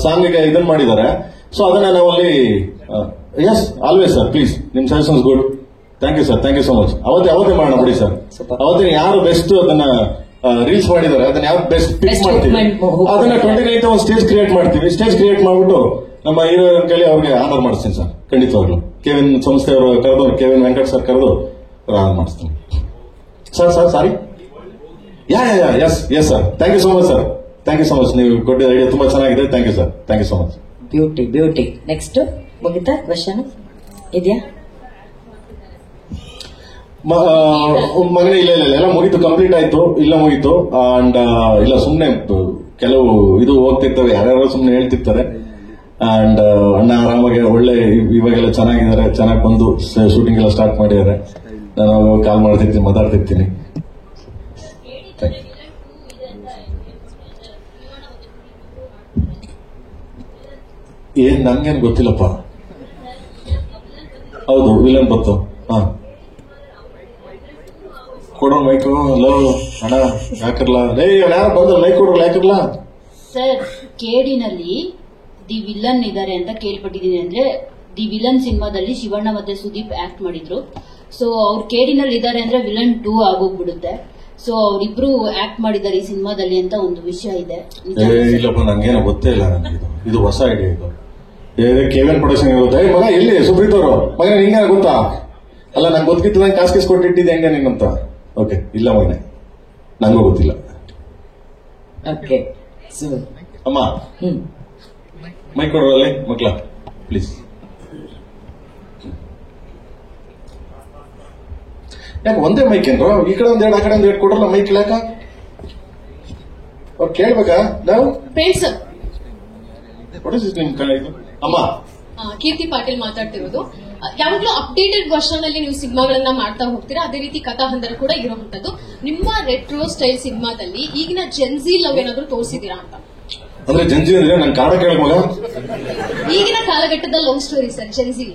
ಸಾಂಗ್ಗೆ ಇದನ್ನ ಮಾಡಿದ್ದಾರೆ, ಸೊ ಅದನ್ನ ನಾವಲ್ಲಿ ಎಸ್ ಆಲ್ವೇಸ್ ಸರ್, ಪ್ಲೀಸ್ ನಿಮ್ suggestions good. Thank you sir, thank you so much. ಅವತ್ತೇ ಮಾಡೋಣ ಬಿಡಿ ಸರ್. ಅವತ್ತೇ ಯಾರು ಬೆಸ್ಟ್ ಅದನ್ನ ರೀಲ್ಸ್ ಮಾಡಿದ್ದಾರೆ, ಅದನ್ನ ಯಾವ ಬೆಸ್ಟ್ ಪಿಕ್ ಮಾಡ್ತೀವಿ, ಅದನ್ನ 29 ಒಂದು ಸ್ಟೇಜ್ ಕ್ರಿಯೇಟ್ ಮಾಡ್ತೀವಿ. ಸ್ಟೇಜ್ ಕ್ರಿಯೇಟ್ ಮಾಡ್ಬಿಟ್ಟು ನಮ್ಮ ಹೀರೋ ಕೇಳಿ ಅವ್ರಿಗೆ ಆನರ್ ಮಾಡಿಸ್ತೀನಿ ಸರ್, ಖಂಡಿತವಾಗ್ಲು. ಕೆವಿನ್ ಸಂಸ್ಥೆಯವರು ಕರೆದು, ಕೆವಿನ್ ವೆಂಕಟ್ ಸರ್ ಕರೆದು ಆನರ್ ಮಾಡಿಸ್ತೀನಿ sir. Sorry, yes sir, thank you so much sir, thank you so much. ನೀವು ಕೊಟ್ಟಿದ್ದ ಐಡಿಯಾ ತುಂಬಾ ಚೆನ್ನಾಗಿದೆ, thank you sir, thank you so much. Beauty. Next ಮುಗಿತಾ ಕ್ವಶನ್ ಇದೆಯಾ? ಮಗನೇ ಇಲ್ಲ ಎಲ್ಲ ಮುಗೀತು, ಕಂಪ್ಲೀಟ್ ಆಯ್ತು, ಇಲ್ಲ ಮುಗೀತು. ಅಂಡ್ ಇಲ್ಲ ಸುಮ್ನೆ ಕೆಲವು ಇದು ಹೋಗ್ತಿರ್ತವೆ, ಯಾರ್ಯಾರು ಸುಮ್ನೆ ಹೇಳ್ತಿರ್ತಾರೆ. ಅಂಡ್ ಅಣ್ಣ ಆರಾಮಾಗಿ ಒಳ್ಳೆ ಇವಾಗೆಲ್ಲ ಚೆನ್ನಾಗಿದ್ದಾರೆ, ಚೆನ್ನಾಗಿ ಬಂದು ಶೂಟಿಂಗ್ ಎಲ್ಲ ಸ್ಟಾರ್ಟ್ ಮಾಡಿದ್ದಾರೆ. ನಾನು ಕಾಲ್ ಮಾಡ್ತಿರ್ತೀನಿ, ಮಾತಾಡ್ತಿರ್ತೀನಿ. ಏನ್ ನನ್ಗೇನ್ ಗೊತ್ತಿಲ್ಲಪ್ಪ. ಹೌದು, ವಿಲನ್ ಬತ್ತು. ಹಾ, ಕೊಡೋ ಮೈಕು. ಲೋ ಅಣ್ಣ ಯಾಕರ್ಲಾ, ಯಾರು ಬಂದ್ರೆ ಮೈಕ್ ಕೊಡೋಲ್ಲ, ಯಾಕರ್ಲ ಸರ್? ಕೇಡಿನಲ್ಲಿ ದಿ ವಿಲನ್ ಇದ್ದಾರೆ ಅಂತ ಕೇಳ್ಪಟ್ಟಿದ್ದೀನಿ. ಅಂದ್ರೆ ದಿ ವಿಲನ್ ಸಿನಿಮಾದಲ್ಲಿ ಶಿವಣ್ಣ ಮತ್ತೆ ಸುದೀಪ್ ಆಕ್ಟ್ ಮಾಡಿದ್ರು. ಸೊ ಅವ್ರು ಕೇಡಿನಲ್ಲಿ ಇದ್ದಾರೆ ಅಂದ್ರೆ ವಿಲನ್ 2 ಆಗೋಗ್ಬಿಡುತ್ತೆ. ಸೊ ಅವ್ರಿಬ್ರು ಆಕ್ಟ್ ಮಾಡಿದ್ದಾರೆ ಈ ಸಿನಿಮಾದಲ್ಲಿ ಅಂತ ಒಂದು ವಿಷಯ ಇದೆ. ಇಲ್ಲಪ್ಪ, ನಂಗೇನೋ ಗೊತ್ತೇ ಇಲ್ಲ. ನನಗೆ ಇದು ಹೊಸ ಐಡಿಯಾ. ಇದು ಕೆವಿನ್ ಪ್ರೊಡಕ್ಷನ್ ಗೊತ್ತಾ? ಮಗ ಎಲ್ಲಿ ಸುಪ್ರೀತ್ ಅವರು ಮಗ, ನಿಂಗೆ ಗೊತ್ತಾ? ಅಲ್ಲ, ನಂಗೆ ಗೊತ್ತಿತ್ತು, ನಂಗೆ ಕಾಸು ಕೊಟ್ಟಿಟ್ಟಿದ್ದೆ ಹೆಂಗ ನೀನಂತ. ಓಕೆ, ಇಲ್ಲ ಮಗನೆ, ನಂಗೂ ಗೊತ್ತಿಲ್ಲ. ಅಮ್ಮ ಮೈಕ್ ಕೊಡೋರಲ್ಲಿ ಮಕ್ಳ ಪ್ಲೀಸ್. ಯಾಕೆ ಒಂದೇ ಮೈಕ್ ಏನ್ರೋ? ಈ ಕಡೆ ಒಂದ್ ಎರಡು, ಆ ಕಡೆ ಒಂದ್ ಎರಡು ಕೊಡಲ್ಲ ಮೈಕ್. ಯಾಕ ಅವ್ರು ಕೇಳ್ಬೇಕಾ? ನಾವು ಇದು ಅಮ್ಮ ಕೀರ್ತಿ ಪಾಟೀಲ್ ಮಾತಾಡ್ತಿರೋದು. ಯಾವಾಗ್ಲೂ ಅಪ್ಡೇಟೆಡ್ ವರ್ಷನ್ ಅಲ್ಲಿ ನೀವು ಸಿನಿಮಾಗಳನ್ನ ಮಾಡ್ತಾ ಹೋಗ್ತೀರಾ, ಅದೇ ರೀತಿ ಕಥಾಹಂದರ ಕೂಡ ಇರುವಂತದ್ದು. ನಿಮ್ಮ ರೆಟ್ರೋ ಸ್ಟೈಲ್ ಸಿನಿಮಾದಲ್ಲಿ ಈಗಿನ ಜೆನ್ಜಿ ಲವ್ ಏನಾದ್ರು ತೋರಿಸಿದೀರಾ ಅಂತ? ಅಂದ್ರೆ ಜೆನ್ಜಿ ಅಂದ್ರೆ ನನ್ ಕಾಡ ಕೇಳಕ್ ಮಗ. ಈಗಿನ ಕಾಲಘಟ್ಟದ love story sir, gen Z.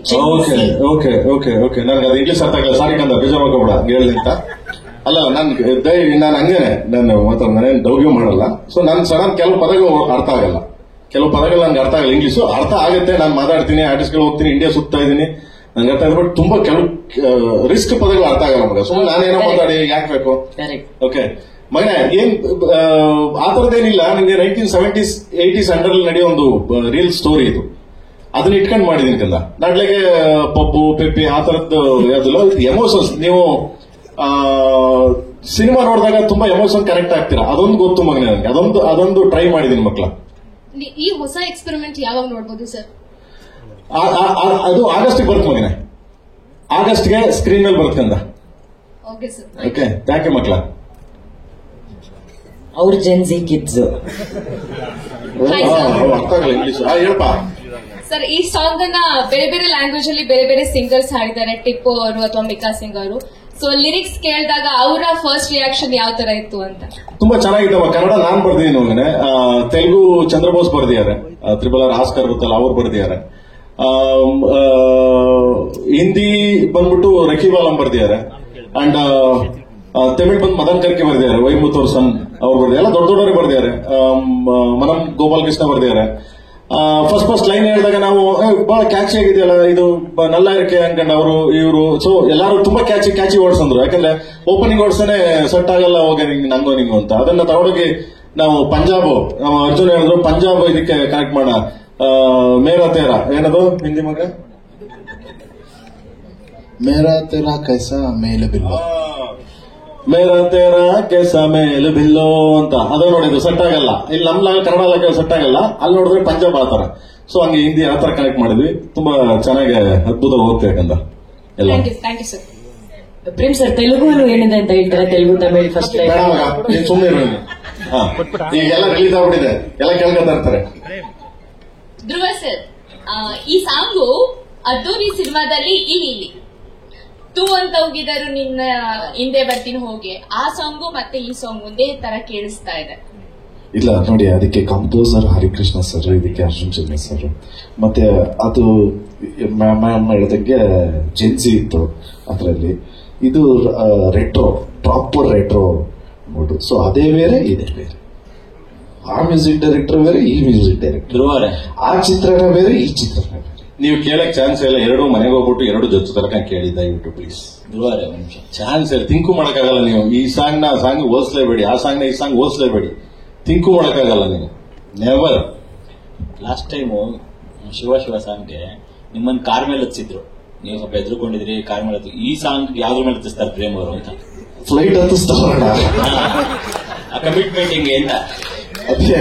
Okay ನನ್ಗೆ ಅದು ಇಂಗ್ಲಿಷ್ ಅರ್ಥ ಆಗಲ್ಲ, ಸಾರಿ ಕಂದ ಬೇಜಾರ್ ಮಾಡ್ಕೊಬೇಡ ಹೇಳಿಂತ. ಅಲ್ಲ, ನಾನು ಹಂಗೇನೆ, ನಾನು ಮಾತಾಡ, ನಾನೇನು ಡೌಗ್ಯೂ ಮಾಡಲ್ಲ. ಸೊ ನನ್ ಸಡನ್ ಕೆಲವು ಪದಗಳು ಅರ್ಥ ಆಗಲ್ಲ, ಕೆಲವು ಪದಗಳು ನನ್ಗೆ ಅರ್ಥ ಆಗಲ್ಲ. ಇಂಗ್ಲಿಷು ಅರ್ಥ ಆಗುತ್ತೆ, ನಾನು ಮಾತಾಡ್ತೀನಿ, ಆರ್ಟಿಸ್ಟ್ಗಳು ಹೋಗ್ತೀನಿ, ಇಂಡಿಯಾ ಸುತ್ತಾ ಇದೀನಿ, ನಂಗೆ ಅರ್ಥ ಆಗುತ್ತೆ. ಬಟ್ ತುಂಬಾ ಕೆಲವು ರಿಸ್ಕ್ ಪದಗಳು ಅರ್ಥ ಆಗಲ್ಲ ಮಗ. ಸುಮ್ಮನೆ ನಾನೇನೋ ಮಾತಾಡಿ ಯಾಕೆ ಬೇಕು? ಓಕೆ ಮಗನೇ, ಏನ್ ಆ ತರದೇನಿಲ್ಲ. ನಿಮ್ಗೆ 1970s 80s ಅಂಡರ್ ನಡೆಯೋ ಒಂದು ರಿಯಲ್ ಸ್ಟೋರಿ ಇದು. ಅದನ್ನ ಇಟ್ಕೊಂಡು ಮಾಡಿದೀನಿ ಕಂದ. ನಾಟ್ಲೆಗೆ ಪಪ್ಪು ಪೆಪ್ಪಿ ಆ ತರದ್ದು ಯಾವ್ದಿಲ್ಲ. ಎಮೋಷನ್ಸ್ ನೀವು ಸಿನಿಮಾ ನೋಡಿದಾಗ ತುಂಬಾ ಎಮೋಷನ್ ಕನೆಕ್ಟ್ ಆಗ್ತೀರಾ, ಅದೊಂದು ಗೊತ್ತು ಮಗನೇ ನನಗೆ. ಅದೊಂದು ಟ್ರೈ ಮಾಡಿದೀನಿ ಮಕ್ಳ. ಈ ಹೊಸ ಎಕ್ಸ್ಪೆರಿಮೆಂಟ್ ಯಾವಾಗ ನೋಡಬಹುದು ಸರ್? ಅದು ಆಗಸ್ಟ್ಗೆ ಬರುತ್ತೆ ಮಗನೇ, ಆಗಸ್ಟ್ಗೆ ಸ್ಕ್ರೀನ್ ಮೇಲೆ ಬರುತ್ತೆ ಕಂದ. ಓಕೆ, ಥ್ಯಾಂಕ್ ಯು ಮಕ್ಳ. ಅವ್ರ ಜೆನ್ಜಿ ಕಿಡ್ಸ್ ಅರ್ಥ ಆಗಲ್ಲ ಇಂಗ್ಲಿಷ್. ಹೇಳಪ್ಪ ಸರ್, ಈ ಸಾಂಗ್ ಅನ್ನ ಬೇರೆ ಬೇರೆ ಲ್ಯಾಂಗ್ವೇಜ್ ಅಲ್ಲಿ ಬೇರೆ ಬೇರೆ ಸಿಂಗರ್ಸ್ ಹಾಡಿದ್ದಾರೆ, ಟಿಪ್ಪು ಅವರು ಅಥವಾ ಮಿಕಾ ಸಿಂಗ್ ಅವರು. ಸೊ ಲಿರಿಕ್ಸ್ ಕೇಳಿದಾಗ ಅವರ ಫಸ್ಟ್ ರಿಯಾಕ್ಷನ್ ಯಾವ ತರ ಇತ್ತು ಅಂತ? ತುಂಬಾ ಚೆನ್ನಾಗಿದ್ದವ. ಕನ್ನಡ ನಾನ್ ಬರ್ದಿದ್ದೀನಿ ಮಗನೆ, ತೆಲುಗು ಚಂದ್ರಬೋಸ್ ಬರ್ದಿದ್ದಾರೆ, ತ್ರಿಬಲ್ ಆರ್ ಆಸ್ಕರ್ ಗೊತ್ತಲ್ಲ ಅವ್ರು ಬರ್ದಿದ್ದಾರೆ, ಹಿಂದಿ ಬಂದ್ಬಿಟ್ಟು ರಕೀಬ್ ಆಲಂ ಬರ್ದಿದ್ದಾರೆ, ಅಂಡ್ ತಮಿಳ್ ಬಂದು ಮದನ್ ಕರ್ಕೆ ಬರ್ದಿದ್ದಾರೆ, ವೈಮುತ್ತೂರ್ ಸನ್ ಅವ್ರು ಬರ್ದಿದ್ದಾರೆ. ಎಲ್ಲ ದೊಡ್ಡ ದೊಡ್ಡವರೇ ಬರ್ದಿದ್ದಾರೆ. ಮನಂ ಗೋಪಾಲ್ ಕೃಷ್ಣ ಬರ್ದಿದ್ದಾರೆ. ಫಸ್ಟ್ ಲೈನ್ ಹೇಳಿದಾಗ ನಾವು ಬಹಳ ಕ್ಯಾಚಿ ಆಗಿದೆಯಲ್ಲ ಇದು ನಲ್ಲ ಇರಕ್ಕೆ ಅನ್ಕೊಂಡ್ ಅವರು ಇವರು. ಸೊ ಎಲ್ಲಾರು ತುಂಬಾ ಕ್ಯಾಚಿ ವರ್ಡ್ಸ್ ಅಂದ್ರು, ಯಾಕಂದ್ರೆ ಓಪನಿಂಗ್ ವರ್ಡ್ಸ್ನೇ ಸೆಟ್ ಆಗಲ್ಲ ಹೋಗಿ ನಂಗೋ ನಿಂಗೋ ಅಂತ. ಅದನ್ನ ತಗೊಂಡೋಗಿ ನಾವು ಪಂಜಾಬ್, ನಮ್ಮ ಅರ್ಜುನ್ ಹೇಳಿದ್ರು ಪಂಜಾಬ್ ಇದಕ್ಕೆ ಕನೆಕ್ಟ್ ಮಾಡ. ಮೇರಾ ತೇರಾ ಏನದು ಹಿಂದಿ ಮಗ? ಮೇರಾ ತೇರಾ ಕೈಸಾ ಮೇಲ್ ಬಿಲ್ಲೋ, ಮೇರಾ ತೇರಾ ಕೈಸಾ ಮೇಲ್ ಬಿಲ್ಲೋ ಅಂತ. ಅದು ನೋಡಿದ್ರು ಸೆಟ್ ಆಗಲ್ಲ. ಇಲ್ಲಿ ನಮ್ಮ ಕನ್ನಡ ಸೆಟ್ ಆಗಲ್ಲ, ಅಲ್ಲಿ ನೋಡಿದ್ರೆ ಪಂಜಾಬ್ ಆತರ. ಸೊ ಹಂಗೆ ಹಿಂದಿ ಆತರ ಕನೆಕ್ಟ್ ಮಾಡಿದ್ವಿ. ತುಂಬಾ ಚೆನ್ನಾಗಿ ಅದ್ಭುತ ಹೋಗ್ತೇಕಂದ ಎಲ್ಲ. ಪ್ರೇಮ್ ಸರ್, ತೆಲುಗು ಏನಿದೆ ಅಂತ ಹೇಳ್ತಾರೆ? ತೆಲುಗು ತಮಿಳ್ ಫಸ್ಟ್ ನೀನ್ ಸುಮ್ಮನೆ ಈಗೆಲ್ಲ ರಿಲೀಸ್ ಆಗ್ಬಿಟ್ಟಿದೆ, ಎಲ್ಲ ಕೇಳ್ಕೊತಾ ಇರ್ತಾರೆ. ಧ್ರುವ ಸರ್, ಈ ಸಾಂಗು ಅದ್ದೂರಿ ಸಿನಿಮಾದಲ್ಲಿ ಇಲ್ಲಿ ತೂ ಅಂತ ಹೋಗಿದರು ನಿನ್ನ ಹಿಂದೆ ಬರ್ತೀನಿ ಹೋಗಿ, ಆ ಸಾಂಗು ಮತ್ತೆ ಈ ಸಾಂಗ್ ಒಂದೇ ತರ ಕೇಳಿಸ್ತಾ ಇದೆ. ಇಲ್ಲ ನೋಡಿ, ಅದಕ್ಕೆ ಕಂಪೋಸರ್ ಹರಿಕೃಷ್ಣ ಸರ್, ಇದಕ್ಕೆ ಅರ್ಜುನ್ ಜನ್ಯ ಸರ್. ಮತ್ತೆ ಅದು ಮ್ಯಾಮ್ ಹೇಳಿದಂಗೆ ಜೆನ್ಸಿ ಇತ್ತು ಅದರಲ್ಲಿ. ಇದು ರೆಟ್ರೋ, ಪ್ರಾಪರ್ ರೆಟ್ರೋ ನೋಡು. ಸೊ ಅದೇ ಬೇರೆ ಇದೆ ಬೇರೆ. ಆ ಮ್ಯೂಸಿಕ್ ಡೈರೆಕ್ಟರ್ ಬೇರೆ, ಈ ಮ್ಯೂಸಿಕ್ ಡೈರೆಕ್ಟರ್, ಆ ಚಿತ್ರಣ ಬೇರೆ, ಈ ಚಿತ್ರಣ ಬೇರೆ. ನೀವು ಕೇಳಕ್ ಚಾನ್ಸ್ ಇಲ್ಲ. ಎರಡು ಮನೆಗೆ ಹೋಗ್ಬಿಟ್ಟು ಎರಡು ಜೊತೆ ತನಕ ಕೇಳಿ ದಯವಿಟ್ಟು ಪ್ಲೀಸ್. ಚಾನ್ಸ್ ಇಲ್ಲ, ತಿಂಕು ಮಾಡಕ್ಕಾಗಲ್ಲ ನೀವು. ಈ ಸಾಂಗ್ ಹೋಲಿಸಲೇಬೇಡಿ, ಆ ಸಾಂಗ್ ಈ ಸಾಂಗ್ ಹೋಲಿಸಲೇಬೇಡಿ. ತಿಂಕು ಮಾಡಕ್ಕಾಗಲ್ಲ ನೀವು, ನೆವರ್. ಲಾಸ್ಟ್ ಟೈಮು ಶಿವ ಸಾಂಗ್ಗೆ ನಿಮ್ಮನ್ನ ಕಾರ್ ಮೇಲೆ ಹತ್ತಿಸಿದ್ರು, ನೀವು ಸ್ವಲ್ಪ ಎದುರುಕೊಂಡಿದ್ರಿ ಕಾರ್ ಮೇಲೆ. ಈ ಸಾಂಗ್ ಯಾವ್ದ್ರ ಮೇಲೆ ಹತ್ತಿಸ್ತಾರೆ ಪ್ರೇಮ್ ಅವರು ಅಂತ? ಫ್ಲೈಟ್ ಹತ್ತಿಸ್ತಾರ. ಕಮಿಟ್ಮೆಂಟ್ ಹಿಂಗೆ ಅಂತ ಅದೇ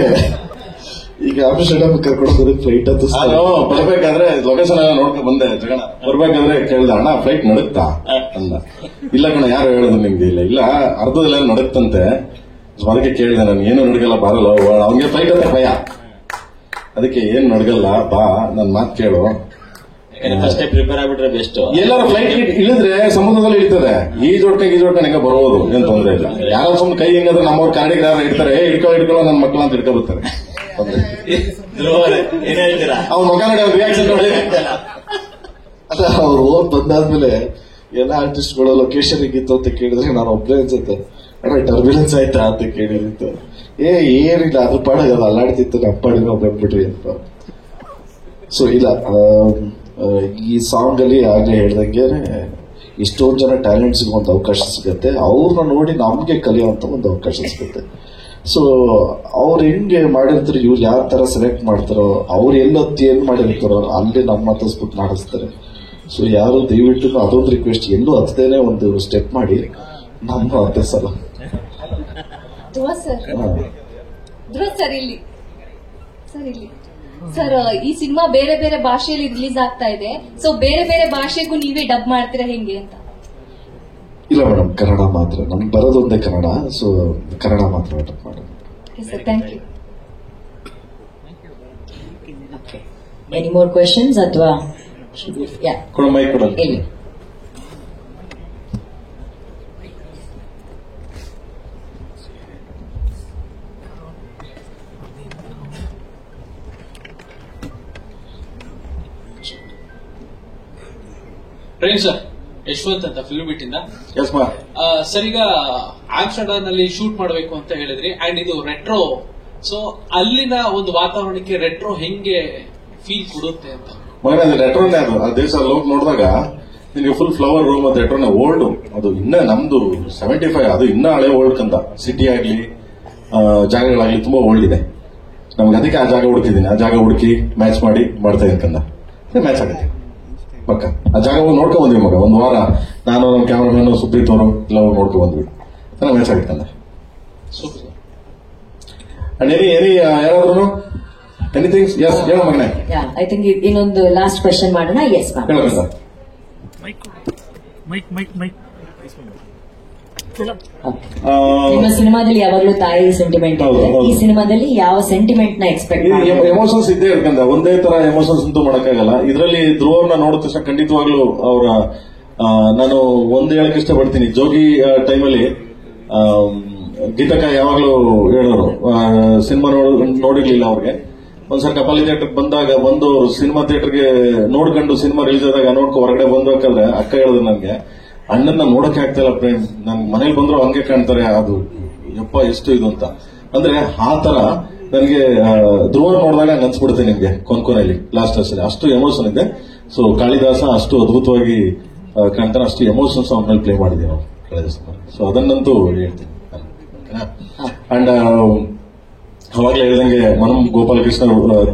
ಈಗ ಆಮ್ಸ್ಟರ್ಡಮ್ ಕರ್ಕೊಂಡು ಹೋಗೋದಕ್ಕೆ ಫ್ಲೈಟ್ ಹತ್ತಿಸ್ತಾರೆ. ಬರ್ಬೇಕಾದ್ರೆ ಲೊಕೇಶನ್ ಎಲ್ಲ ನೋಡ್ಕೊಂಡು ಬಂದೆ ಜಗಣ. ಬರ್ಬೇಕಾದ್ರೆ ಕೇಳ್ದ, ಅಣ್ಣ ಫ್ಲೈಟ್ ನಡುತ್ತಾ ಅಂದ. ಇಲ್ಲ ಕಣ, ಯಾರು ಹೇಳುದು ನಿಮ್ಗೆ? ಇಲ್ಲ ಅರ್ಧದಲ್ಲ ನಡುತ್ತಂತೆ. ಅದಕ್ಕೆ ಕೇಳಿದೆ ನಾನು, ಏನು ನಡ್ಗಲ್ಲ ಬಾರಲ್ಲ ಅವ್ನಿಗೆ ಫ್ಲೈಟ್ ಅಂತ ಭಯ. ಅದಕ್ಕೆ ಏನ್ ನಡ್ಗಲ್ಲ ಬಾ, ನನ್ ಮಾತು ಕೇಳು. ಫಸ್ಟೇ ಪ್ರಿಪೇರ್ ಆಗ್ಬಿಟ್ರೆ ಬೆಸ್ಟ್. ಎಲ್ಲರೂ ಫ್ಲೈಟ್ ಇಳಿದ್ರೆ ಸಮುದ್ರದಲ್ಲಿ ಇಳಿತದೆ. ಈಜೊಟ್ಟೆ ಹೆಂಗೆ ಬರೋದು, ಏನ್ ತೊಂದ್ರೆ ಇಲ್ಲ. ಯಾರೋ ಸುಮ್ಮನೆ ಕೈ ಹೆಂಗಾದ್ರೆ ನಮ್ಮವ್ರ ಕಾಡಿಗೆ ಯಾರು ಇಡ್ತಾರೆ, ಹಿಡ್ಕೊಳ್ಳೋ ನನ್ನ ಮಕ್ಕಳು ಅಂತ ಹಿಡ್ಕೊ ಬರ್ತಾರೆ. ಅವ್ನ ಮಗ ನೋಡಿ ಅವ್ರ ರಿಯಾಕ್ಷನ್ ನೋಡಿ. ಅದ ಅವ್ರು ಓದ್ ಬಂದಾದ್ಮೇಲೆ ಎಲ್ಲ ಆರ್ಟಿಸ್ಟ್ಗಳು ಲೊಕೇಶನ್ ಇತ್ತು ಅಂತ ಕೇಳಿದ್ರೆ ನಾನು ಒಬ್ಬರೇ ಅನ್ಸುತ್ತೆ, ಅಣ್ಣ ಟರ್ಬ್ಯುಲೆನ್ಸ್ ಆಯ್ತಾ ಅಂತ ಕೇಳಿತ್ತು. ಏನಿಲ್ಲ, ಅದ್ರ ಪಾಡಗಲ್ಲ ಅಲ್ಲಾಡ್ತಿತ್ತು, ನಮ್ಮ ಪಾಡಿನ ಬಂದ್ಬಿಟ್ರಿ ಅಂತ. ಸೊ ಇಲ್ಲ, ಈ ಸಾಂಗ್ ಅಲ್ಲಿ ಆಗ್ಲೇ ಹೇಳ್ದಂಗೆ ಇಷ್ಟೊಂದು ಜನ ಟ್ಯಾಲೆಂಟ್ಸ್ಗೆ ಒಂದು ಅವಕಾಶ ಸಿಗುತ್ತೆ. ಅವ್ರನ್ನ ನೋಡಿ ನಮ್ಗೆ ಕಲಿಯುವಂತ ಒಂದು ಅವಕಾಶ ಸಿಗುತ್ತೆ. ಸೊ ಅವ್ರು ಹೆಂಗೆ ಮಾಡಿರ್ತಾರೆ, ಇವ್ರು ಯಾವ ತರ ಸೆಲೆಕ್ಟ್ ಮಾಡ್ತಾರೋ, ಅವ್ರು ಎಲ್ಲೊತ್ತಿ ಏನ್ ಮಾಡಿರ್ತಾರೋ ಅಲ್ಲಿ ನಮ್ಮ ಹತ್ತಿಸ್ಬಿಟ್ಟು ಮಾಡಿಸ್ತಾರೆ. ಸೊ ಯಾರು ದಯವಿಟ್ಟು ಅದೊಂದು ರಿಕ್ವೆಸ್ಟ್, ಎಲ್ಲೂ ಹತ್ತದೇನೆ ಒಂದು ಸ್ಟೆಪ್ ಮಾಡಿ ನಮ್ಮ ಹತ್ತಿಸಲ್ಲ. ಧ್ರುವ ಸರ್ ಇಲ್ಲಿ ಸರ್, ಈ ಸಿನಿಮಾ ಬೇರೆ ಬೇರೆ ಭಾಷೆಯಲ್ಲಿ ರಿಲೀಸ್ ಆಗ್ತಾ ಇದೆ. ಸೊ ಬೇರೆ ಬೇರೆ ಭಾಷೆಗೂ ನೀವೇ ಡಬ್ ಮಾಡ್ತೀರಾ ಹೆಂಗೆ ಅಂತ? ಇಲ್ಲ ಮೇಡಮ್, ಕನ್ನಡ ಮಾತ್ರ. ನಮ್ಗೆ ಬರೋದೊಂದೇ ಕನ್ನಡ. ಸೊ ಕನ್ನಡ ಮಾತ್ರ ಡಬ್ ಮಾಡೋದು. Sir, thank you. Any more questions ಅಥವಾ ಇಲ್ಲಿ ಪ್ರೇಮ್ ಸರ್, ಯಶವಂತ್ ಅಂತ ಫಿಲ್ಮ್ ಬಿಟ್ಟಿಂದ. ಸರ್, ಈಗ ಆಮ್ಸ್ಟರ್ಡಮ್ ನಲ್ಲಿ ಶೂಟ್ ಮಾಡಬೇಕು ಅಂತ ಹೇಳಿದ್ರಿ, ಅಂಡ್ ಇದು ರೆಟ್ರೋ. ಸೊ ಅಲ್ಲಿನ ಒಂದು ವಾತಾವರಣಕ್ಕೆ ರೆಟ್ರೋ ಹೆಂಗೆ ಫೀಲ್ ಕೊಡುತ್ತೆ ಅಂತ? ರೆಟ್ರೋನೇ ಅದು. ಆ ದೇಶ ನೋಡಿದಾಗ ನಿಮಗೆ ಫುಲ್ ಫ್ಲವರ್ ರೂಮ್ ಅದು ರೆಟ್ರೋನೇ. ಓಲ್ಡ್ ಅದು ಇನ್ನ ನಮ್ದು 75, ಅದು ಇನ್ನ ಹಳೆ ಓಲ್ಡ್ ಕಂದ. ಸಿಟಿ ಆಗ್ಲಿ ಜಾಗಗಳಾಗ್ಲಿ ತುಂಬಾ ಓಲ್ಡ್ ಇದೆ ನಮ್ಗೆ. ಅದಕ್ಕೆ ಆ ಜಾಗ ಹುಡುಕಿದ್ದೀನಿ. ಆ ಜಾಗ ಹುಡುಕಿ ಮ್ಯಾಚ್ ಮಾಡಿ ಮಾಡ್ತಾ ಇದ್ದೀನಿ ಕಂದ. ಮ್ಯಾಚ್ ಆಗುತ್ತೆ ಪಕ್ಕ. ಆ ಜಾಗ ಹೋಗಿ ನೋಡ್ಕೊಂಡ್ ಬಂದ್ವಿ ಮಗ. ಒಂದು ವಾರ ನಾನು ನಮ್ಮ ಕ್ಯಾಮರಾಮನ್ ಸುಪ್ರೀತ್ ಅವರು ಎಲ್ಲ ಹೋಗಿ ನೋಡ್ಕೊಂಡ್ ಬಂದ್ವಿ. ಮ್ಯಾಚ್ ಆಗುತ್ತೆ ಕಂದ. ಯಾರಾದ್ರೂ ಎನಿಥಿಂಗ್? ಎಸ್, ಹೇಳೋ ಮಗನೇ. ಐ ಥಿಂಕ್ ಇನ್ನೊಂದು ಲಾಸ್ಟ್ ಕ್ವೆಶನ್ ಮಾಡೋಣ. Yes ma'am. ನಿಮ್ಮ ಸಿನಿಮಾದಲ್ಲಿ ಯಾವಾಗಲೂ ತಾಯಿ ಸೆಂಟಿಮೆಂಟ್ ಇದೆ. ಈ ಸಿನಿಮಾದಲ್ಲಿ ಯಾವ ಸೆಂಟಿಮೆಂಟ್ ನ ಎಕ್ಸ್ಪೆಕ್ಟ್? ಎಮೋಷನ್ಸ್ ಇದ್ದೇ ಇರ್ಕಂದ. ಒಂದೇ ತರ ಎಮೋಷನ್ಸ್ ಅಂತೂ ಮಾಡಕ್ಕಾಗಲ್ಲ. ಇದರಲ್ಲಿ ಧ್ರುವನ ನೋಡಿದ ತಕ್ಷಣ ಖಂಡಿತವಾಗ್ಲೂ ಅವರ ನಾನು ಒಂದು ಹೇಳಕ್ ಇಷ್ಟಪಡ್ತೀನಿ. ಜೋಗಿ ಟೈಮಲ್ಲಿ ಗೀತಕ್ಕ ಯಾವಾಗ್ಲೂ ಹೇಳೋರು, ಸಿನಿಮಾ ನೋಡಿರ್ಲಿಲ್ಲ ಅವ್ರಿಗೆ. ಒಂದ್ಸರಿ ಕಪಾಲಿ ಥಿಯೇಟರ್ ಬಂದಾಗ ಒಂದು ಸಿನಿಮಾ ಥಿಯೇಟರ್ಗೆ ನೋಡ್ಕೊಂಡು ಸಿನಿಮಾ ರಿಲೀಸ್ ಆದಾಗ ಹೊರಗಡೆ ಬಂದ್ಬೇಕಾದ್ರೆ ಅಕ್ಕ ಹೇಳಿದ್ರು ನನಗೆ, ಅಣ್ಣನ್ನ ನೋಡಕ್ಕೆ ಆಗ್ತಾ ಇಲ್ಲ ಪ್ರೇಮ್, ನನ್ ಮನೇಲಿ ಬಂದ್ರು ಹಂಗೆ ಕಾಣ್ತಾರೆ, ಅದು ಯಪ್ಪ ಎಷ್ಟು ಇದು ಅಂತ. ಅಂದ್ರೆ ಆ ತರ ನನಗೆ ಧ್ರುವ ನೋಡಿದಾಗ ಅನ್ಸ್ಬಿಡುತ್ತೆ ನಿಮ್ಗೆ ಕೊನೆಯಲ್ಲಿ ಲಾಸ್ಟ್ ಅಷ್ಟೇ. ಅಷ್ಟು ಎಮೋಷನ್ ಇದೆ. ಸೊ ಕಾಳಿದಾಸ ಅಷ್ಟು ಅದ್ಭುತವಾಗಿ ಕಾಣ್ತಾನೆ, ಅಷ್ಟು ಎಮೋಷನ್ಸ್ ಅವನ ಮೇಲೆ ಪ್ಲೇ ಮಾಡಿದೀವಿ ನಾವು ಕಾಳಿದಾಸ. ಸೊ ಅದನ್ನಂತೂ ಹೇಳ್ತೀನಿ. ಅಂಡ್ ಅವಾಗಲೇ ಹೇಳ್ದಂಗೆ ಮನಂ ಗೋಪಾಲಕೃಷ್ಣ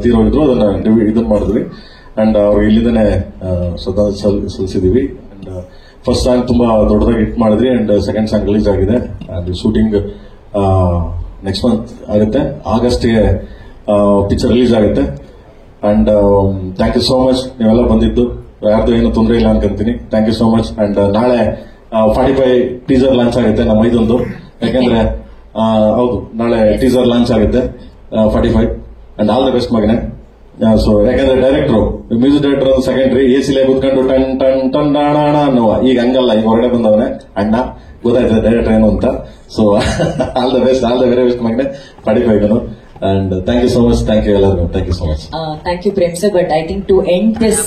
ತೀರೋಗಿದ್ರು, ಅದನ್ನ ಇದನ್ನ ಮಾಡಿದ್ವಿ. ಅಂಡ್ ಅವ್ರಿಗೆ ಇಲ್ಲಿಂದನೇ ಶ್ರದ್ಧಾಂಜಲಿ ಸಲ್ಲಿಸಿದೀವಿ. ಅಂಡ್ ಫಸ್ಟ್ ಸಾಂಗ್ ತುಂಬಾ ದೊಡ್ಡದಾಗಿ ಹಿಟ್ ಮಾಡಿದ್ರಿ. ಅಂಡ್ ಸೆಕೆಂಡ್ ಸಾಂಗ್ ರಿಲೀಸ್ ಆಗಿದೆ. ಅಂಡ್ ಶೂಟಿಂಗ್ ನೆಕ್ಸ್ಟ್ ಮಂತ್ ಆಗುತ್ತೆ. ಆಗಸ್ಟ್ಗೆ ಪಿಕ್ಚರ್ ರಿಲೀಸ್ ಆಗುತ್ತೆ. And thank you so much, ನೀವೆಲ್ಲ ಬಂದಿದ್ದು. ಯಾರ್ದು ಏನು ತೊಂದರೆ ಇಲ್ಲ ಅನ್ಕೊಂತೀನಿ. Thank you so much. And ನಾಳೆ 45 ಟೀಸರ್ ಲಾಂಚ್ ಆಗುತ್ತೆ ನಮ್ಮ ಇದೊಂದು. ಯಾಕಂದ್ರೆ ಹೌದು, ನಾಳೆ ಟೀಸರ್ ಲಾಂಚ್ ಆಗುತ್ತೆ 45. ಅಂಡ್ ಆಲ್ ದ ಬೆಸ್ಟ್ ಮಗನೆ. ಸೊ ಯಾಕಂದ್ರೆ ಡೈರೆಕ್ಟರ್, ಮ್ಯೂಸಿಕ್ ಡೈರೆಕ್ಟರ್ ಒಂದು ಸೆಕೆಂಡ್ರಿ ಎಸಿಲೇ ಕೂತ್ಕೊಂಡು ಟನ್ ಟನ್ ಟನ್ ಡಾಣ ಅನ್ನುವ. ಈಗ ಹಂಗಲ್ಲ, ಈಗ ಹೊರಗಡೆ ಬಂದವನೇ ಅಣ್ಣ, ಗೊತ್ತಾಯ್ತದೆ ಡೈರೆಕ್ಟರ್ ಏನು ಅಂತ. So all the best, all the very best ಮಗನೆ 45. And thank you so much. Thank you ಎಲ್ಲರಿಗೂ. Thank you so much. Thank you Prem sir. But I think to end this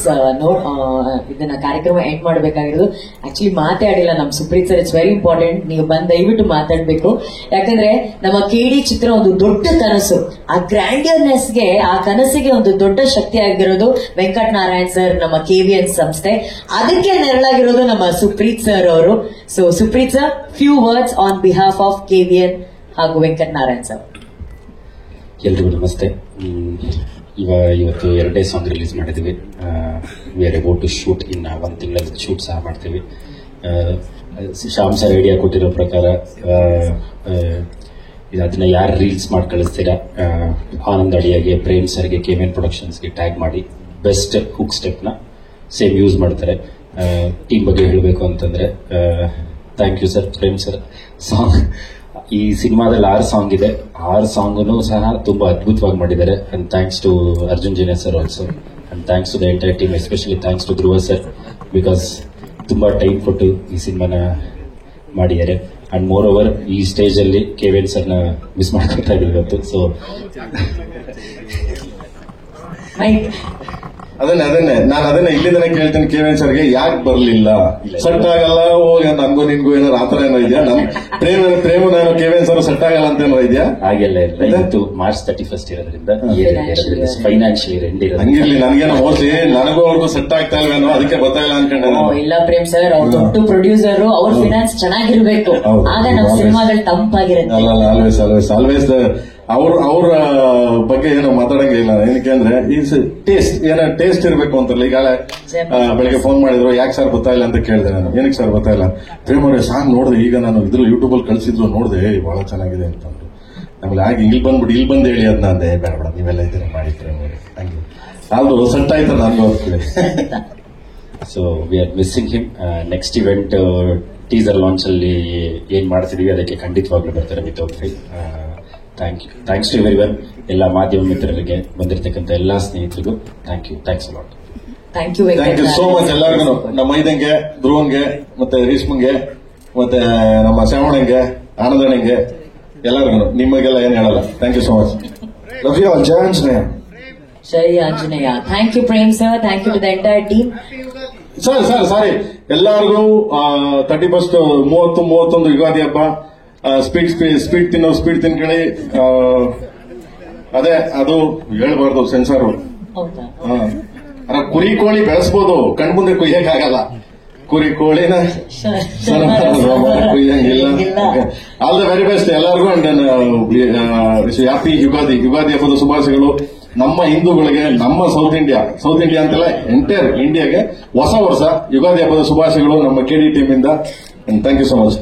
ಇದನ್ನ ಕಾರ್ಯಕ್ರಮ ಎಂಡ್ ಮಾಡಬೇಕಾಗಿರೋದು ಆಕ್ಚುಲಿ ಮಾತಾಡಿಲ್ಲ ನಮ್ಮ Supreeth sir. It's very important. ನೀವು ಬಂದು ದಯವಿಟ್ಟು ಮಾತಾಡಬೇಕು. ಯಾಕಂದ್ರೆ ನಮ್ಮ KD ಚಿತ್ರ ಒಂದು ದೊಡ್ಡ ಕನಸು. ಆ ಗ್ರ್ಯಾಂಡಿಯರ್ನೆಸ್ಗೆ, ಆ ಕನಸಿಗೆ ಒಂದು ದೊಡ್ಡ ಶಕ್ತಿ ಆಗಿರೋದು ವೆಂಕಟ್ ನಾರಾಯಣ್ ಸರ್, ನಮ್ಮ KVN ಸಂಸ್ಥೆ. ಅದಕ್ಕೆ ನೆರಳಾಗಿರೋದು ನಮ್ಮ ಸುಪ್ರೀತ್ ಸರ್ ಅವರು. So Supreeth sir, few words on behalf of KVN ಹಾಗೂ ವೆಂಕಟ್ ನಾರಾಯಣ್ ಸರ್. ಎಲ್ರಿಗೂ ನಮಸ್ತೆ. ಇವತ್ತು 2 ಸಾಂಗ್ ರಿಲೀಸ್ ಮಾಡಿದ್ದೀವಿ. We are about to shoot in 1 ತಿಂಗಳಲ್ಲಿ ಶೂಟ್ ಸಹ ಮಾಡ್ತೀವಿ. ಶ್ಯಾಮ್ ಸರ್ ಐಡಿಯಾ ಕೊಟ್ಟಿರೋ ಪ್ರಕಾರ ಅದನ್ನ ಯಾರು ರೀಲ್ಸ್ ಮಾಡಿ ಕಳಿಸ್ತೀರಾ, ಆನಂದ್ ಅಡಿಯಾಗೆ, ಪ್ರೇಮ್ ಸರ್ಗೆ, KVN ಪ್ರೊಡಕ್ಷನ್ಸ್ಗೆ ಟ್ಯಾಗ್ ಮಾಡಿ ಬೆಸ್ಟ್ ಹುಕ್ ಸ್ಟೆಪ್ನ ಸೇಮ್ ಯೂಸ್ ಮಾಡ್ತಾರೆ. ಟೀಮ್ ಬಗ್ಗೆ ಹೇಳಬೇಕು ಅಂತಂದ್ರೆ thank you sir. Prem sir song, ಈ ಸಿನಿಮಾದಲ್ಲಿ 6 ಸಾಂಗ್ ಇದೆ. 6 ಸಾಂಗ್ನು ಸಹ ತುಂಬಾ ಅದ್ಭುತವಾಗಿ ಮಾಡಿದ್ದಾರೆ. And thanks to Arjun Janya sir also. And thanks to the entire team, especially thanks to Dhruva sir, because ತುಂಬಾ ಟೈಮ್ ಕೊಟ್ಟು ಈ ಸಿನಿಮಾನ ಮಾಡಿದ್ದಾರೆ. ಅಂಡ್ ಮೋರ್ ಓವರ್ ಈ ಸ್ಟೇಜ್ ಅಲ್ಲಿ KVN ಸರ್ನ ಮಿಸ್ ಮಾಡ್ಕೊತಾ ಇದ್ದೀವಿ ಇವತ್ತು. ಸೊ ಅದನ್ನೇ ನಾನು ಇಲ್ಲಿಂದನೇ ಕೇಳ್ತೀನಿ KVN ಸರ್ಗೆ, ಯಾಕೆ ಬರ್ಲಿಲ್ಲ? ಸೆಟ್ ಆಗಲ್ಲ ನನ್ಗೂ ನಿನ್ಗೂ ಏನಾರು ಆತರ ಏನೋ ಇದೆಯಾ? ಪ್ರೇಮ ನಾನು KVN ಸರ್ ಸೆಟ್ ಆಗಲ್ಲ ಅಂತ ಏನೋ ಇದೆಯಾ? ಹಾಗೆಲ್ಲ ಇಲ್ಲ. ಇವತ್ತು ಮಾರ್ಚ್ 31 ಇರೋದ್ರಿಂದ ಫೈನಾನ್ಷಿಯಲ್ ಎಂಡ್ ಇರೋದು. ಹಂಗಿರ್ಲಿ, ನನಗೇನೋ ಮೋಸ್ಟ್ಲಿ ನನಗೂ ಅವ್ರಿಗೂ ಸೆಟ್ ಆಗ್ತಾ ಇಲ್ವೇನೋ, ಅದಕ್ಕೆ ಗೊತ್ತಾಗಿಲ್ಲ ಅನ್ಕೊಂಡೆ. ಇಲ್ಲ ಪ್ರೇಮ್ ಸರ್, ಅವ್ರ ದೊಡ್ಡ ಪ್ರೊಡ್ಯೂಸರ್, ಅವ್ರ ಫಿನಾನ್ಸ್ ಚೆನ್ನಾಗಿರ್ಬೇಕು, ಆಗ ನಮ್ಮ ಸಿನಿಮಾಗಳು ತಂಪಾಗಿರುತ್ತೆ. ಆಲ್ವೇಸ್ ಅವ್ರ ಬಗ್ಗೆ ಏನೋ ಮಾತಾಡಂಗಿಲ್ಲ. ಏನಕ್ಕೆ ಅಂದ್ರೆ ಟೇಸ್ಟ್ ಇರ್ಬೇಕು ಅಂತಾರಲ್ಲ. ಈಗಾಗಲೇ ಬೆಳಿಗ್ಗೆ ಫೋನ್ ಮಾಡಿದ್ರು, ಯಾಕೆ ಸರ್ ಗೊತ್ತಾಯಿಲ್ಲ ಅಂತ ಕೇಳಿದೆ ನಾನು. ಏನಕ್ಕೆ ಸರ್ ಗೊತ್ತಾಯಿಲ್ಲ? ಪ್ರೇಮ್ ಅವ್ರೆ ಸಾಂಗ್ ನೋಡಿದೆ, ಈಗ ನಾನು ಇದ್ರ ಯೂಟ್ಯೂಬ್ ಅಲ್ಲಿ ಕಳಿಸಿದ್ರು, ನೋಡಿದೆ ಬಹಳ ಚೆನ್ನಾಗಿದೆ ಅಂತಂದ್ರು. ಆಮೇಲೆ ಹಾಗೆ ಇಲ್ಲಿ ಬಂದು ಹೇಳಿ ಅದನ್ನ ಅಂದೆ, ಬೇಡ ನೀವೆಲ್ಲ ಇದನ್ನ ಮಾಡಿ ಪ್ರೇಮ್ ಅವ್ರೆ, ಹಂಗೆ ಅದು ಸೆಟ್ ಆಯ್ತು ನನಗೂ ಹೋಗ್ತದೆ. So we are missing him. Next event teaser launch ಅಲ್ಲಿ ಏನ್ ಮಾಡ್ತಿದೀವಿ ಅದಕ್ಕೆ ಖಂಡಿತವಾಗ್ಲೂ ಬರ್ತಾರೆ without fail. Thanks to everyone. ಎಲ್ಲ ಮಾಧ್ಯಮ ಮಿತ್ರರಿಗೆ, ಬಂದಿರತಕ್ಕಂಥ ಎಲ್ಲಾ ಸ್ನೇಹಿತರಿಗೂ thank you. Thanks a lot. Thank you so much ಎಲ್ಲರಿಗೂ. ನಮ್ಮ ಮೈದಂಗೆ, ಧ್ರುವನ್ಗೆ, ಮತ್ತೆ ರೇಷ್ಮಂಗೆ, ಮತ್ತೆ ನಮ್ಮ ಶ್ಯಾಮಣ್ಣಂಗೆ, ಆನಂದಣ್ಣಂಗೆ, ಎಲ್ಲರಿಗೂ ನಿಮಗೆಲ್ಲ ಏನ್ ಹೇಳಲ್ಲ. Thank you so much. Love you all. ಜೈ ಆಂಜನೇಯ. ಜೈ Anjaneya. Thank you Prem sir. Thank you to the entire team. Sir sorry, ಎಲ್ಲರಿಗೂ 31 31 ಯುಗಾದಿ ಹಬ್ಬ. ಸ್ಪೀಡ್ ತಿನ್ಕೊಳ್ಳಿ. ಅದೇ ಅದು ಹೇಳ್ಬಾರ್ದು, ಸೆನ್ಸಾರ್. ಕುರಿ ಕೋಳಿ ಬೆಳೆಸ್ಬೋದು, ಕಣ್ಮುಂದೆ ಕುಯ್ಯಕ್ಕಾಗಲ್ಲ. ಕುರಿ ಕೋಳಿನ ಕುಯ್ಯಂಗಿಲ್ಲ. ಆಲ್ ದ ವೆರಿ ಬೆಸ್ಟ್ ಎಲ್ಲರಿಗೂ. ಹ್ಯಾಪಿ ಯುಗಾದಿ ಹಬ್ಬದ ಶುಭಾಶಯಗಳು. ನಮ್ಮ ಹಿಂದೂಗಳಿಗೆ, ನಮ್ಮ ಸೌತ್ ಇಂಡಿಯಾ ಅಂತಲ್ಲ, ಎಂಟೈರ್ ಇಂಡಿಯಾಗೆ ಹೊಸ ವರ್ಷ ಯುಗಾದಿ ಹಬ್ಬದ ಶುಭಾಶಯಗಳು ನಮ್ಮ KD ಟೀಮ್ ಇಂದ. Thank you so much.